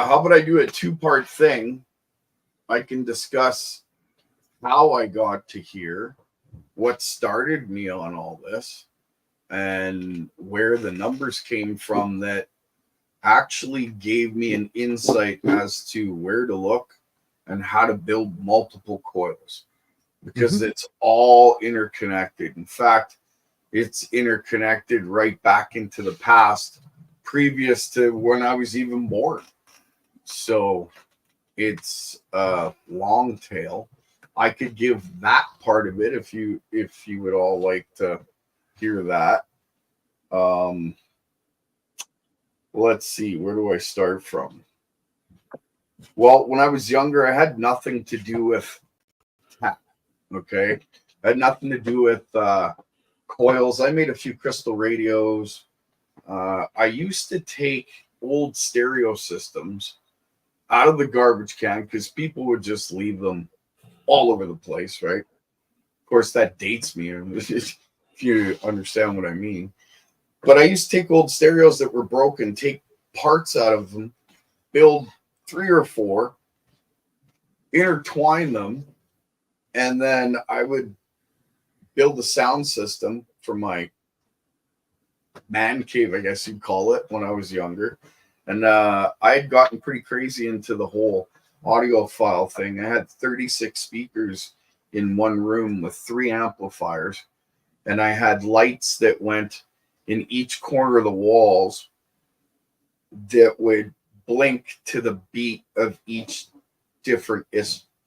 how about I do a 2-part thing? I can discuss how I got to here, what started me on all this, and where the numbers came from that actually gave me an insight as to where to look and how to build multiple coils, because it's all interconnected. In fact, it's interconnected right back into the past, previous to when I was even born. So it's a long tail. I could give that part of it if you would all like to hear that. Let's see, where do I start from? Well, when I was younger, I had nothing to do with tech. Okay, I had nothing to do with coils. I made a few crystal radios. I used to take old stereo systems out of the garbage can because people would just leave them all over the place, right? Of course, that dates me if you understand what I mean. But I used to take old stereos that were broken, take parts out of them, build 3 or 4, intertwine them, and then I would build a sound system for my man cave, I guess you'd call it, when I was younger. And I had gotten pretty crazy into the whole audiophile thing. I had 36 speakers in one room with 3 amplifiers, and I had lights that went in each corner of the walls that would blink to the beat of each different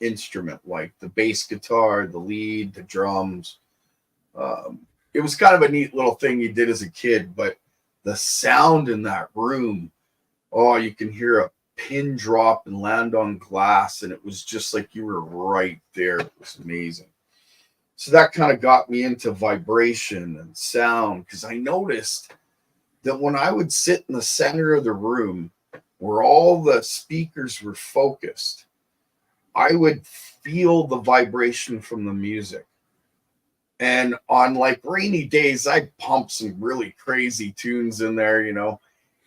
instrument, like the bass guitar, the lead, the drums. It was kind of a neat little thing you did as a kid, but the sound in that room, oh, you can hear a pin drop and land on glass, and it was just like you were right there. It was amazing. So that kind of got me into vibration and sound, because I noticed that when I would sit in the center of the room where all the speakers were focused, I would feel the vibration from the music. And on like rainy days, I'd pump some really crazy tunes in there,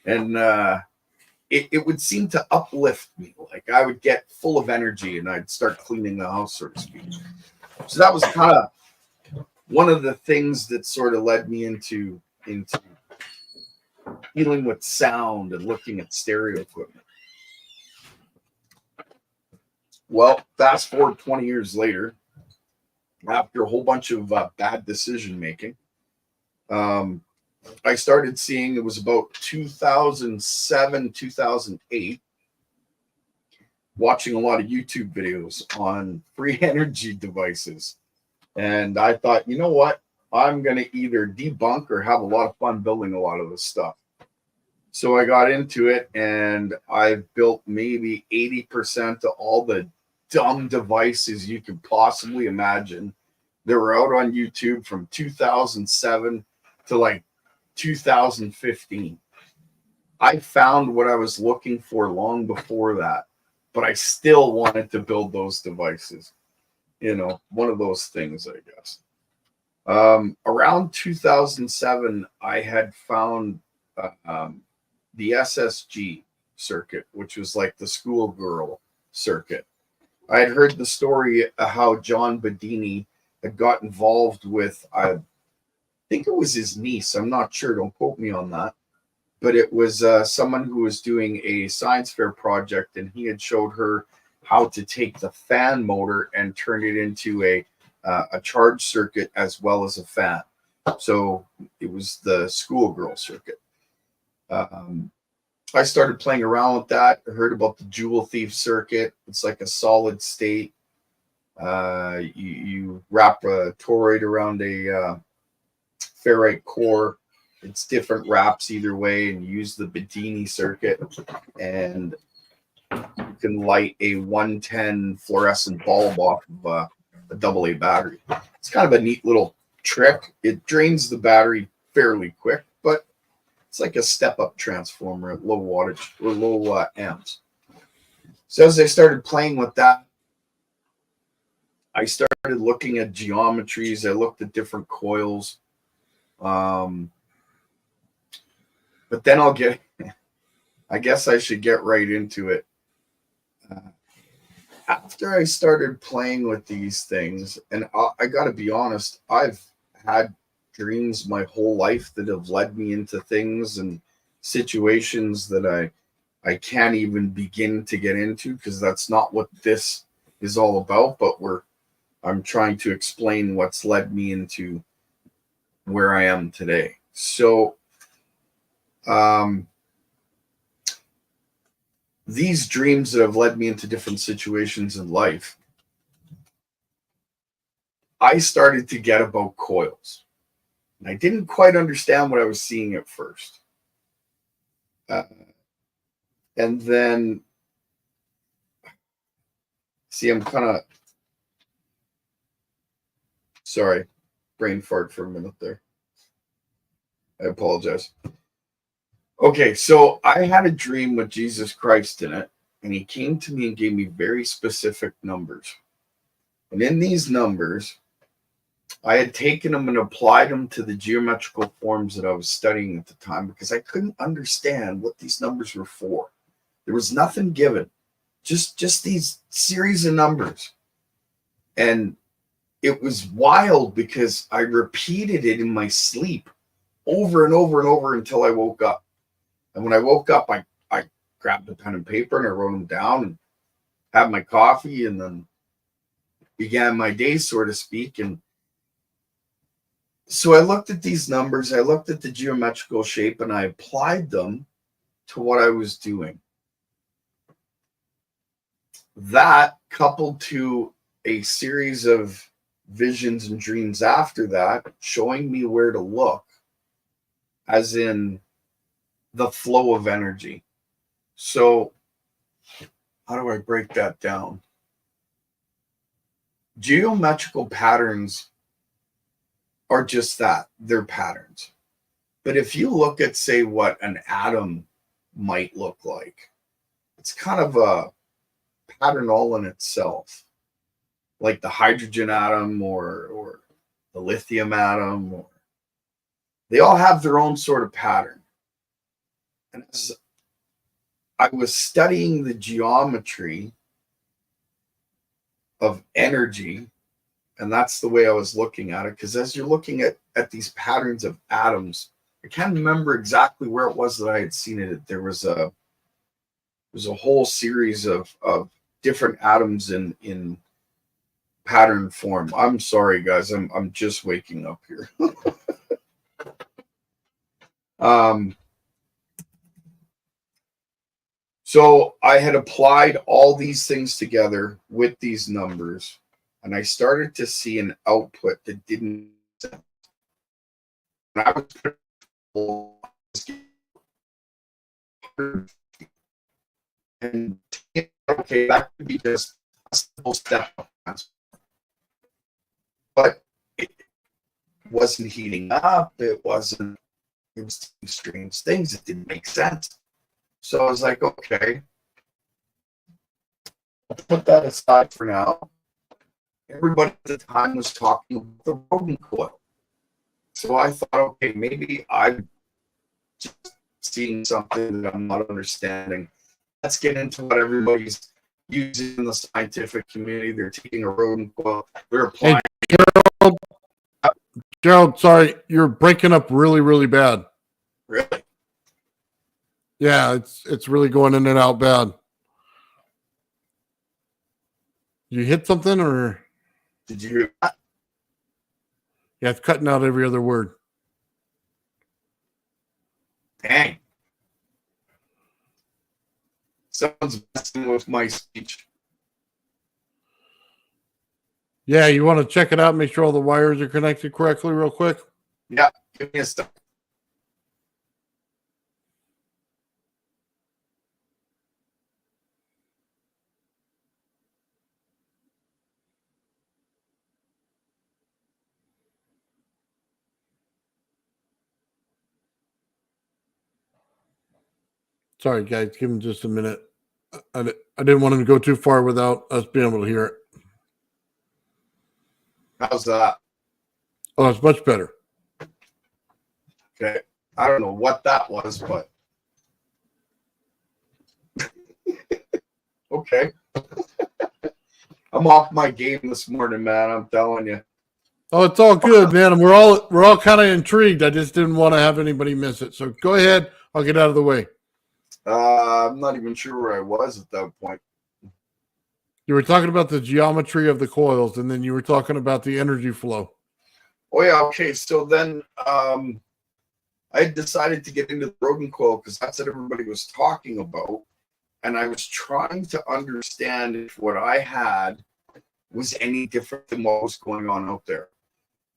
and it would seem to uplift me. Like I would get full of energy and I'd start cleaning the house, so to speak. So that was kind of one of the things that sort of led me into dealing with sound and looking at stereo equipment. Well, fast forward 20 years later, after a whole bunch of bad decision making, I started seeing, it was about 2007, 2008, watching a lot of YouTube videos on free energy devices. And I thought, you know what? I'm going to either debunk or have a lot of fun building a lot of this stuff. So I got into it, and I've built maybe 80% of all the dumb devices you could possibly imagine. They were out on YouTube from 2007 to like 2015. I found what I was looking for long before that, but I still wanted to build those devices. One of those things, I guess. Around 2007, I had found the SSG circuit, which was like the schoolgirl circuit. I had heard the story of how John Bedini had got involved with, I think it was his niece. I'm not sure. Don't quote me on that. But it was someone who was doing a science fair project, and he had showed her how to take the fan motor and turn it into a charge circuit as well as a fan. So it was the schoolgirl circuit. I started playing around with that. I heard about the jewel thief circuit. It's like a solid state. You wrap a toroid around a ferrite core. It's different wraps either way, and you use the Bedini circuit, and you can light a 110 fluorescent bulb off of a AA battery. It's kind of a neat little trick. It drains the battery fairly quick, but it's like a step-up transformer at low wattage or low amps. So as I started playing with that, I started looking at geometries. I looked at different coils. But then I guess I should get right into it. After I started playing with these things, and I got to be honest, I've had dreams my whole life that have led me into things and situations that I can't even begin to get into, because that's not what this is all about. But I'm trying to explain what's led me into where I am today. So, these dreams that have led me into different situations in life, I started to get about coils. And I didn't quite understand what I was seeing at first. And then, see, I'm kind of, sorry, brain fart for a minute there. I apologize. Okay, so I had a dream with Jesus Christ in it, and he came to me and gave me very specific numbers. And in these numbers, I had taken them and applied them to the geometrical forms that I was studying at the time, because I couldn't understand what these numbers were for. There was nothing given, just these series of numbers. And it was wild because I repeated it in my sleep over and over and over until I woke up. And when I woke up, I grabbed a pen and paper and I wrote them down and had my coffee, and then began my day, so to speak. And so I looked at these numbers, I looked at the geometrical shape, and I applied them to what I was doing. That, coupled to a series of visions and dreams after that, showing me where to look, as in the flow of energy. So how do I break that down? Geometrical patterns are just that. They're patterns. But if you look at, say, what an atom might look like, it's kind of a pattern all in itself. Like the hydrogen atom or the lithium atom, or they all have their own sort of pattern. And as I was studying the geometry of energy, and that's the way I was looking at it, because as you're looking at these patterns of atoms, I can't remember exactly where it was that I had seen it. There was a whole series of different atoms in pattern form. I'm sorry, guys. I'm just waking up here. So I had applied all these things together with these numbers, and I started to see an output that didn't make sense. And I was and okay, that could be just a simple step, but it wasn't heating up. It was strange things. It didn't make sense. So I was like, okay, I'll put that aside for now. Everybody at the time was talking about the rodent coil. So I thought, okay, maybe I'm just seeing something that I'm not understanding. Let's get into what everybody's using in the scientific community. They're taking a rodent coil. They're applying. Hey, Gerald, sorry, you're breaking up really, really bad. Really? Yeah, it's really going in and out bad. You hit something, or Did you hear that? yeah, it's cutting out every other word. Dang. Someone's messing with my speech. Yeah, you want to check it out, make sure all the wires are connected correctly real quick? Yeah, give me a second. Sorry, guys, give him just a minute. I didn't want him to go too far without us being able to hear it. How's that? Oh, it's much better. Okay. I don't know what that was, but okay. I'm off my game this morning, man. I'm telling you. Oh, it's all good, man. And we're all kind of intrigued. I just didn't want to have anybody miss it. So go ahead. I'll get out of the way. I'm not even sure where I was at that point. You were talking about the geometry of the coils, and then you were talking about the energy flow. Oh yeah, okay. So then I decided to get into the rodent coil because that's what everybody was talking about. And I was trying to understand if what I had was any different than what was going on out there.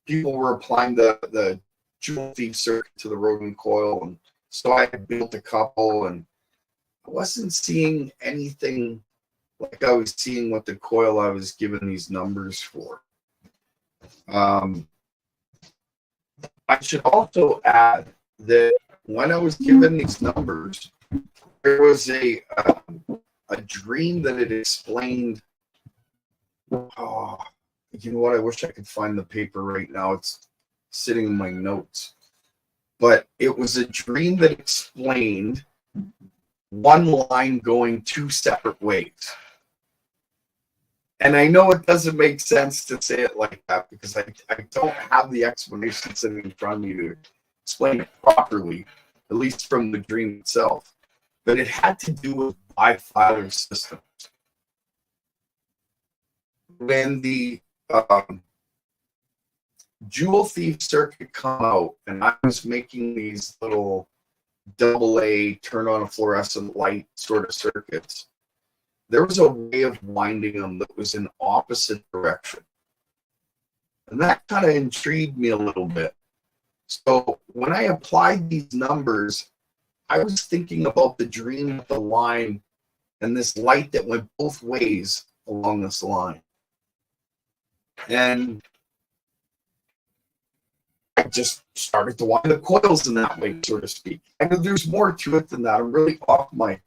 People were applying the jewel thief circuit to the rodent coil, and so I had built a couple, and I wasn't seeing anything like I was seeing with the coil I was given these numbers for. I should also add that when I was given these numbers, there was a dream that it explained. Oh, you know what? I wish I could find the paper right now. It's sitting in my notes. But it was a dream that explained one line going two separate ways. And I know it doesn't make sense to say it like that because I don't have the explanation sitting in front of me to explain it properly, at least from the dream itself. But it had to do with bifilar systems. When the jewel thief circuit come out, and I was making these little AA turn on a fluorescent light sort of circuits, there was a way of winding them that was in opposite direction. And that kind of intrigued me a little bit. So when I applied these numbers I was thinking about the dream of the line and this light that went both ways along this line. And I just started to wind the coils in that way, so to speak. I know there's more to it than that. I'm really off my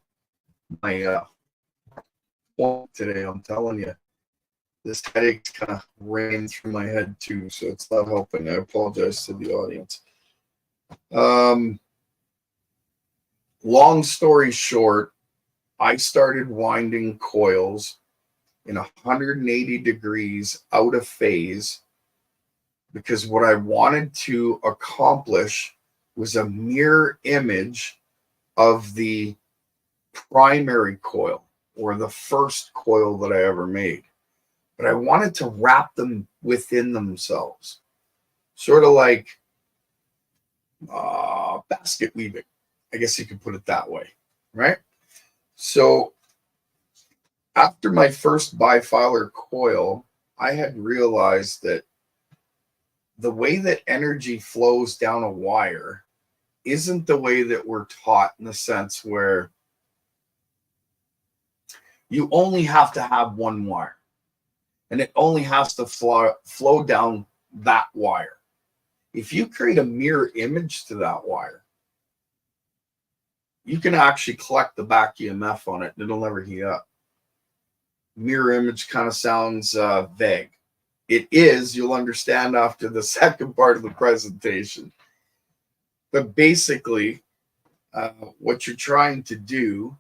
point today, I'm telling you. This headache's kind of ran through my head too, so it's not helping. I apologize to the audience. Long story short, I started winding coils in 180 degrees out of phase because what I wanted to accomplish was a mirror image of the primary coil, or the first coil that I ever made. But I wanted to wrap them within themselves, sort of like basket weaving. I guess you could put it that way, right? So after my first bifilar coil, I had realized that the way that energy flows down a wire isn't the way that we're taught, in the sense where you only have to have one wire and it only has to flow down that wire. If you create a mirror image to that wire, you can actually collect the back EMF on it and it'll never heat up. Mirror image kind of sounds vague. It is, you'll understand after the second part of the presentation. But basically, what you're trying to do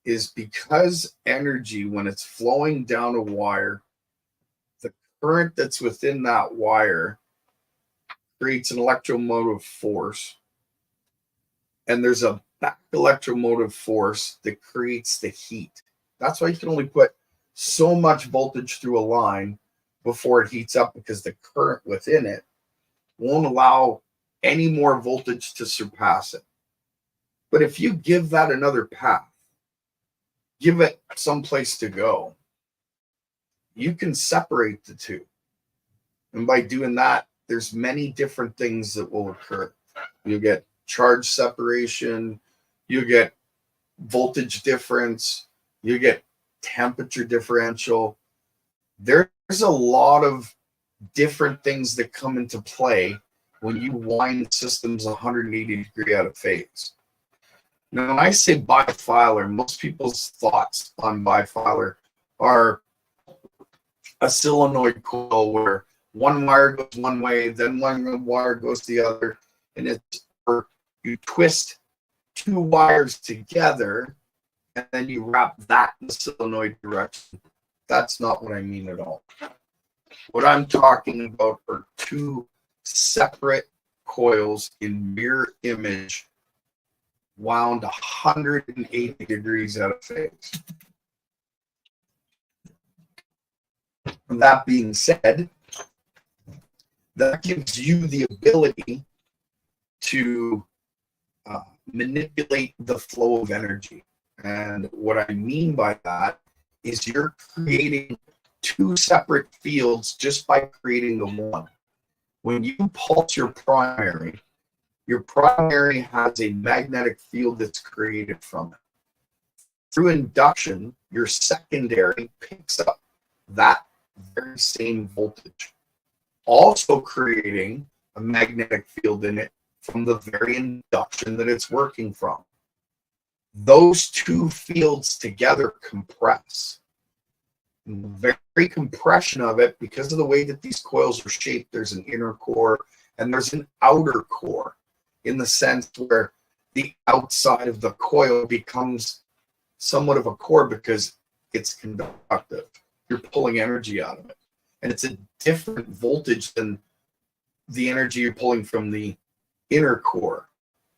is, because energy, when it's flowing down a wire, the current that's within that wire creates an electromotive force. And there's a back electromotive force that creates the heat. That's why you can only put so much voltage through a line before it heats up, because the current within it won't allow any more voltage to surpass it. But if you give that another path, give it some place to go, you can separate the two. And by doing that, there's many different things that will occur. You'll get charge separation, you get voltage difference, you get temperature differential. There's a lot of different things that come into play when you wind systems 180 degree out of phase. Now, when I say bifilar, most people's thoughts on bifilar are a solenoid coil where one wire goes one way, then one wire goes the other, and it's where you twist two wires together and then you wrap that in the solenoid direction. That's not what I mean at all. What I'm talking about are two separate coils in mirror image, wound 180 degrees out of phase. That being said, that gives you the ability to manipulate the flow of energy. And what I mean by that is you're creating two separate fields just by creating the one. When you pulse your primary has a magnetic field that's created from it. Through induction, your secondary picks up that very same voltage, also creating a magnetic field in it from the very induction that it's working from. Those two fields together compress. The very compression of it, because of the way that these coils are shaped, there's an inner core and there's an outer core, in the sense where the outside of the coil becomes somewhat of a core because it's conductive. You're pulling energy out of it. And it's a different voltage than the energy you're pulling from the inner core,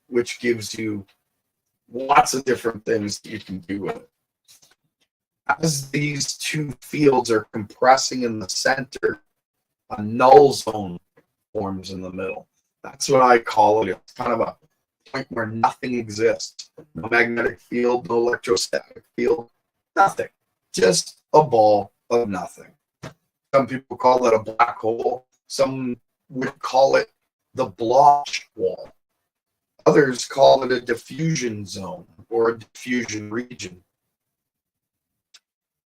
which gives you lots of different things that you can do with it. As these two fields are compressing in the center, a null zone forms in the middle. That's what I call it. It's kind of a point where nothing exists. No magnetic field, no electrostatic field, nothing. Just a ball of nothing. Some people call it a black hole. Some would call it the Bloch wall. Others call it a diffusion zone or a diffusion region.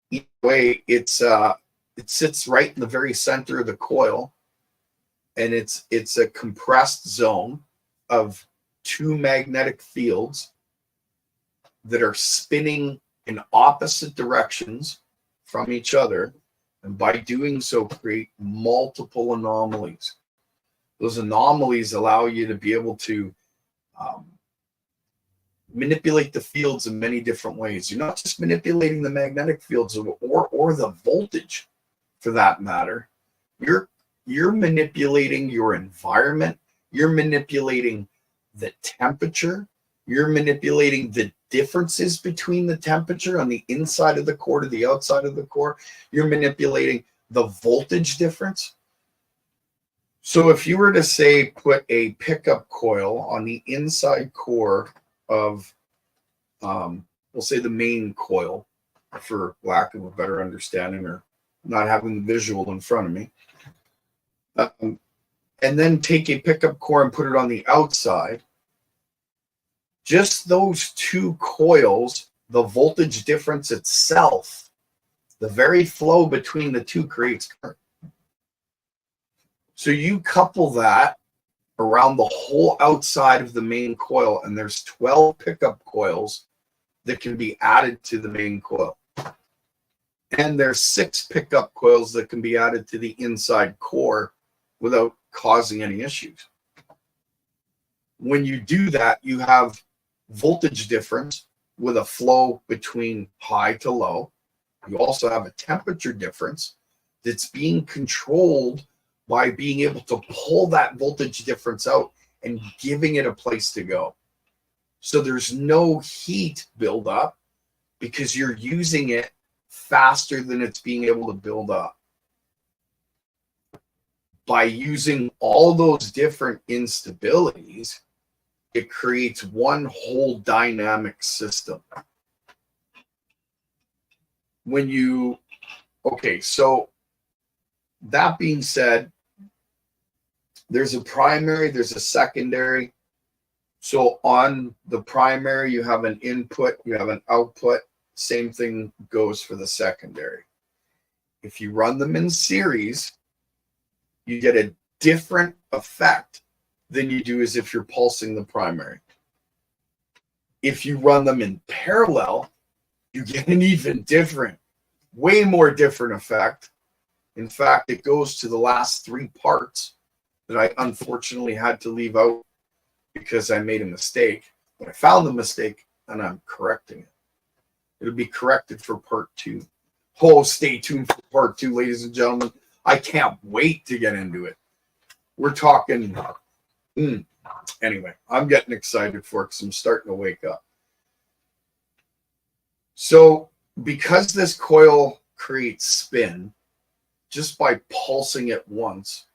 Either way, it sits right in the very center of the coil, and it's a compressed zone of two magnetic fields that are spinning in opposite directions from each other, and by doing so create multiple anomalies. Those anomalies allow you to be able to manipulate the fields in many different ways. You're not just manipulating the magnetic fields or the voltage for that matter. You're manipulating your environment. You're manipulating the temperature. You're manipulating the differences between the temperature on the inside of the core to the outside of the core. You're manipulating the voltage difference. So if you were to say put a pickup coil on the inside core of, we'll say the main coil, for lack of a better understanding or not having the visual in front of me, and then take a pickup core and put it on the outside, just those two coils, the voltage difference itself, the very flow between the two creates current. So you couple that around the whole outside of the main coil, and there's 12 pickup coils that can be added to the main coil. And there's 6 pickup coils that can be added to the inside core without causing any issues. When you do that, you have voltage difference with a flow between high to low. You also have a temperature difference that's being controlled by being able to pull that voltage difference out and giving it a place to go. So there's no heat buildup because you're using it faster than it's being able to build up. By using all those different instabilities, it creates one whole dynamic system. So that being said, there's a primary, there's a secondary. So on the primary, you have an input, you have an output. Same thing goes for the secondary. If you run them in series, you get a different effect than you do as if you're pulsing the primary. If you run them in parallel, you get an even different, way more different effect. In fact, it goes to the last 3 parts that I unfortunately had to leave out because I made a mistake. But I found the mistake and I'm correcting it. It'll be corrected for part 2. Oh, stay tuned for part 2, ladies and gentlemen. I can't wait to get into it. We're talking. Anyway, I'm getting excited for it because I'm starting to wake up. So because this coil creates spin just by pulsing it once,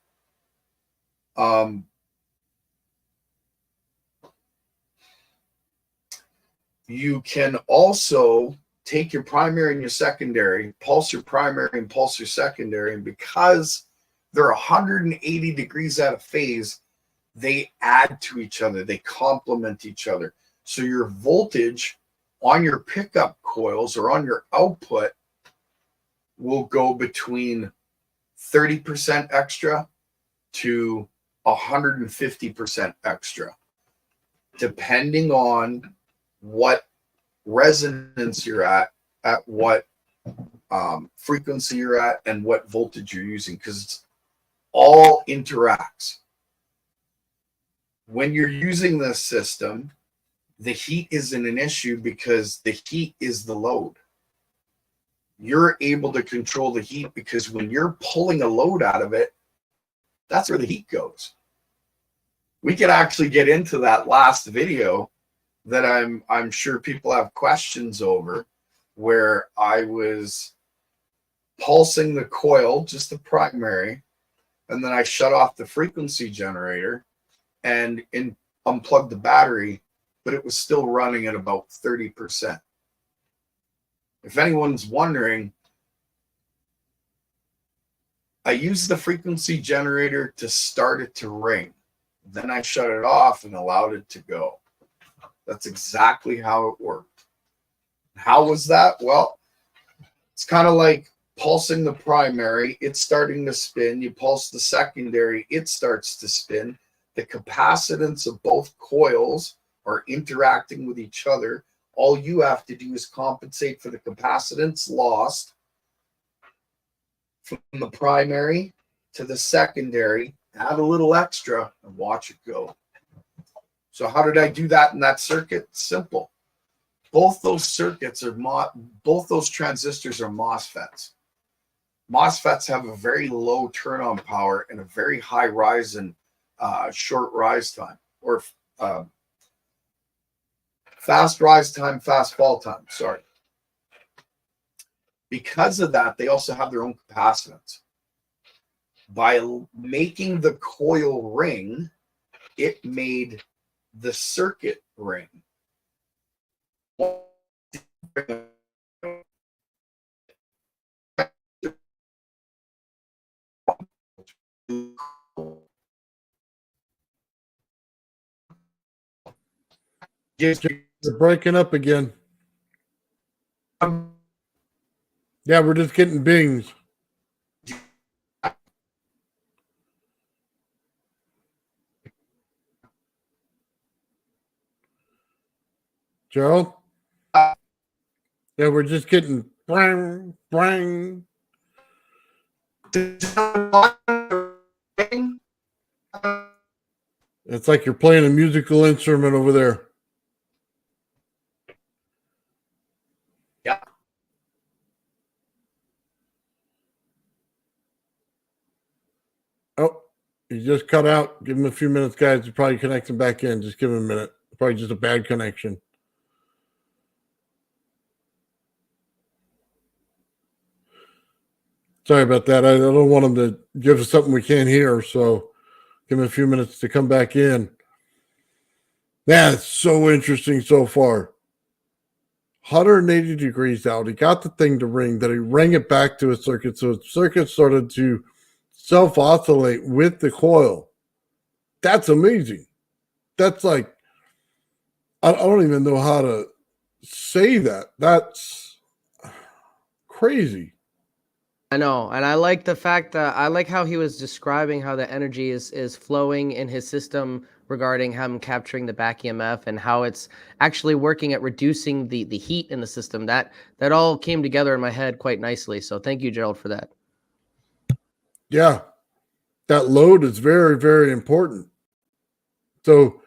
you can also take your primary and your secondary, pulse your primary and pulse your secondary, and because they're 180 degrees out of phase, they add to each other, they complement each other. So your voltage on your pickup coils or on your output will go between 30% extra to 150% extra, depending on what resonance you're at what frequency you're at, and what voltage you're using, because it's all interacts. When you're using this system, the heat isn't an issue because the heat is the load. You're able to control the heat because when you're pulling a load out of it, that's where the heat goes. We could actually get into that last video that I'm sure people have questions over, where I was pulsing the coil, just the primary, and then I shut off the frequency generator and unplugged the battery, but it was still running at about 30%. If anyone's wondering, I use the frequency generator to start it to ring. Then I shut it off and allowed it to go. That's exactly how it worked. How was that? Well, it's kind of like pulsing the primary, it's starting to spin. You pulse the secondary, it starts to spin. The capacitance of both coils are interacting with each other. All you have to do is compensate for the capacitance lost from the primary to the secondary, add a little extra, and watch it go. So how did I do that in that circuit? Simple. Both those circuits are both those transistors are MOSFETs. MOSFETs have a very low turn-on power and a very high rise and short rise time, or fast rise time, fast fall time. Sorry. Because of that, they also have their own capacitance. By making the coil ring, it made the circuit ring. You're breaking up again. Yeah, we're just getting bings. Gerald? Yeah, we're just getting brang, brang. It's like you're playing a musical instrument over there. Yeah. Oh, he just cut out. Give him a few minutes, guys. He's probably connecting back in. Just give him a minute. Probably just a bad connection. Sorry about that. I don't want him to give us something we can't hear, so give him a few minutes to come back in. That's so interesting so far. 180 degrees out. He got the thing to ring, then he rang it back to a circuit, so the circuit started to self-oscillate with the coil. That's amazing. That's like, I don't even know how to say that. That's crazy. I know, and I like the fact that I like how he was describing how the energy is flowing in his system regarding him capturing the back EMF and how it's actually working at reducing the heat in the system. That all came together in my head quite nicely. So thank you, Gerald, for that. Yeah, that load is very, very important. So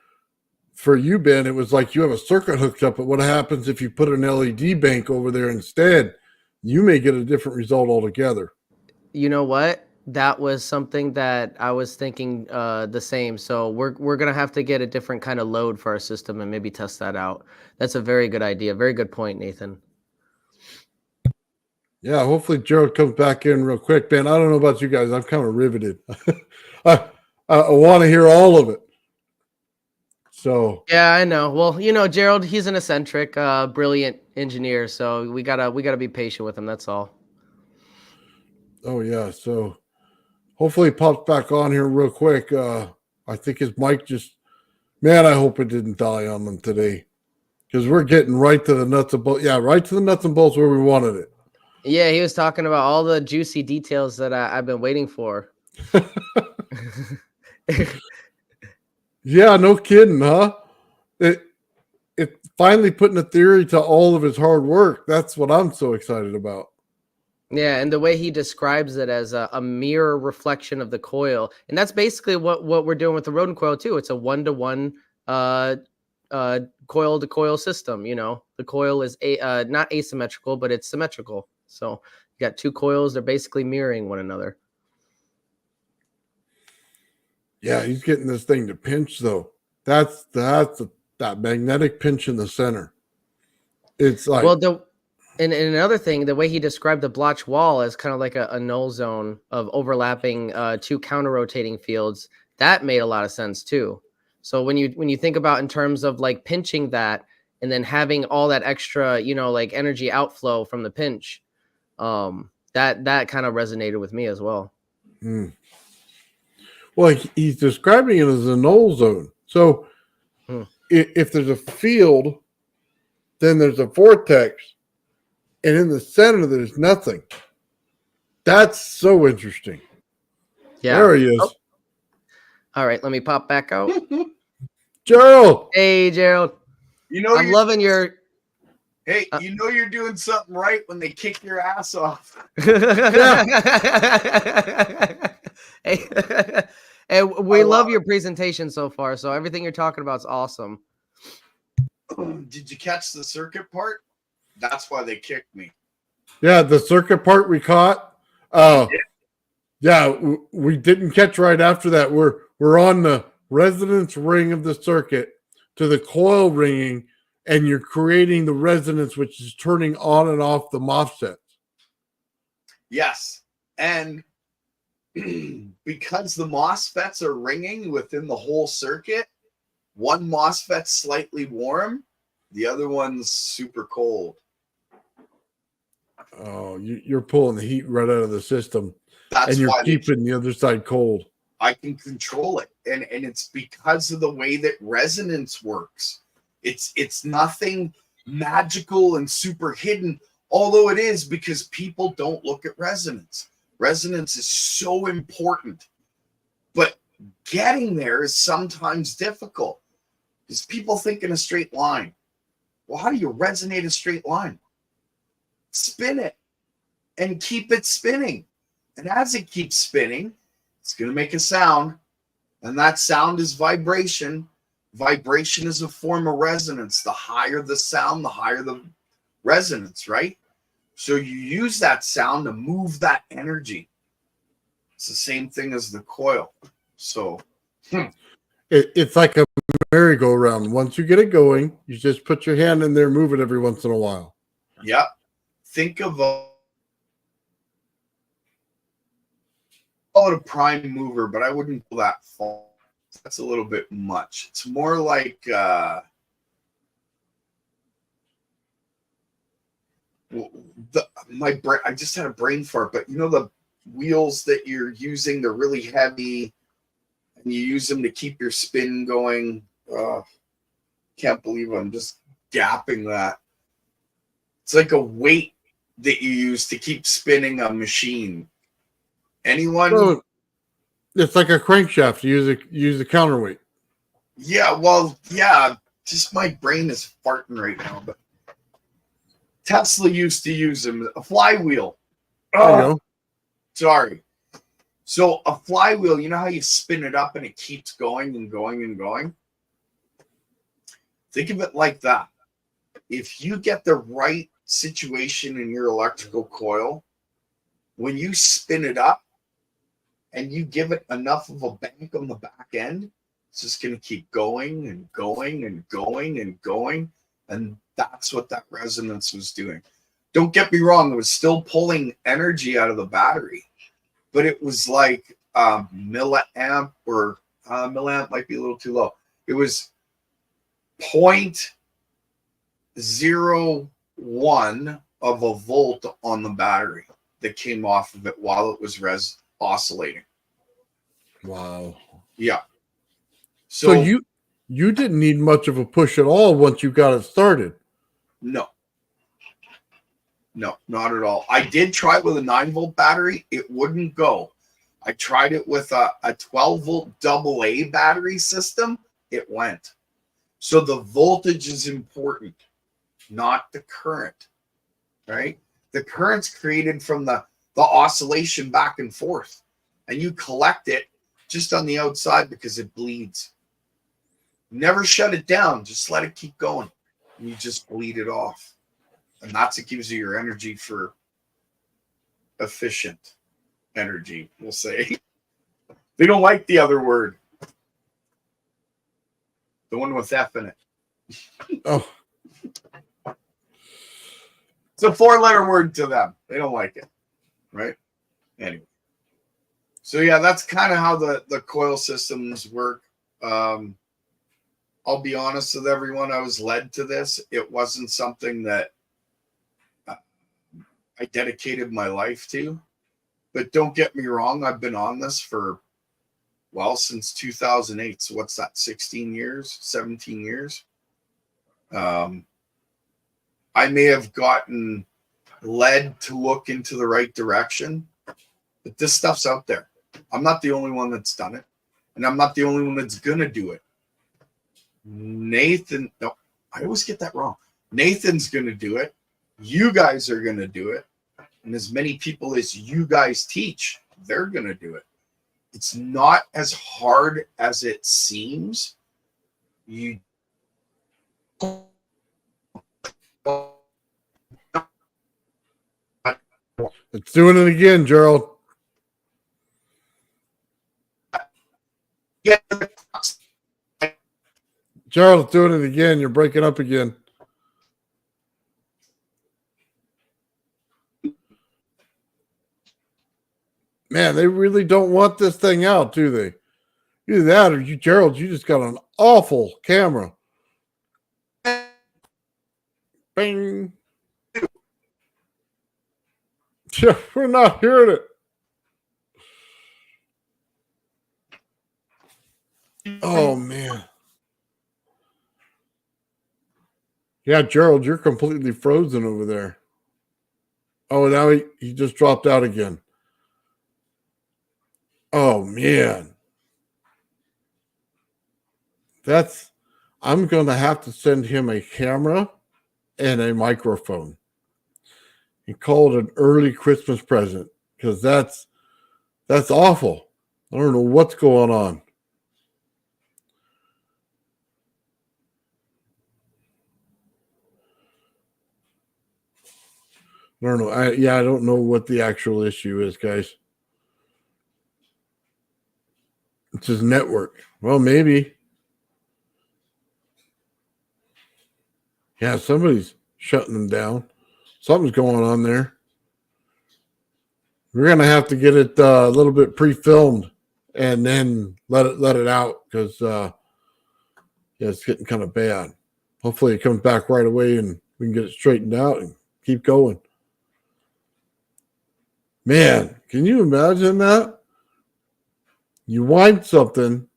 for you, Ben, it was like you have a circuit hooked up, but what happens if you put an LED bank over there instead? You may get a different result altogether. You know what? That was something that I was thinking the same. So we're gonna have to get a different kind of load for our system and maybe test that out. That's a very good idea. Very good point, Nathan. Yeah, hopefully Gerald comes back in real quick. Ben, I don't know about you guys. I'm kind of riveted. I want to hear all of it. So yeah, I know. Well, you know, Gerald, he's an eccentric, brilliant engineer. So we gotta be patient with him. That's all. oh yeah. So hopefully he pops back on here real quick. I think his mic just, man, I hope it didn't die on him today. Because we're getting right to the nuts and bolts. Yeah, right to the nuts and bolts where we wanted it. Yeah, he was talking about all the juicy details that I've been waiting for. Yeah, no kidding, huh? It finally putting a theory to all of his hard work. That's what I'm so excited about. Yeah, and the way he describes it as a mirror reflection of the coil, and that's basically what we're doing with the rodent coil too. It's a 1-to-1 coil to coil system. You know, the coil is not asymmetrical, but it's symmetrical. So you got two coils; they're basically mirroring one another. Yeah, he's getting this thing to pinch though. That's that magnetic pinch in the center. It's like, Well, and another thing, the way he described the blotch wall as kind of like a null zone of overlapping two counter rotating fields, that made a lot of sense too. So when you think about in terms of like pinching that and then having all that extra, you know, like energy outflow from the pinch, that kind of resonated with me as well. Well, he's describing it as a null zone. So if there's a field, then there's a vortex, and in the center there's nothing. That's so interesting. Yeah. There he is. Oh, all right, let me pop back out. Gerald. Hey, Gerald. You know, I'm loving your. hey, you know you're doing something right when they kick your ass off. Hey, and we love your presentation so far. So everything you're talking about is awesome. Did you catch the circuit part? That's why they kicked me. Yeah, the circuit part we caught. We didn't catch right after that. We're on the resonance ring of the circuit to the coil ringing, and you're creating the resonance, which is turning on and off the MOSFETs. Yes. And because the MOSFETs are ringing within the whole circuit, one MOSFET's slightly warm, the other one's super cold. Oh, you're pulling the heat right out of the system, That's and you're why keeping the other side cold. I can control it. And it's because of the way that resonance works. It's nothing magical and super hidden, although it is, because people don't look at resonance. Resonance is so important. But getting there is sometimes difficult because people think in a straight line. Well, how do you resonate a straight line? Spin it and keep it spinning. And as it keeps spinning, it's going to make a sound. And that sound is vibration. Vibration is a form of resonance. The higher the sound, the higher the resonance, right? So you use that sound to move that energy. It's the same thing as the coil. So It's like a merry-go-round. Once you get it going, you just put your hand in there, move it every once in a while. yeah. Think of call it a prime mover, but I wouldn't go that far. That's a little bit much. It's more like my brain. I just had a brain fart, but you know the wheels that you're using, they're really heavy, and you use them to keep your spin going. Can't believe I'm just gapping that. It's like a weight that you use to keep spinning a machine. Anyone? So it's like a crankshaft. Use a counterweight. Yeah, well, yeah. Just my brain is farting right now. But Tesla used to use them. A flywheel. There you go. Sorry. So a flywheel, you know how you spin it up and it keeps going and going and going? Think of it like that. If you get the right situation in your electrical coil, when you spin it up and you give it enough of a bank on the back end, it's just going to keep going and going and going and going. And that's what that resonance was doing. Don't get me wrong, it was still pulling energy out of the battery, but it was like milliamp, or milliamp might be a little too low. It was 0.01 of a volt on the battery that came off of it while it was oscillating. Wow. Yeah. So you didn't need much of a push at all once you got it started. No, not at all. I did try it with a 9-volt battery. It wouldn't go. I tried it with a 12-volt AA battery system. It went. So the voltage is important, not the current, right? The current's created from the oscillation back and forth, and you collect it just on the outside because it bleeds. Never shut it down. Just let it keep going. And you just bleed it off. And that's what gives you your energy for efficient energy, we'll say. They don't like the other word. The one with F in it. Oh, It's a 4-letter word to them. They don't like it. Right? Anyway. So yeah, that's kind of how the coil systems work. I'll be honest with everyone. I was led to this. It wasn't something that I dedicated my life to. But don't get me wrong. I've been on this for Well, since 2008. So what's that? 16 years, 17 years. I may have gotten led to look into the right direction, but this stuff's out there. I'm not the only one that's done it, and I'm not the only one that's gonna do it. Nathan, no, I always get that wrong. Nathan's gonna do it. You guys are gonna do it, and as many people as you guys teach, they're gonna do it. It's not as hard as it seems. You It's doing it again, Gerald. get Gerald, it's doing it again. You're breaking up again. Man, they really don't want this thing out, do they? Either that or you, Gerald, you just got an awful camera. Bing. Yeah, we're not hearing it. Oh, man. Yeah, Gerald, you're completely frozen over there. Oh, now he just dropped out again. Oh, man. I'm going to have to send him a camera and a microphone and call it an early Christmas present because that's awful. I don't know what's going on. I don't know. I don't know what the actual issue is, guys. It's his network. Well, maybe. Yeah, somebody's shutting them down. Something's going on there. We're gonna have to get it a little bit pre-filmed and then let it out because it's getting kind of bad. Hopefully, it comes back right away and we can get it straightened out and keep going. Man, can you imagine that? You wind something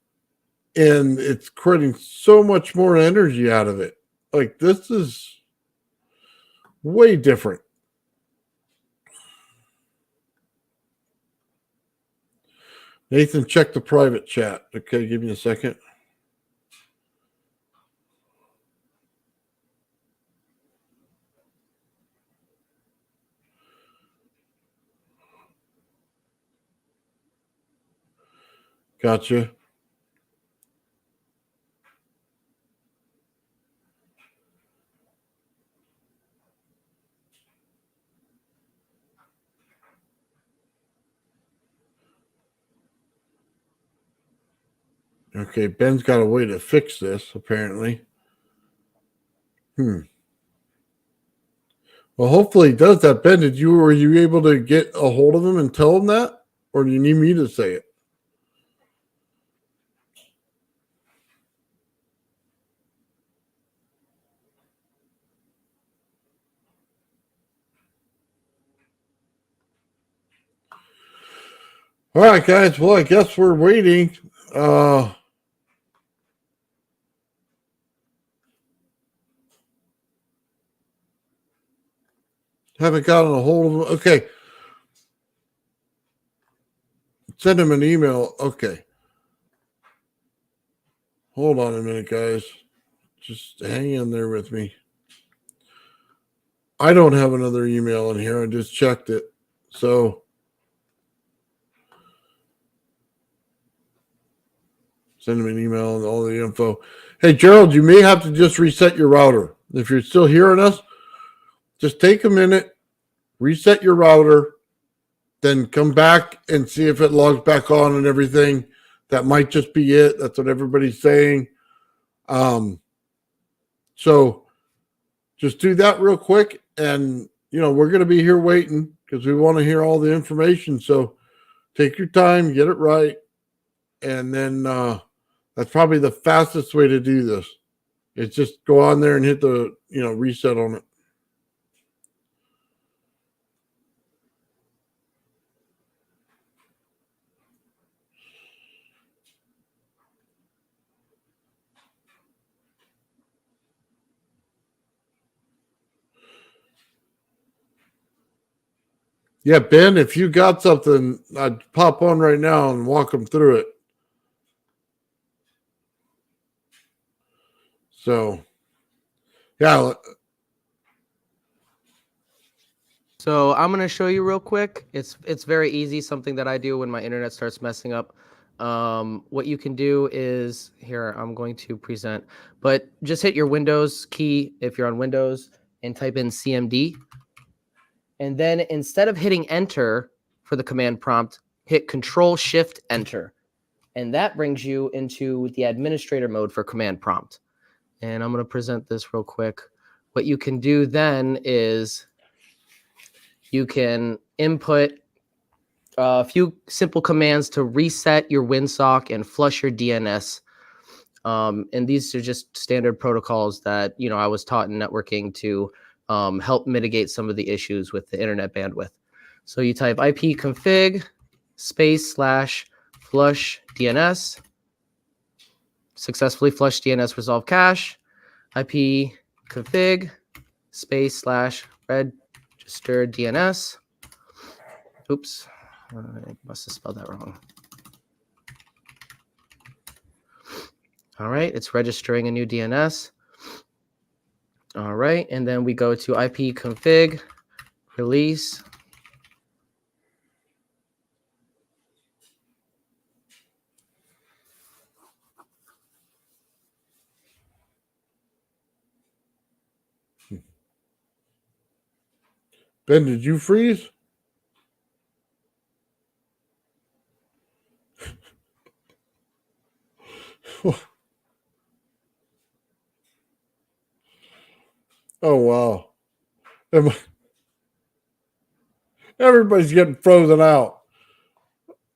and it's creating so much more energy out of it. Like, this is way different. Nathan, check the private chat. Okay, give me a second. Gotcha. Okay, Ben's got a way to fix this, apparently. Well, hopefully he does that. Ben, were you able to get a hold of him and tell him that? Or do you need me to say it? All right, guys. Well, I guess we're waiting. Haven't gotten a hold of him. Okay. Send him an email. Okay. Hold on a minute, guys. Just hang in there with me. I don't have another email in here. I just checked it. So send him an email and all the info. Hey, Gerald, you may have to just reset your router. If you're still hearing us, just take a minute, reset your router, then come back and see if it logs back on and everything. That might just be it. That's what everybody's saying. So just do that real quick. And, we're going to be here waiting because we want to hear all the information. So take your time, get it right. And then that's probably the fastest way to do this. It's just go on there and hit the, reset on it. Yeah, Ben, if you got something, I'd pop on right now and walk them through it. So, yeah, So I'm gonna show you real quick. It's very easy. Something that I do when my internet starts messing up. What you can do is here. I'm going to present, but just hit your Windows key if you're on Windows and type in CMD, and then instead of hitting Enter for the command prompt, hit Control Shift Enter, and that brings you into the administrator mode for command prompt. And I'm gonna present this real quick. What you can do then is you can input a few simple commands to reset your WinSock and flush your DNS. And these are just standard protocols that I was taught in networking to help mitigate some of the issues with the internet bandwidth. So you type ipconfig /flush DNS, successfully flush DNS resolve cache, ipconfig /register DNS. Oops, I must have spelled that wrong. All right, it's registering a new DNS. All right, and then we go to ipconfig release. Ben, did you freeze? Oh, wow. Everybody's getting frozen out.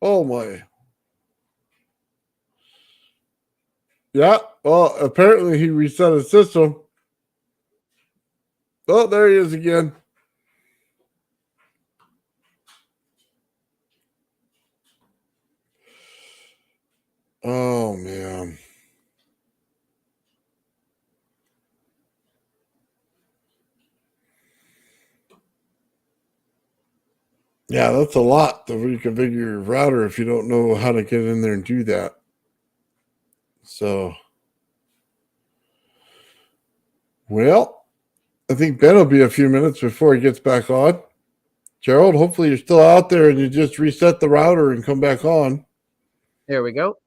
Oh, my. Yeah, well, apparently he reset his system. Oh, there he is again. Oh, man. Yeah, that's a lot to reconfigure your router if you don't know how to get in there and do that. So, well, I think Ben will be a few minutes before he gets back on. Gerald, hopefully you're still out there and you just reset the router and come back on. There we go.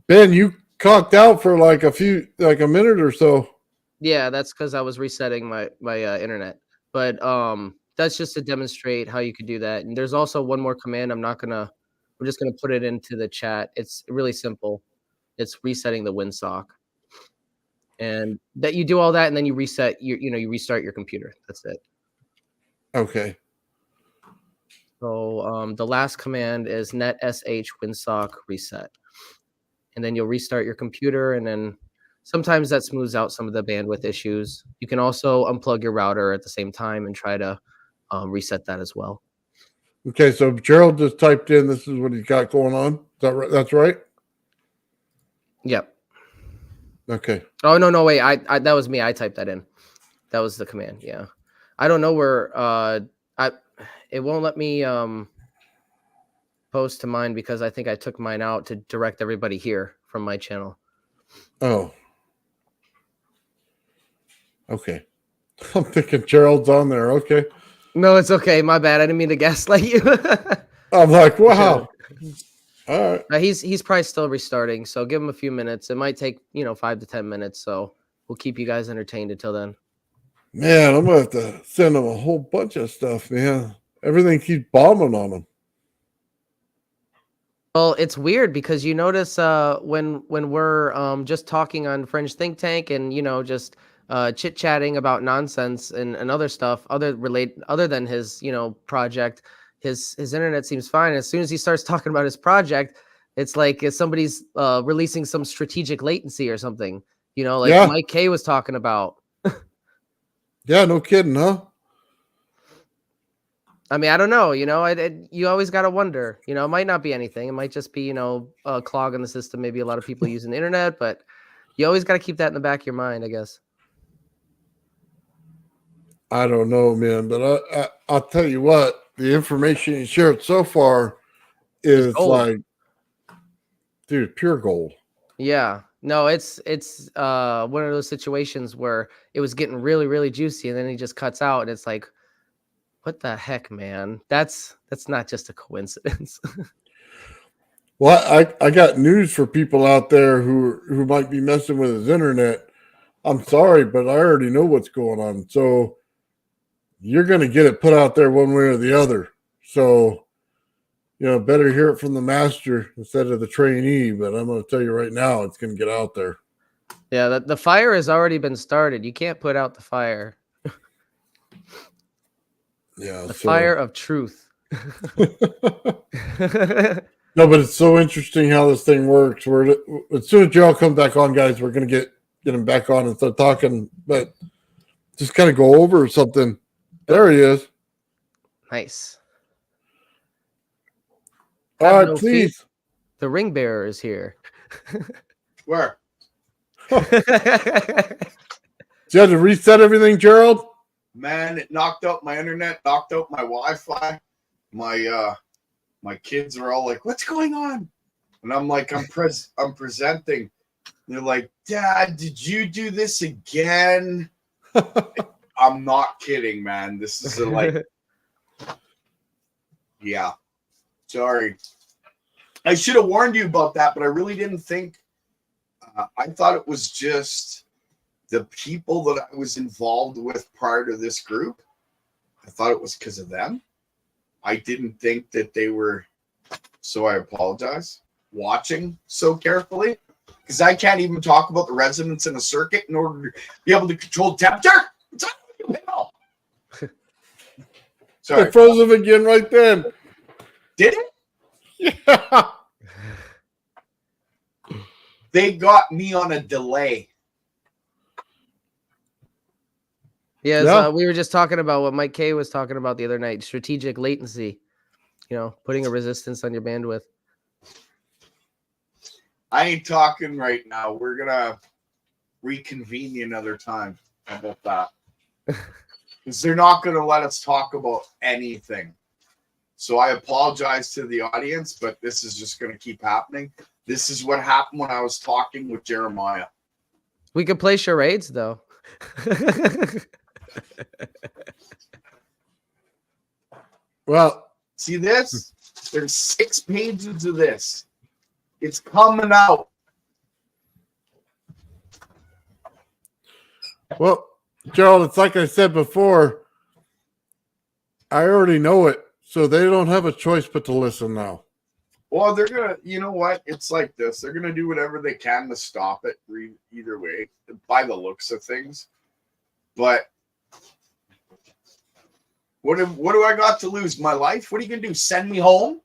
Ben, you conked out for like a minute or so. Yeah, that's because I was resetting my internet. But that's just to demonstrate how you could do that. And there's also one more command. I'm just gonna put it into the chat. It's really simple. It's resetting the WinSock. And that you do all that and then you reset you restart your computer. That's it. Okay. So the last command is netsh winsock reset. And then you'll restart your computer, and then sometimes that smooths out some of the bandwidth issues. You can also unplug your router at the same time and try to reset that as well. Okay, so Gerald just typed in this is what he's got going on. Is that right? That's right? Yep. Okay. Oh, no, wait. I that was me. I typed that in. That was the command. Yeah. I don't know where it won't let me post to mine because I think I took mine out to direct everybody here from my channel. Oh. Okay. I'm thinking Gerald's on there. Okay. No, it's okay. My bad. I didn't mean to gaslight you. I'm like, wow. All right. He's probably still restarting, so give him a few minutes. It might take 5 to 10 minutes, so we'll keep you guys entertained until then. Man, I'm gonna have to send him a whole bunch of stuff, man. Everything keeps bombing on him. Well, it's weird because you notice when we're just talking on Fringe Think Tank and just chit chatting about nonsense and other stuff other than his project, his internet seems fine. As soon as he starts talking about his project, it's like if somebody's releasing some strategic latency or something. Yeah. Mike K was talking about. Yeah, no kidding, huh? I mean, I don't know. You always got to wonder. It might not be anything. It might just be a clog in the system. Maybe a lot of people using the internet, but you always got to keep that in the back of your mind, I guess. I don't know, man, but I'll tell you what, the information you shared so far is gold. like, dude, pure gold. Yeah. No, it's one of those situations where it was getting really, really juicy, and then he just cuts out, and it's like, what the heck, man? That's not just a coincidence. Well, I got news for people out there who might be messing with his internet. I'm sorry, but I already know what's going on. So you're going to get it put out there one way or the other. So, better hear it from the master instead of the trainee. But I'm going to tell you right now, it's going to get out there. Yeah, the fire has already been started. You can't put out the fire. Yeah. The fire of truth. No, but it's so interesting how this thing works. As soon as Gerald comes back on, guys, we're going to get him back on and start talking. But just kind of go over something. There he is. Nice. All Have right, no please. fear. The ring bearer is here. Where? Did you have to reset everything, Gerald? Man, it knocked out my internet, knocked out my Wi-Fi. My kids are all like, "What's going on?" And I'm like, I'm presenting. And they're like, "Dad, did you do this again?" I'm not kidding, man. This is yeah. Sorry. I should have warned you about that, but I really didn't think. I thought it was just the people that I was involved with prior to this group. I thought it was because of them. I didn't think that they were, so I apologize, watching so carefully, because I can't even talk about the resonance in a circuit in order to be able to control temperature. It's not Sorry. It froze him again right then. Did it? Yeah. They got me on a delay. Yes, Yeah. we were just talking about what Mike K was talking about the other night, strategic latency, putting a resistance on your bandwidth. I ain't talking right now. We're going to reconvene another time. How about that? Because they're not going to let us talk about anything. So I apologize to the audience, but this is just going to keep happening. This is what happened when I was talking with Jeremiah. We could play charades, though. Well, see this? There's 6 pages of this. It's coming out. Well, Gerald, it's like I said before. I already know it, so they don't have a choice but to listen now. Well, they're going to, you know what? It's like this. They're going to do whatever they can to stop it either way, by the looks of things. But what do I got to lose? My life? What are you going to do? Send me home?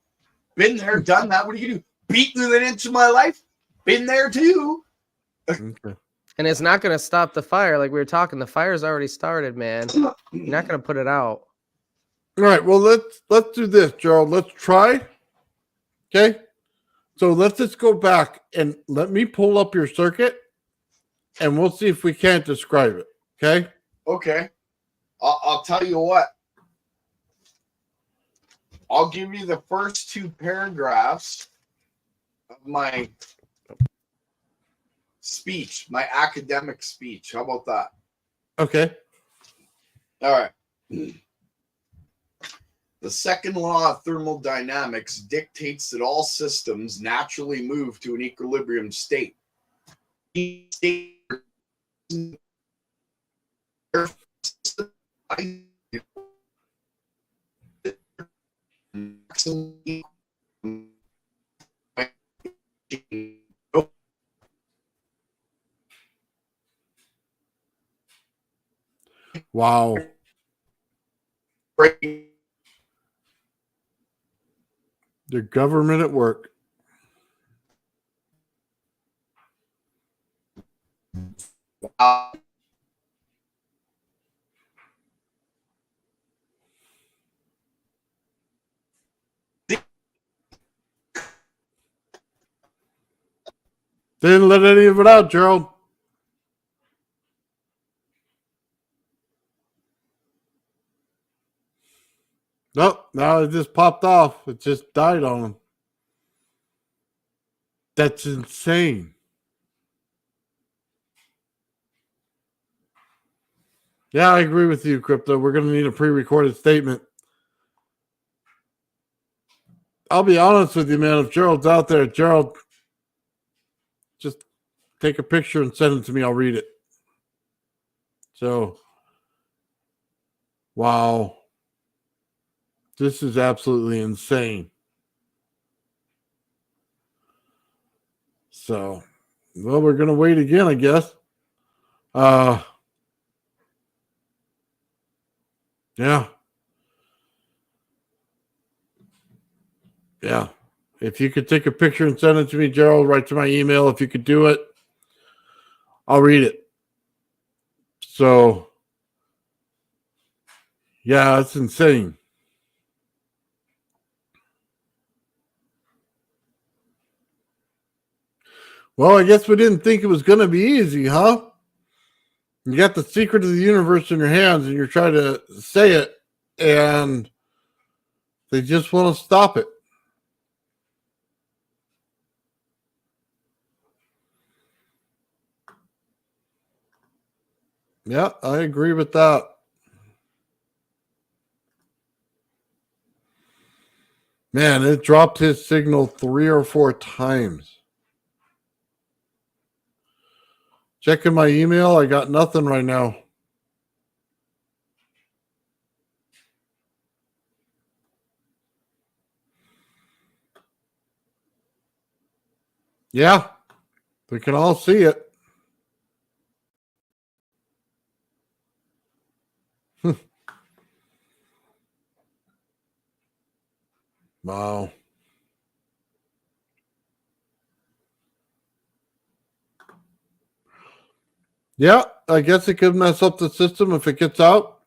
Been there, done that. What are you going to do? Beat through that into my life? Been there too. Okay. And it's not going to stop the fire. Like we were talking, the fire's already started, man. You're not going to put it out. All right. Well, let's do this, Gerald. Let's try. Okay. So let's just go back and let me pull up your circuit, and we'll see if we can't describe it. Okay. Okay. I'll tell you what. I'll give you the first 2 paragraphs of my speech, my academic speech. How about that? Okay. All right. The second law of thermodynamics dictates that all systems naturally move to an equilibrium state. Wow. The government at work. Didn't let any of it out, Gerald. Now it just popped off. It just died on him. That's insane. Yeah, I agree with you, Crypto. We're going to need a pre-recorded statement. I'll be honest with you, man. If Gerald's out there, Gerald, just take a picture and send it to me. I'll read it. So, wow. This is absolutely insane. So, well, we're going to wait again, I guess. Yeah. Yeah. If you could take a picture and send it to me, Gerald, right to my email. If you could do it, I'll read it. So, yeah, it's insane. Well, I guess we didn't think it was going to be easy, huh? You got the secret of the universe in your hands and you're trying to say it, and they just want to stop it. Yeah, I agree with that. Man, it dropped his signal 3 or 4 times. Checking my email, I got nothing right now. Yeah, we can all see it. Wow. Yeah, I guess it could mess up the system if it gets out,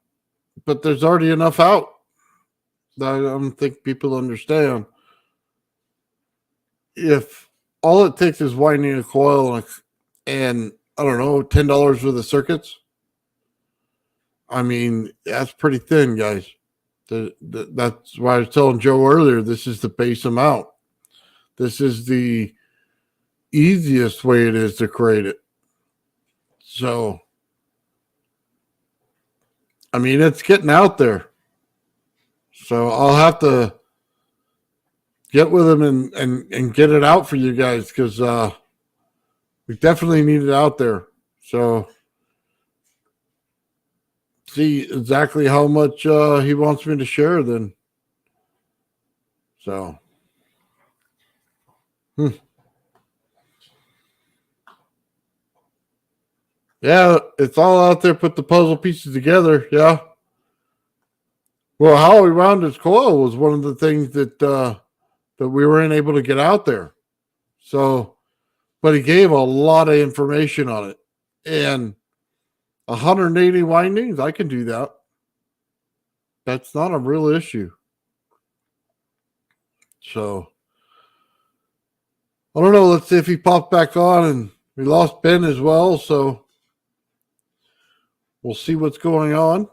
but there's already enough out. I don't think people understand. If all it takes is winding a coil and I don't know, $10 worth of circuits, I mean, that's pretty thin, guys. That's why I was telling Joe earlier, this is the base amount. This is the easiest way it is to create it. So, I mean, it's getting out there. So I'll have to get with him and get it out for you guys because we definitely need it out there. So see exactly how much he wants me to share then. So. Yeah, it's all out there. Put the puzzle pieces together. Yeah. Well, how we wound his coil was one of the things that that we weren't able to get out there. So, but he gave a lot of information on it, and 180 windings. I can do that. That's not a real issue. So, I don't know. Let's see if he popped back on, and we lost Ben as well. So, we'll see what's going on.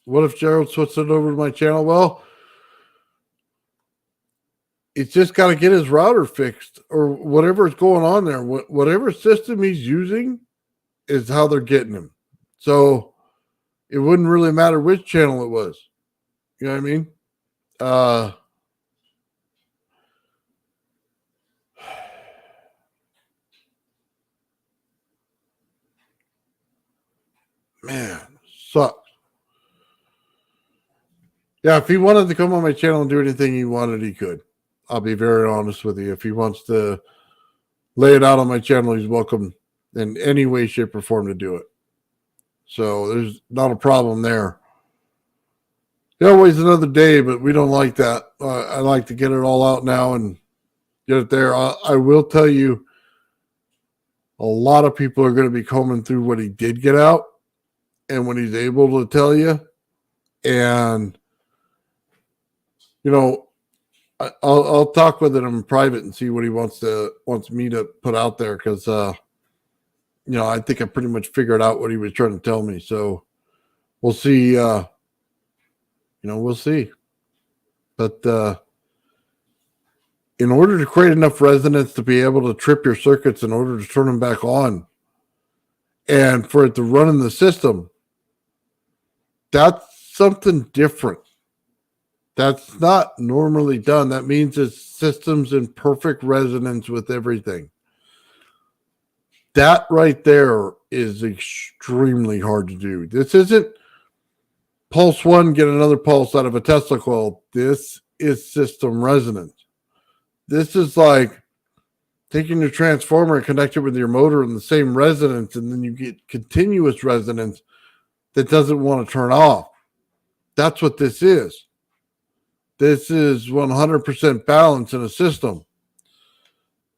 What if Gerald switched it over to my channel? Well, it's just got to get his router fixed or whatever's going on there. Whatever system he's using is how they're getting him. So it wouldn't really matter which channel it was. You know what I mean? Man, sucks. Yeah, if he wanted to come on my channel and do anything he wanted, he could. I'll be very honest with you. If he wants to lay it out on my channel, he's welcome in any way, shape, or form to do it. So there's not a problem there. Always another day, but we don't like that. I like to get it all out now and get it there. I will tell you, a lot of people are going to be combing through what he did get out and when he's able to tell you. And, you know, I'll talk with him in private and see what he wants me to put out there because I think I pretty much figured out what he was trying to tell me. So we'll see. We'll see. But in order to create enough resonance to be able to trip your circuits in order to turn them back on and for it to run in the system, that's something different. That's not normally done. That means it's systems in perfect resonance with everything. That right there is extremely hard to do. This isn't pulse one, get another pulse out of a Tesla coil. This is system resonance. This is like taking your transformer and connect it with your motor in the same resonance, and then you get continuous resonance that doesn't want to turn off. That's what this is. This is 100% balance in a system.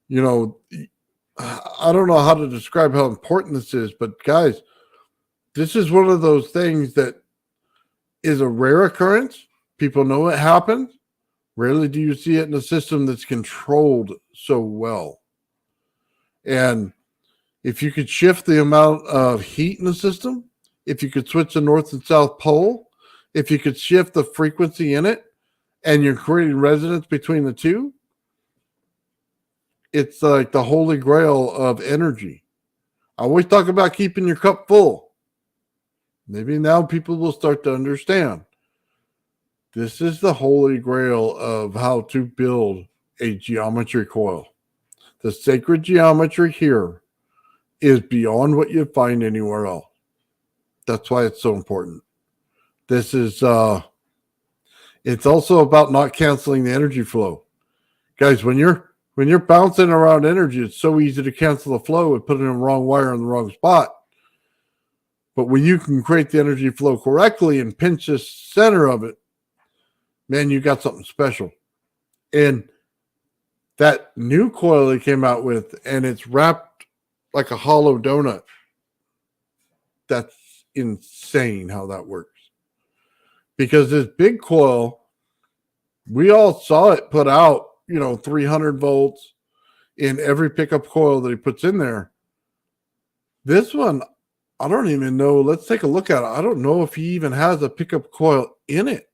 I don't know how to describe how important this is, but guys, this is one of those things that is a rare occurrence. People know it happens. Rarely do you see it in a system that's controlled so well. And if you could shift the amount of heat in the system, if you could switch the north and south pole, if you could shift the frequency in it, and you're creating resonance between the two, it's like the holy grail of energy. I always talk about keeping your cup full. Maybe now people will start to understand. This is the holy grail of how to build a geometry coil. The sacred geometry here is beyond what you find anywhere else. That's why it's so important. This is, it's also about not canceling the energy flow. Guys, when you're bouncing around energy, it's so easy to cancel the flow and put in a wrong wire in the wrong spot. But when you can create the energy flow correctly and pinch the center of it, man, you got something special. And that new coil they came out with, and it's wrapped like a hollow donut. That's insane how that works. Because this big coil, we all saw it put out, 300 volts in every pickup coil that he puts in there. This one, I don't even know. Let's take a look at it. I don't know if he even has a pickup coil in it.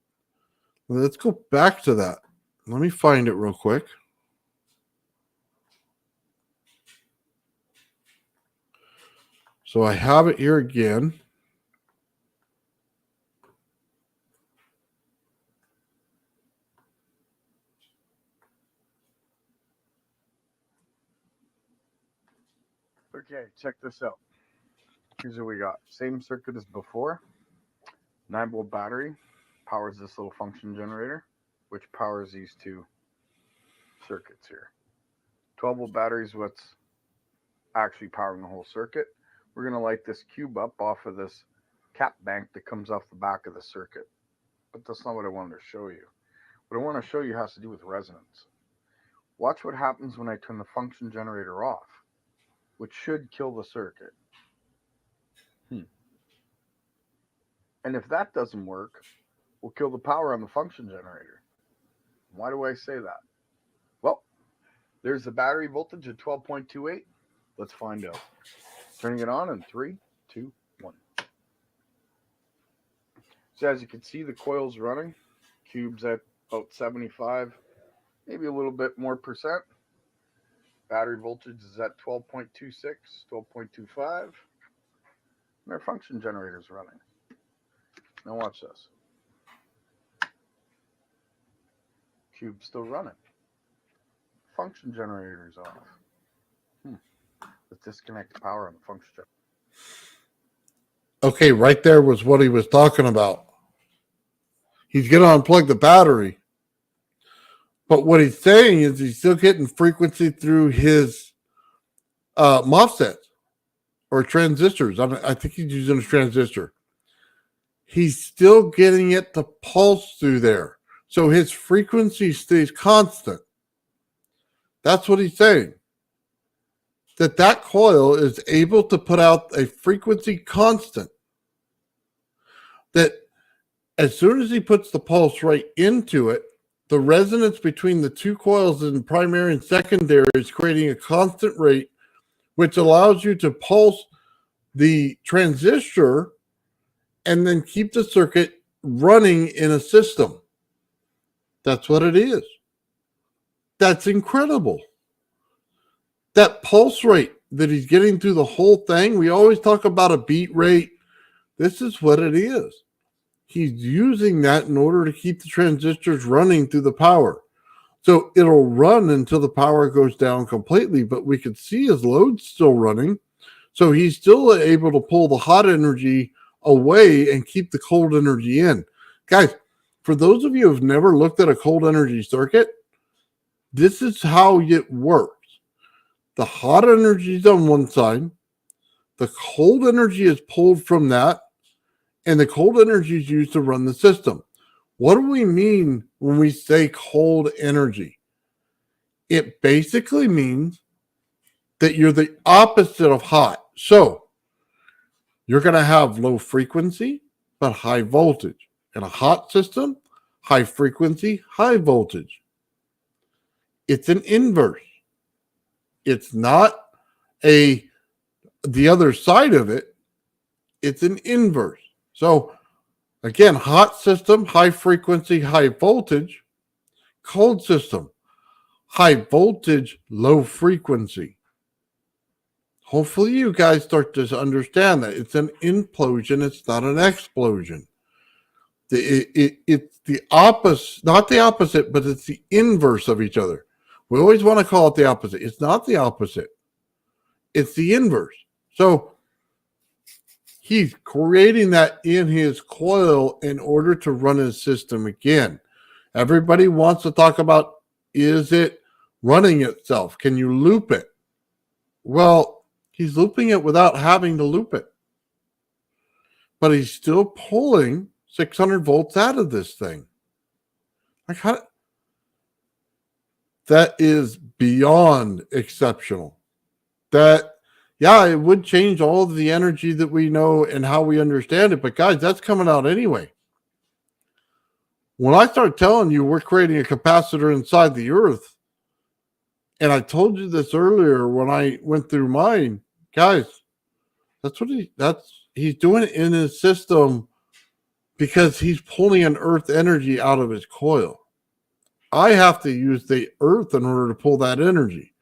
Let's go back to that. Let me find it real quick. So I have it here again. Okay, check this out. Here's what we got. Same circuit as before. 9-volt battery powers this little function generator, which powers these two circuits here. 12-volt battery is what's actually powering the whole circuit. We're going to light this cube up off of this cap bank that comes off the back of the circuit. But that's not what I wanted to show you. What I want to show you has to do with resonance. Watch what happens when I turn the function generator off, which should kill the circuit. And if that doesn't work, we'll kill the power on the function generator. Why do I say that? Well, there's the battery voltage at 12.28. Let's find out. Turning it on in 3, 2, 1. So as you can see, the coil's running. Cube's at about 75, maybe a little bit more percent. Battery voltage is at 12.26, 12.25. And our function generator's running. Now watch this. Cube's still running. Function generator's off. Let's disconnect the power on the function generator. Okay, right there was what he was talking about. He's going to unplug the battery. But what he's saying is he's still getting frequency through his MOSFETs or transistors. I think he's using a transistor. He's still getting it to pulse through there. So his frequency stays constant. That's what he's saying. That coil is able to put out a frequency constant. That as soon as he puts the pulse right into it, the resonance between the two coils in primary and secondary is creating a constant rate which allows you to pulse the transistor and then keep the circuit running in a system. That's what it is. That's incredible. That pulse rate that he's getting through the whole thing, we always talk about a beat rate. This is what it is. He's using that in order to keep the transistors running through the power. So it'll run until the power goes down completely, but we can see his load still running. So he's still able to pull the hot energy away and keep the cold energy in. Guys, for those of you who've never looked at a cold energy circuit, this is how it works. The hot energy is on one side, the cold energy is pulled from that, and the cold energy is used to run the system. What do we mean when we say cold energy? It basically means that you're the opposite of hot. So you're going to have low frequency, but high voltage. In a hot system, high frequency, high voltage. It's an inverse. It's not the other side of it. It's an inverse. So again, hot system, high frequency, high voltage. Cold system, high voltage, low frequency. Hopefully you guys start to understand that it's an implosion. It's not an explosion. It's the opposite, not the opposite, but it's the inverse of each other. We always want to call it the opposite. It's not the opposite. It's the inverse. So he's creating that in his coil in order to run his system again. Everybody wants to talk about, is it running itself? Can you loop it? Well, he's looping it without having to loop it. But he's still pulling 600 volts out of this thing. Like how? That is beyond exceptional. That, yeah, it would change all of the energy that we know and how we understand it. But guys, that's coming out anyway. When I start telling you we're creating a capacitor inside the earth, and I told you this earlier when I went through mine, guys, he's doing it in his system because he's pulling an earth energy out of his coil. I have to use the earth in order to pull that energy.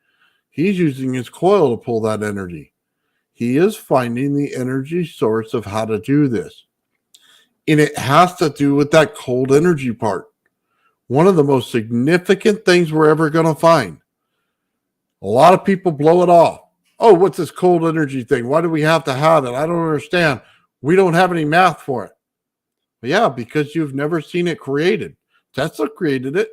He's using his coil to pull that energy. He is finding the energy source of how to do this. And it has to do with that cold energy part. One of the most significant things we're ever going to find. A lot of people blow it off. Oh, what's this cold energy thing? Why do we have to have it? I don't understand. We don't have any math for it. But yeah, because you've never seen it created. Tesla created it.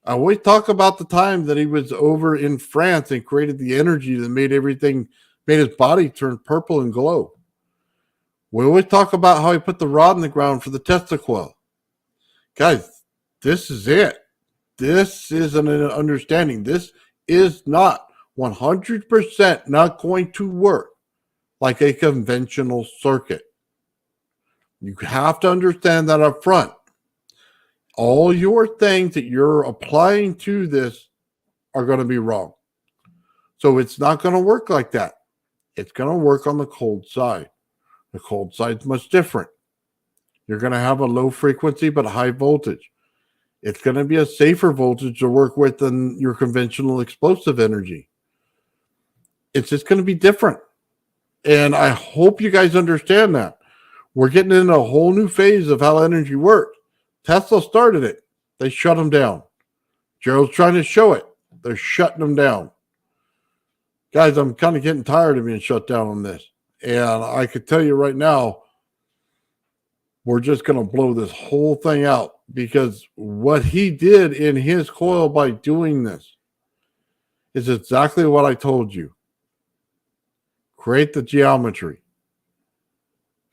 I always talk about the time that he was over in France and created the energy that made his body turn purple and glow. We always talk about how he put the rod in the ground for the Tesla coil. Guys, this is it. This is an understanding. This is not 100% not going to work like a conventional circuit. You have to understand that up front. All your things that you're applying to this are going to be wrong. So it's not going to work like that. It's going to work on the cold side. The cold side's much different. You're going to have a low frequency but high voltage. It's going to be a safer voltage to work with than your conventional explosive energy. It's just going to be different. And I hope you guys understand that. We're getting into a whole new phase of how energy works. Tesla started it. They shut them down. Gerald's trying to show it. They're shutting them down. Guys, I'm kind of getting tired of being shut down on this. And I could tell you right now, we're just going to blow this whole thing out because what he did in his coil by doing this is exactly what I told you. Create the geometry.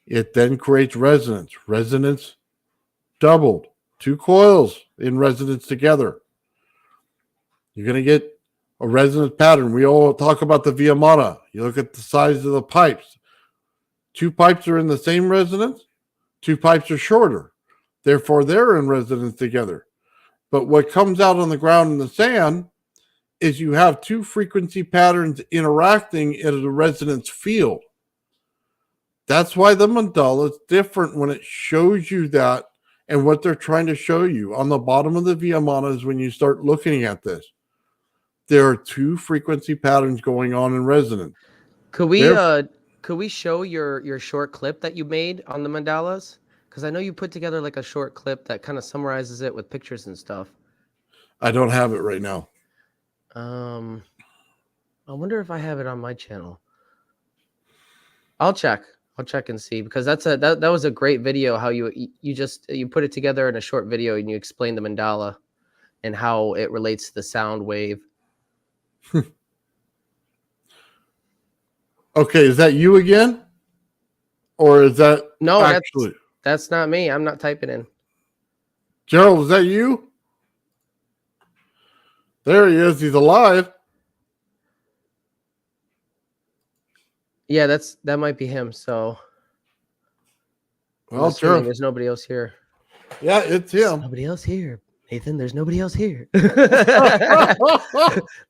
It then creates resonance. Resonance doubled. 2 coils in resonance together. You're going to get a resonance pattern. We all talk about the via mata. You look at the size of the pipes. 2 pipes are in the same resonance. 2 pipes are shorter. Therefore, they're in resonance together. But what comes out on the ground in the sand is you have two frequency patterns interacting in a resonance field. That's why the mandala is different when it shows you that and what they're trying to show you. On the bottom of the Viyamanas, when you start looking at this, there are two frequency patterns going on in resonance. Could we show your short clip that you made on the mandalas? Because I know you put together like a short clip that kind of summarizes it with pictures and stuff. I don't have it right now. I wonder if I have it on my channel. I'll check and see, because that was a great video. How you put it together in a short video and you explain the mandala and how it relates to the sound wave. Okay, is that you again? Or is that No, actually that's not me. I'm not typing in. Gerald, is that you? There he is. He's alive. Yeah, that might be him. So Well, assuming Gerald. there's nobody else here. Yeah, it's him. Nobody else here. Nathan, there's nobody else here.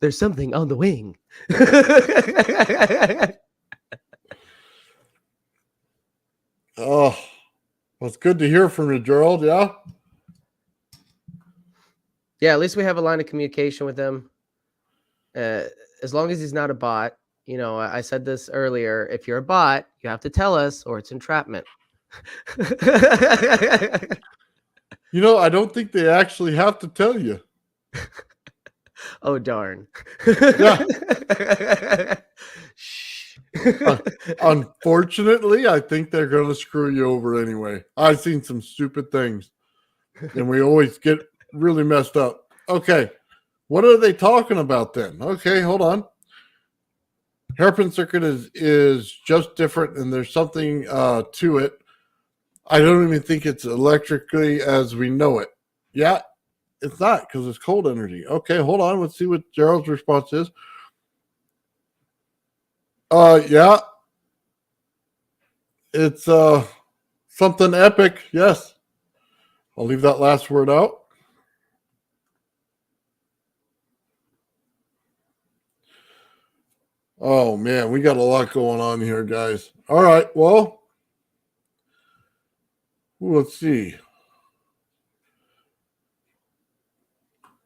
There's something on the wing. Oh, well, it's good to hear from you, Gerald. Yeah. Yeah, at least we have a line of communication with him. As long as he's not a bot. You know, I said this earlier. If you're a bot, you have to tell us, or it's entrapment. You know, I don't think they actually have to tell you. Oh, darn. Yeah. Shh. Unfortunately, I think they're going to screw you over anyway. I've seen some stupid things, and we always get really messed up. Okay, what are they talking about then? Okay, hold on. Hairpin circuit is just different, and there's something to it. I don't even think it's electrically as we know it. Yeah, it's not, because it's cold energy. Okay, hold on. Let's see what Gerald's response is. Yeah. It's something epic. Yes. I'll leave that last word out. Oh man, we got a lot going on here, guys. All right, well, let's see.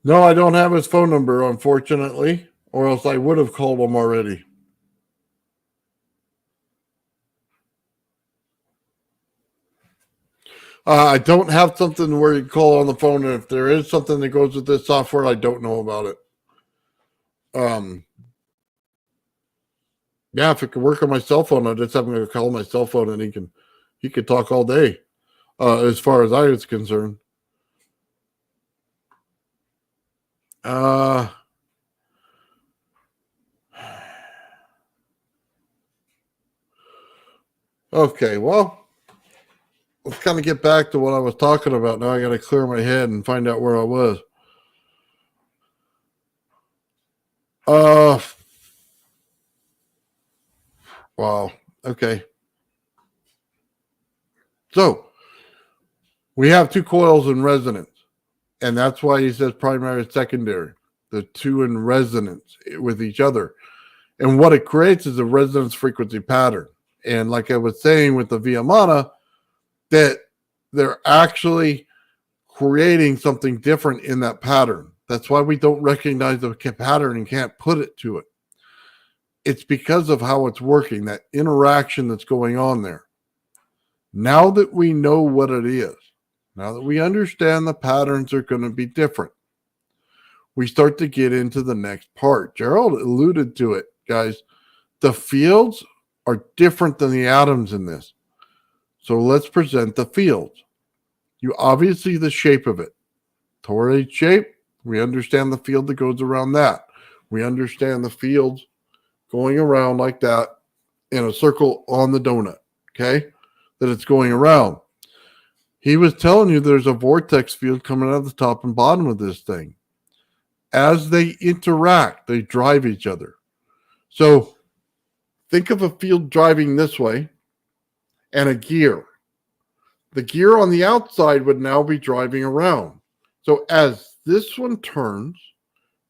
No, I don't have his phone number, unfortunately, or else I would have called him already. I don't have something where you call on the phone, and if there is something that goes with this software, I don't know about it. Yeah, if it could work on my cell phone, I'd just have him call my cell phone, and he could talk all day, as far as I was concerned. Okay, well, let's kind of get back to what I was talking about. Now I got to clear my head and find out where I was. Wow. Okay. So we have two coils in resonance, and that's why he says primary and secondary. The two in resonance with each other. And what it creates is a resonance frequency pattern. And like I was saying with the Viyamana, that they're actually creating something different in that pattern. That's why we don't recognize the pattern and can't put it to it. It's because of how it's working, that interaction that's going on there. Now that we know what it is, now that we understand the patterns are going to be different, we start to get into the next part. Gerald alluded to it, guys. The fields are different than the atoms in this. So let's present the fields. You obviously the shape of it. Torus shape, we understand the field that goes around that. We understand the fields going around like that in a circle on the donut, okay? That it's going around. He was telling you there's a vortex field coming out of the top and bottom of this thing. As they interact, they drive each other. So think of a field driving this way and a gear. The gear on the outside would now be driving around. So as this one turns,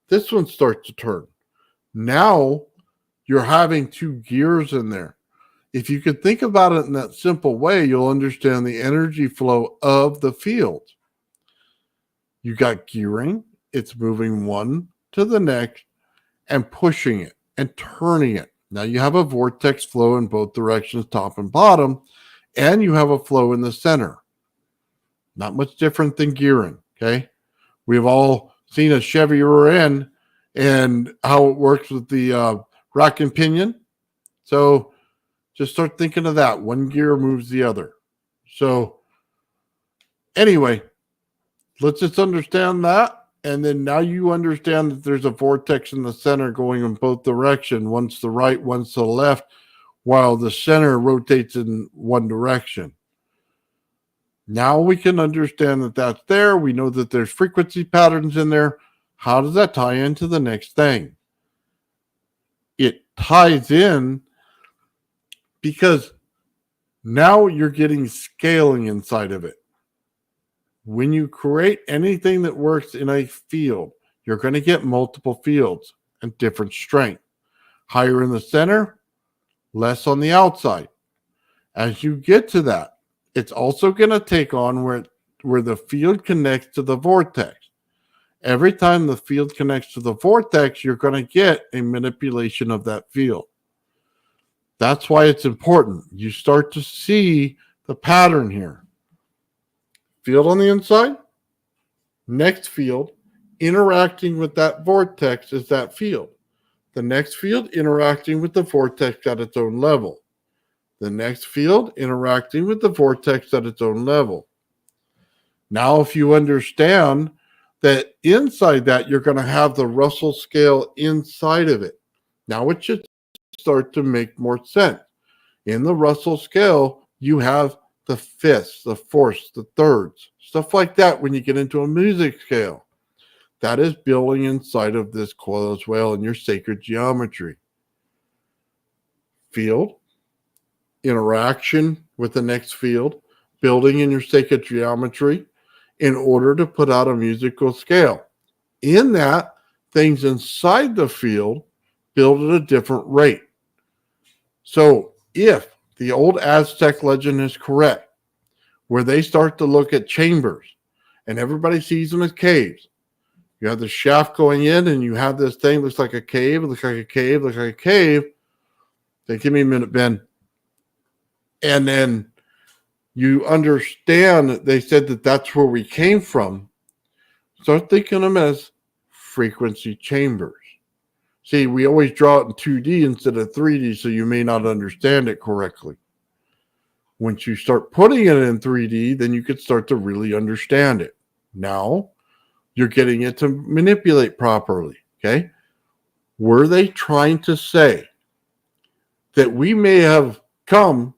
This one starts to turn. Now you're having two gears in there. If you could think about it in that simple way, you'll understand the energy flow of the field. You got gearing, it's moving one to the next and pushing it and turning it. Now you have a vortex flow in both directions, top and bottom, and you have a flow in the center. Not much different than gearing, okay? We've all seen a Chevy rear end and how it works with the rack and pinion. So just start thinking of that. One gear moves the other. So anyway, let's just understand that. And then now you understand that there's a vortex in the center going in both directions. One's to the right, one's to the left, while the center rotates in one direction. Now we can understand that that's there. We know that there's frequency patterns in there. How does that tie into the next thing? It ties in because now you're getting scaling inside of it. When you create anything that works in a field, you're going to get multiple fields and different strength. Higher in the center, less on the outside. As you get to that, it's also going to take on where the field connects to the vortex. Every time the field connects to the vortex, you're going to get a manipulation of that field. That's why it's important. You start to see the pattern here. Field on the inside, next field, interacting with that vortex is that field. The next field interacting with the vortex at its own level. The next field interacting with the vortex at its own level. Now, if you understand that inside that, you're going to have the Russell scale inside of it. Now it should start to make more sense. In the Russell scale, you have the fifths, the fourths, the thirds, stuff like that when you get into a music scale. That is building inside of this coil as well in your sacred geometry. Field, interaction with the next field, building in your sacred geometry in order to put out a musical scale. In that, things inside the field build at a different rate. So if the old Aztec legend is correct, where they start to look at chambers and everybody sees them as caves. You have the shaft going in and you have this thing looks like a cave, looks like a cave, looks like a cave. Say, give me a minute, Ben. And then you understand that they said that that's where we came from. Start thinking of them as frequency chambers. See, we always draw it in 2D instead of 3D, so you may not understand it correctly. Once you start putting it in 3D, then you could start to really understand it. Now, you're getting it to manipulate properly, okay? Were they trying to say that we may have come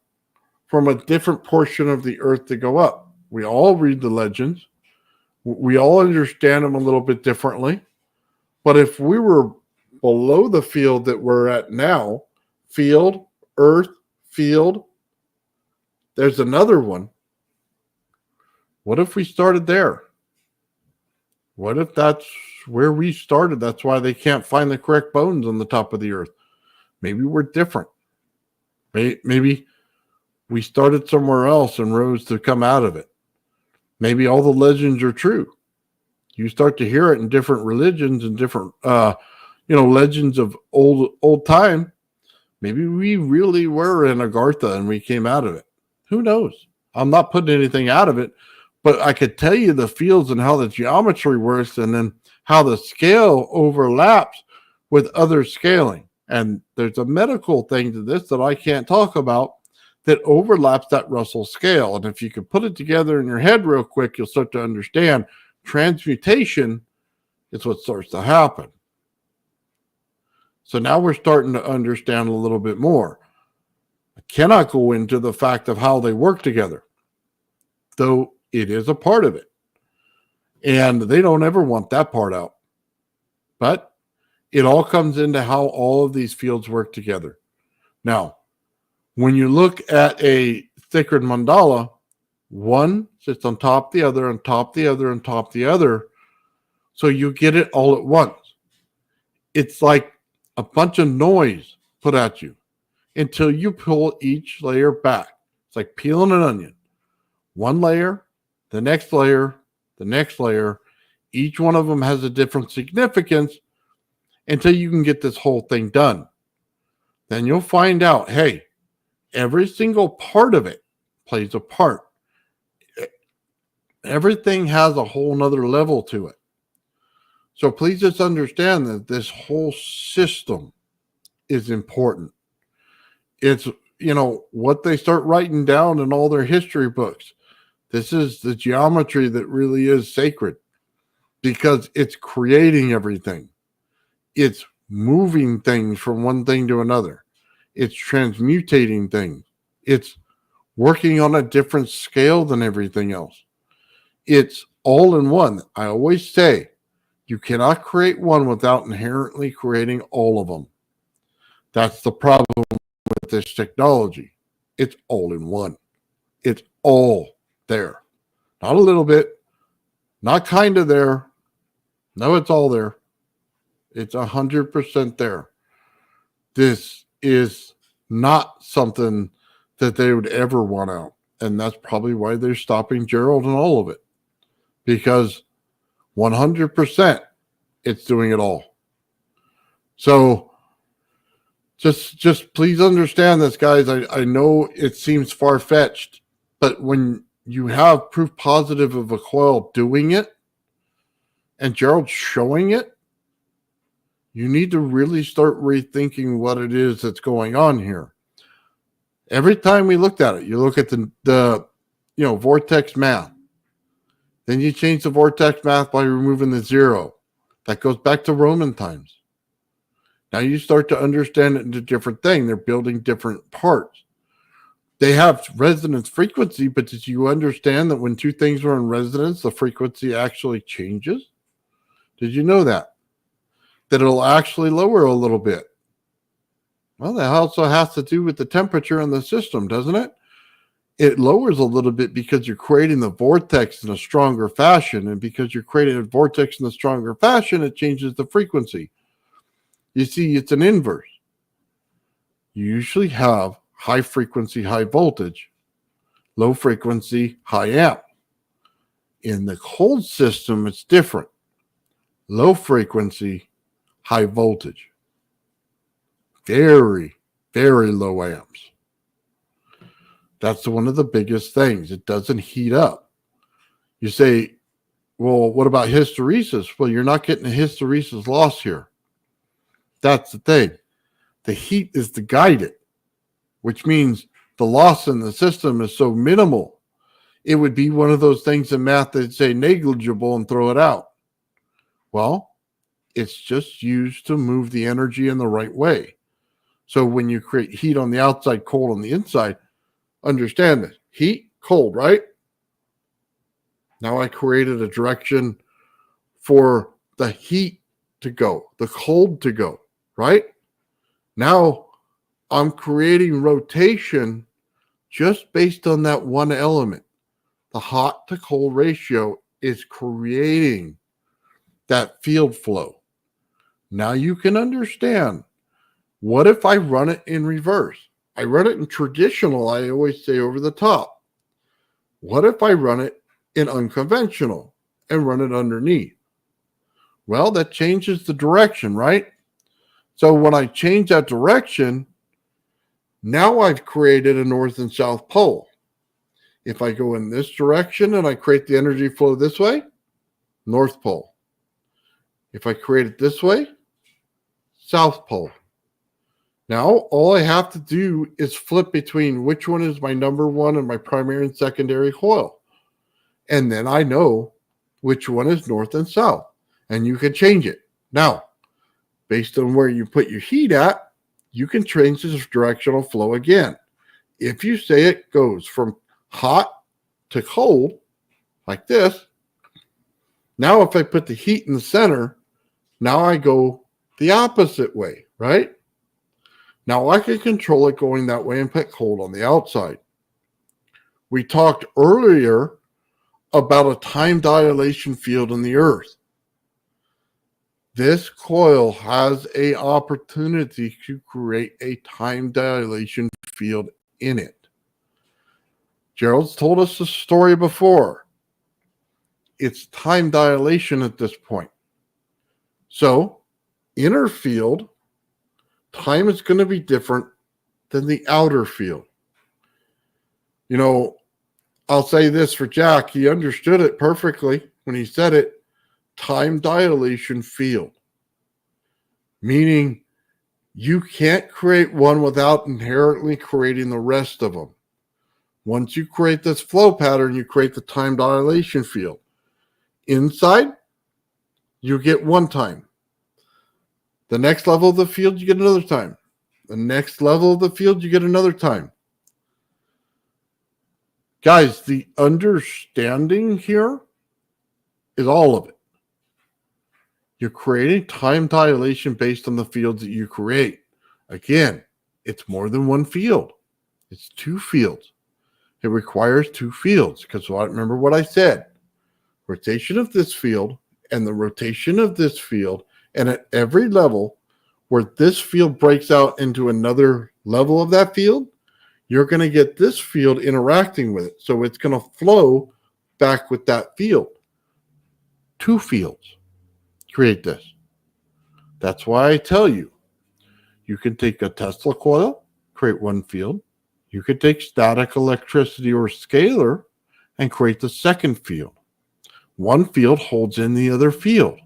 from a different portion of the earth to go up? We all read the legends. We all understand them a little bit differently. But if we were below the field that we're at now, field, earth, field, there's another one. What if we started there? What if that's where we started? That's why they can't find the correct bones on the top of the earth. Maybe we're different. Maybe we started somewhere else and rose to come out of it. Maybe all the legends are true. You start to hear it in different religions and different legends of old time. Maybe we really were in Agartha and we came out of it. Who knows? I'm not putting anything out of it, but I could tell you the fields and how the geometry works and then how the scale overlaps with other scaling. And there's a medical thing to this that I can't talk about that overlaps that Russell scale. And if you can put it together in your head real quick, you'll start to understand transmutation is what starts to happen. So now we're starting to understand a little bit more. I cannot go into the fact of how they work together, though it is a part of it. And they don't ever want that part out. But it all comes into how all of these fields work together. Now, when you look at a sacred mandala, one sits on top of the other, on top of the other, on top of the other. So you get it all at once. it's like a bunch of noise put at you until you pull each layer back. It's like peeling an onion. One layer, the next layer, the next layer. Each one of them has a different significance until you can get this whole thing done. Then you'll find out, hey, every single part of it plays a part. Everything has a whole nother level to it. So please just understand that this whole system is important. It's, what they start writing down in all their history books. This is the geometry that really is sacred because it's creating everything. It's moving things from one thing to another. It's transmutating things. It's working on a different scale than everything else. It's all in one. I always say you cannot create one without inherently creating all of them. That's the problem with this technology. It's all in one. It's all there. Not a little bit, not kind of there. No, it's all there. It's 100% there. This is not something that they would ever want out. And that's probably why they're stopping Gerald and all of it. Because 100% it's doing it all. So just please understand this, guys. I know it seems far-fetched, but when you have proof positive of a coil doing it and Gerald showing it, you need to really start rethinking what it is that's going on here. Every time we looked at it, you look at the vortex math. Then you change the vortex math by removing the zero. That goes back to Roman times. Now you start to understand it into different things. They're building different parts. They have resonance frequency, but did you understand that when two things are in resonance, the frequency actually changes? Did you know that? That it'll actually lower a little bit. Well, that also has to do with the temperature in the system, doesn't it? It lowers a little bit because you're creating the vortex in a stronger fashion. And because you're creating a vortex in a stronger fashion, it changes the frequency. You see, it's an inverse. You usually have high frequency, high voltage, low frequency, high amp. In the cold system, it's different. Low frequency, high voltage. Very, very low amps. That's one of the biggest things. It doesn't heat up. You say, well, what about hysteresis? Well, you're not getting a hysteresis loss here. That's the thing. The heat is to guide it, which means the loss in the system is so minimal. It would be one of those things in math that say negligible and throw it out. Well, it's just used to move the energy in the right way. So when you create heat on the outside, cold on the inside, understand this. Heat, cold, right? Now I created a direction for the heat to go, the cold to go, right? Now I'm creating rotation just based on that one element. The hot to cold ratio is creating that field flow. Now you can understand, what if I run it in reverse? I run it in traditional, I always say over the top. What if I run it in unconventional and run it underneath? Well, that changes the direction, right? So when I change that direction, now I've created a north and south pole. If I go in this direction and I create the energy flow this way, north pole. If I create it this way, south pole. Now, all I have to do is flip between which one is my number one and my primary and secondary coil. And then I know which one is north and south. And you can change it. Now, based on where you put your heat at, you can change this directional flow again. If you say it goes from hot to cold, like this, now if I put the heat in the center, now I go the opposite way, right? Now I can control it going that way and put cold on the outside. We talked earlier about a time dilation field in the earth. this coil has a opportunity to create a time dilation field in it. Gerald's told us the story before. It's time dilation at this point. So, inner field, time is going to be different than the outer field. You know, I'll say this for Jack. He understood it perfectly when he said it. Time dilation field. Meaning you can't create one without inherently creating the rest of them. Once you create this flow pattern, you create the time dilation field. Inside, you get one time. The next level of the field, you get another time. The next level of the field, you get another time. Guys, the understanding here is all of it. You're creating time dilation based on the fields that you create. Again, it's more than one field. It's two fields. It requires two fields because remember what I said. Rotation of this field and the rotation of this field, and at every level where this field breaks out into another level of that field, you're going to get this field interacting with it. So it's going to flow back with that field. Two fields create this. That's why I tell you, you can take a Tesla coil, create one field. You could take static electricity or scalar and create the second field. One field holds in the other field.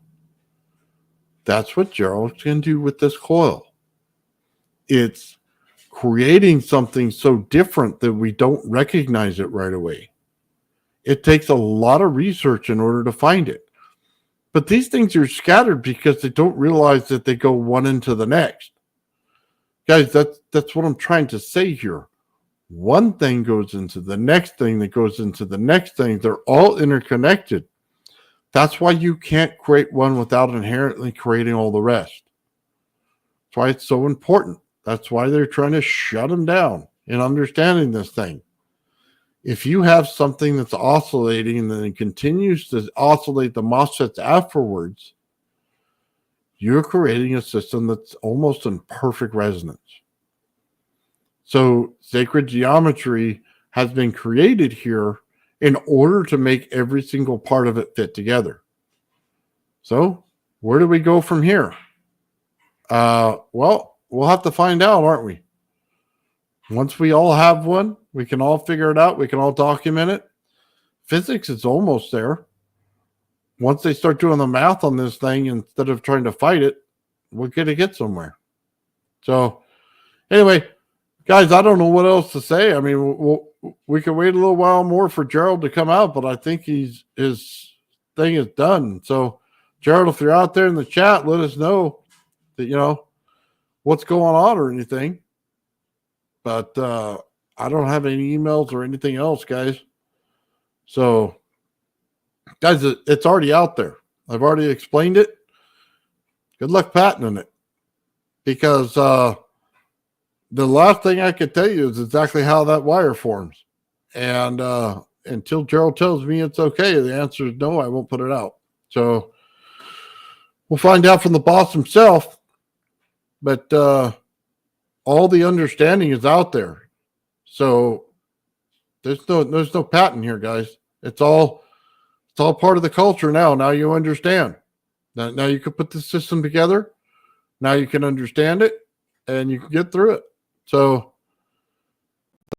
That's what Gerald can do with this coil. It's creating something so different that we don't recognize it right away. It takes a lot of research in order to find it. But these things are scattered because they don't realize that they go one into the next. Guys, that's what I'm trying to say here. One thing goes into the next thing that goes into the next thing. They're all interconnected. That's why you can't create one without inherently creating all the rest. That's why it's so important. That's why they're trying to shut them down in understanding this thing. If you have something that's oscillating and then it continues to oscillate the MOSFETs afterwards, you're creating a system that's almost in perfect resonance. So sacred geometry has been created here in order to make every single part of it fit together. So where do we go from here? Well, we'll have to find out, aren't we? Once we all have one, we can all figure it out. We can all document it. Physics is almost there. Once they start doing the math on this thing, instead of trying to fight it, we're going to get somewhere. So anyway, guys, I don't know what else to say. I mean, we can wait a little while more for Gerald to come out, but I think his thing is done. So Gerald, if you're out there in the chat, let us know that, what's going on or anything. But I don't have any emails or anything else, guys. So, guys, it's already out there. I've already explained it. Good luck patenting it. Because the last thing I could tell you is exactly how that wire forms. And until Gerald tells me it's okay, the answer is no, I won't put it out. So, we'll find out from the boss himself. But all the understanding is out there. So there's no patent here, guys. It's all part of the culture now. Now you understand. Now you can put the system together. Now you can understand it and you can get through it. So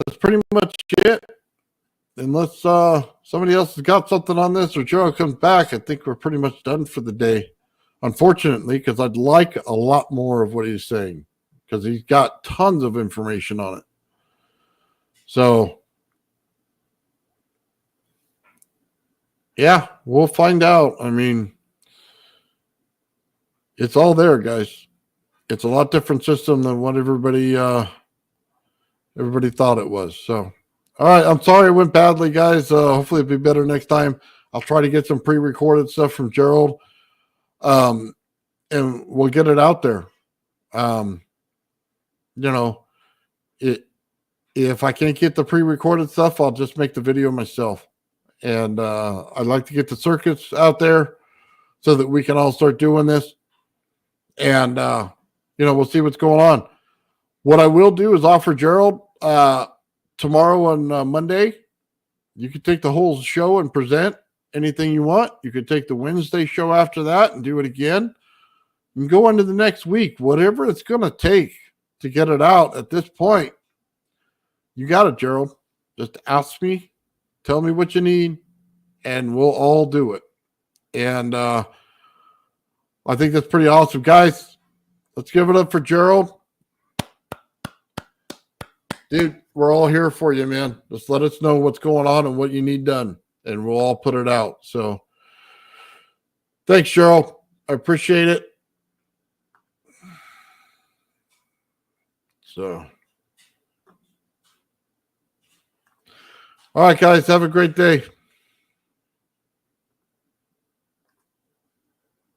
that's pretty much it. Unless somebody else has got something on this or Joe comes back, I think we're pretty much done for the day. Unfortunately, because I'd like a lot more of what he's saying, because he's got tons of information on it. So, yeah, we'll find out. I mean, it's all there, guys. It's a lot different system than what everybody thought it was. So, all right, I'm sorry it went badly, guys. Hopefully it'll be better next time. I'll try to get some pre-recorded stuff from Gerald. And we'll get it out there. If I can't get the pre-recorded stuff, I'll just make the video myself. And I'd like to get the circuits out there so that we can all start doing this. And, we'll see what's going on. What I will do is offer Gerald tomorrow on Monday. You can take the whole show and present anything you want. You could take the Wednesday show after that and do it again. And go into the next week, whatever it's going to take to get it out at this point. You got it, Gerald. Just ask me, tell me what you need, and we'll all do it. And I think that's pretty awesome. Guys, let's give it up for Gerald. Dude, we're all here for you, man. Just let us know what's going on and what you need done, and we'll all put it out. So thanks, Gerald. I appreciate it. So, all right, guys, have a great day.